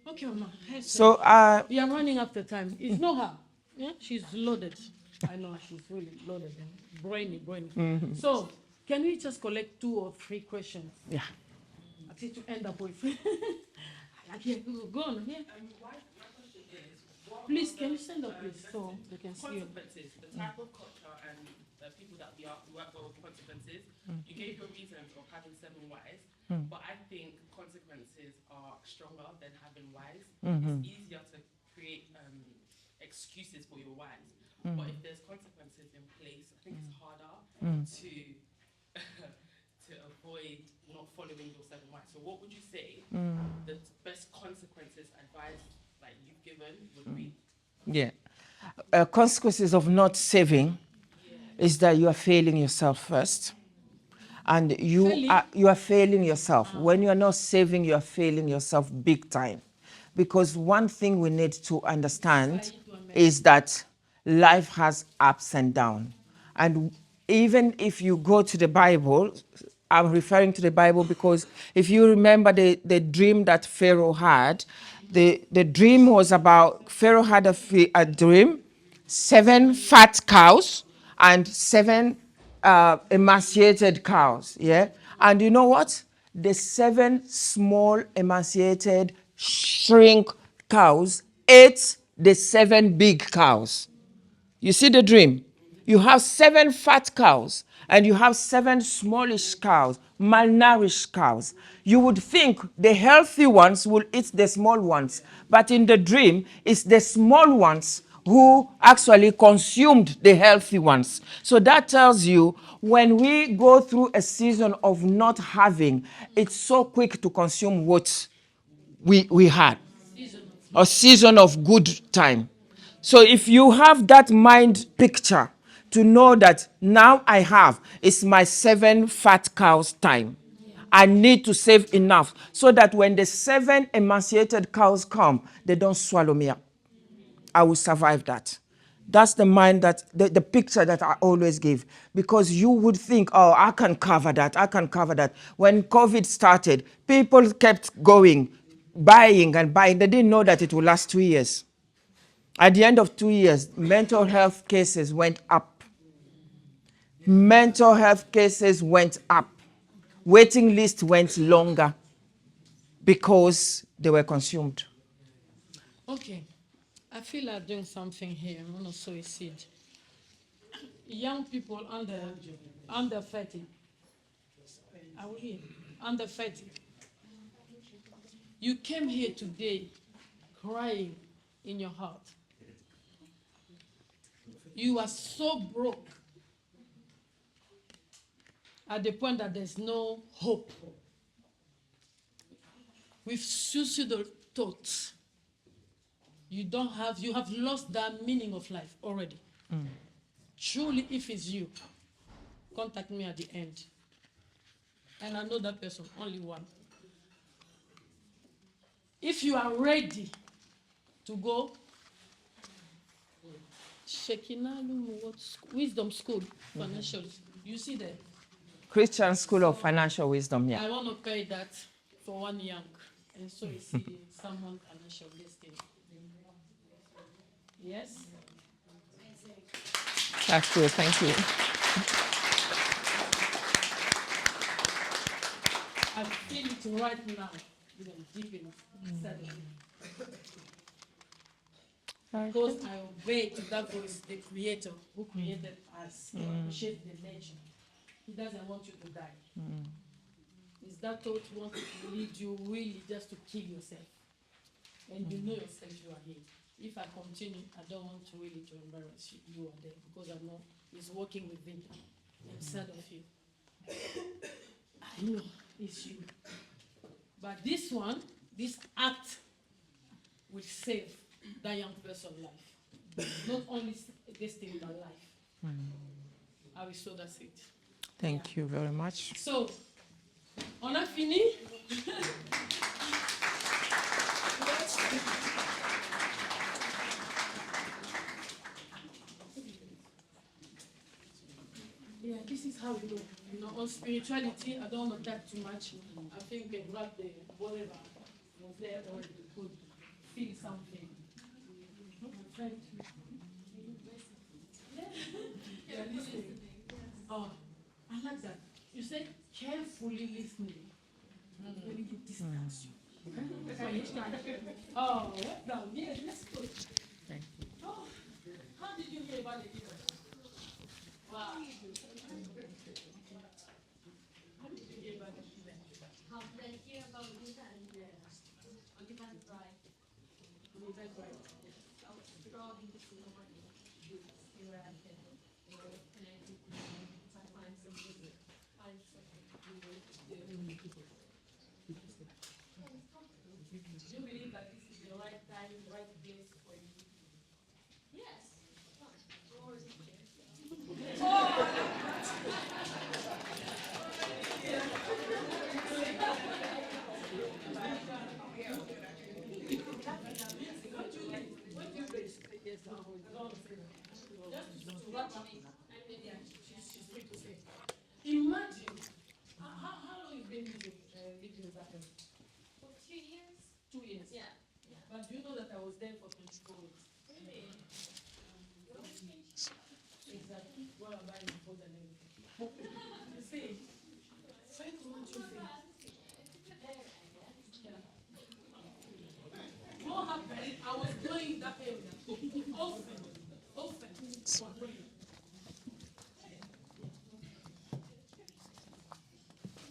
Speaker 3: Okay, Mama.
Speaker 12: So,
Speaker 3: we are running up the time. It's not her. Yeah, she's loaded. I know she's really loaded and brainy.
Speaker 12: Mm-hmm.
Speaker 3: So, can we just collect 2 or 3 questions?
Speaker 12: Yeah.
Speaker 3: I think to end up with. Yeah, go on. Yeah. Please, can you stand up, please, so they can see you?
Speaker 13: Consequences, the type of culture and the people that we work with consequences. You gave your reasons of having 7 wives, but I think consequences are stronger than having wives. It's easier to create excuses for your wives. But if there's consequences in place, I think it's harder to avoid not following your 7 wives. So what would you say the best consequences advice like you've given would be?
Speaker 12: Yeah. Consequences of not saving is that you are failing yourself first. And you are failing yourself. When you are not saving, you are failing yourself big time. Because one thing we need to understand is that life has ups and downs. And even if you go to the Bible, I'm referring to the Bible because if you remember the dream that Pharaoh had, the dream was about, Pharaoh had a dream, 7 fat cows and 7 emaciated cows, yeah? And you know what? The 7 small emaciated shrink cows ate the 7 big cows. You see the dream? You have 7 fat cows and you have 7 smallish cows, malnourished cows. You would think the healthy ones will eat the small ones, but in the dream, it's the small ones who actually consumed the healthy ones. So that tells you when we go through a season of not having, it's so quick to consume what we had. A season of good time. So if you have that mind picture to know that now I have, it's my 7 fat cows time. I need to save enough so that when the 7 emaciated cows come, they don't swallow me up. I will survive that. That's the mind that, the picture that I always give. Because you would think, oh, I can cover that, I can cover that. When COVID started, people kept going, buying and buying. They didn't know that it would last 2 years. At the end of 2 years, mental health cases went up. Mental health cases went up. Waiting list went longer because they were consumed.
Speaker 3: Okay. I feel like doing something here. I'm going to sow a seed. Young people under 30. I will hear. Under 30. You came here today crying in your heart. You are so broke at the point that there's no hope. With suicidal thoughts, you have lost that meaning of life already. Truly, if it's you, contact me at the end. And I know that person, only one. If you are ready to go, Shekinah Wisdom School, financial, you see there?
Speaker 12: Christian School of Financial Wisdom, yeah.
Speaker 3: I want to pay that for 1 young, and so you see someone financial destiny. Yes?
Speaker 12: That's good, thank you.
Speaker 3: I feel it right now, deep inside of me. Because I obey to that voice, the Creator who created us, shaped the nature. He doesn't want you to die. Is that thought want to lead you really just to kill yourself? And you know yourself you are here. If I continue, I don't want to really to embarrass you. You are there because I know He's working within inside of you. I know it's you. But this act will save that young person's life. Not only destiny, but life. I will sow that seed.
Speaker 12: Thank you very much.
Speaker 3: So, on a fini. Yeah, this is how we do. On spirituality, I don't want to talk too much. I think we can grab the whatever was there or we could feel something. Yeah, listening. Oh, I like that. You said carefully listening. When it distracts you. Oh, well done. Yeah, let's go.
Speaker 12: Thank you.
Speaker 3: Oh, how did you hear about the giver? Wow. How did you hear about the giver?
Speaker 6: How did I hear about this and I'll give that a try.
Speaker 3: Give that a try.
Speaker 6: I'll probably just see where I can go. And I think if I find some music, find something.
Speaker 3: Do you believe that this is the right time, the right place for you?
Speaker 6: Yes. Or is it
Speaker 3: Imagine how long you've been living in Zagreb?
Speaker 6: for 2 years?
Speaker 3: 2 years.
Speaker 6: Yeah.
Speaker 3: But do you know that I was there for 24 weeks?
Speaker 6: Really?
Speaker 3: Exactly. Well, I'm buying food and everything. You see, try to want you think. What happened? I was going that area often for prayer.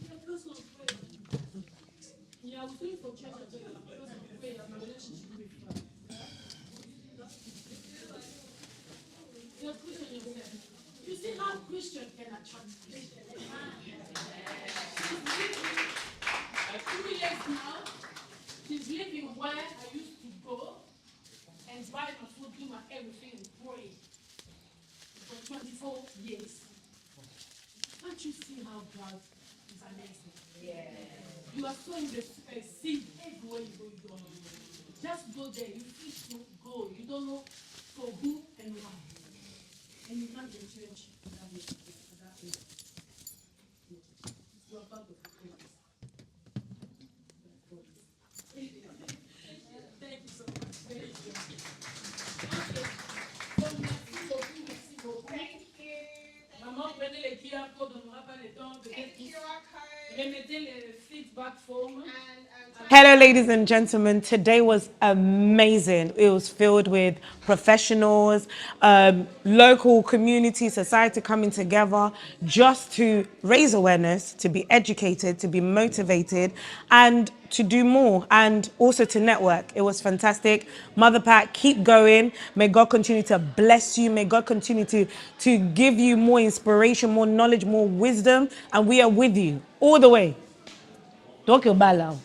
Speaker 3: Yeah, because of prayer. Yeah, I was going for church as well because of prayer and my relationship with God. You're Christian yourself. You see how Christian can attract Christian. She's living 2 years now. She's living where I used to go and buy my food, do my everything, and pray for 24 years. Can't you see how God is amazing? Yeah. You are sowing the seed everywhere you go. Just go there. You feel to go. You don't know for who and why. And you can't change that. You are part of the greatest. Thank you so much. Thank you. Okay. So, merci beaucoup.
Speaker 4: Thank you.
Speaker 3: Maman, prenez les
Speaker 2: Hello, ladies and gentlemen. Today was amazing. It was filled with professionals, local community, society coming together just to raise awareness, to be educated, to be motivated, and to do more, and also to network. It was fantastic. Mother Pat, keep going. May God continue to bless you. May God continue to give you more inspiration, more knowledge, more wisdom, and we are with you all the way. Talk your bala.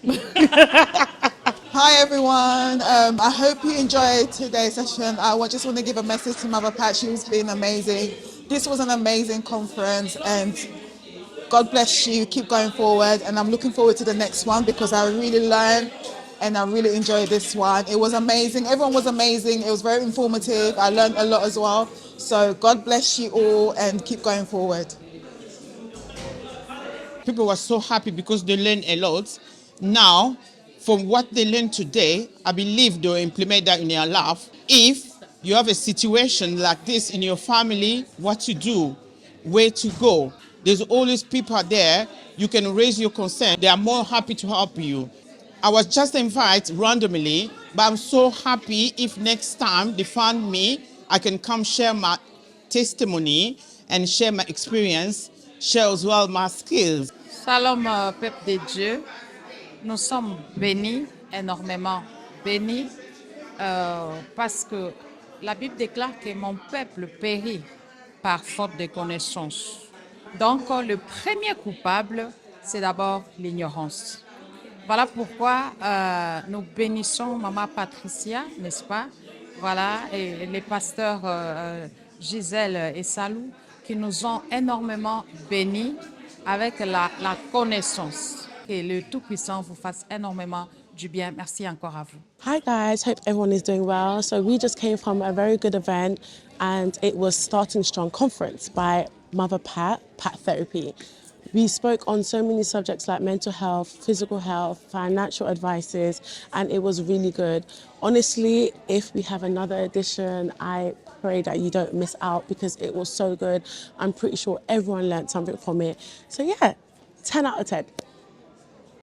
Speaker 14: Hi everyone, I hope you enjoyed today's session. I just want to give a message to Mother Pat. She's been amazing. This was an amazing conference and God bless you, keep going forward, and I'm looking forward to the next one because I really learned and I really enjoyed this one. It was amazing, everyone was amazing, it was very informative, I learned a lot as well. So God bless you all and keep going forward.
Speaker 5: People were so happy because they learned a lot. Now, from what they learned today, I believe they'll implement that in their life. If you have a situation like this in your family, what to do, where to go. There's always people there. You can raise your concern. They are more happy to help you. I was just invited randomly, but I'm so happy if next time they find me, I can come share my testimony and share my experience, share as well my skills.
Speaker 15: Shalom, peuple de Dieu. Nous sommes bénis, énormément bénis, parce que la Bible déclare que mon peuple périt par faute de connaissance. Donc, le premier coupable, c'est d'abord l'ignorance. Voilà pourquoi nous bénissons Maman Patricia, n'est-ce pas? Voilà, et les pasteurs Gisèle et Salou, qui nous ont énormément bénis avec la connaissance. Que le Tout-Puissant vous fasse énormément du bien. Merci encore à vous.
Speaker 16: Hi guys, hope everyone is doing well. So we just came from a very good event and it was Starting Strong Conference by Mother Pat Therapy. We spoke on so many subjects like mental health, physical health, financial advices, and it was really good. Honestly, if we have another edition, I pray that you don't miss out because it was so good. I'm pretty sure everyone learned something from it. So yeah, 10 out of 10.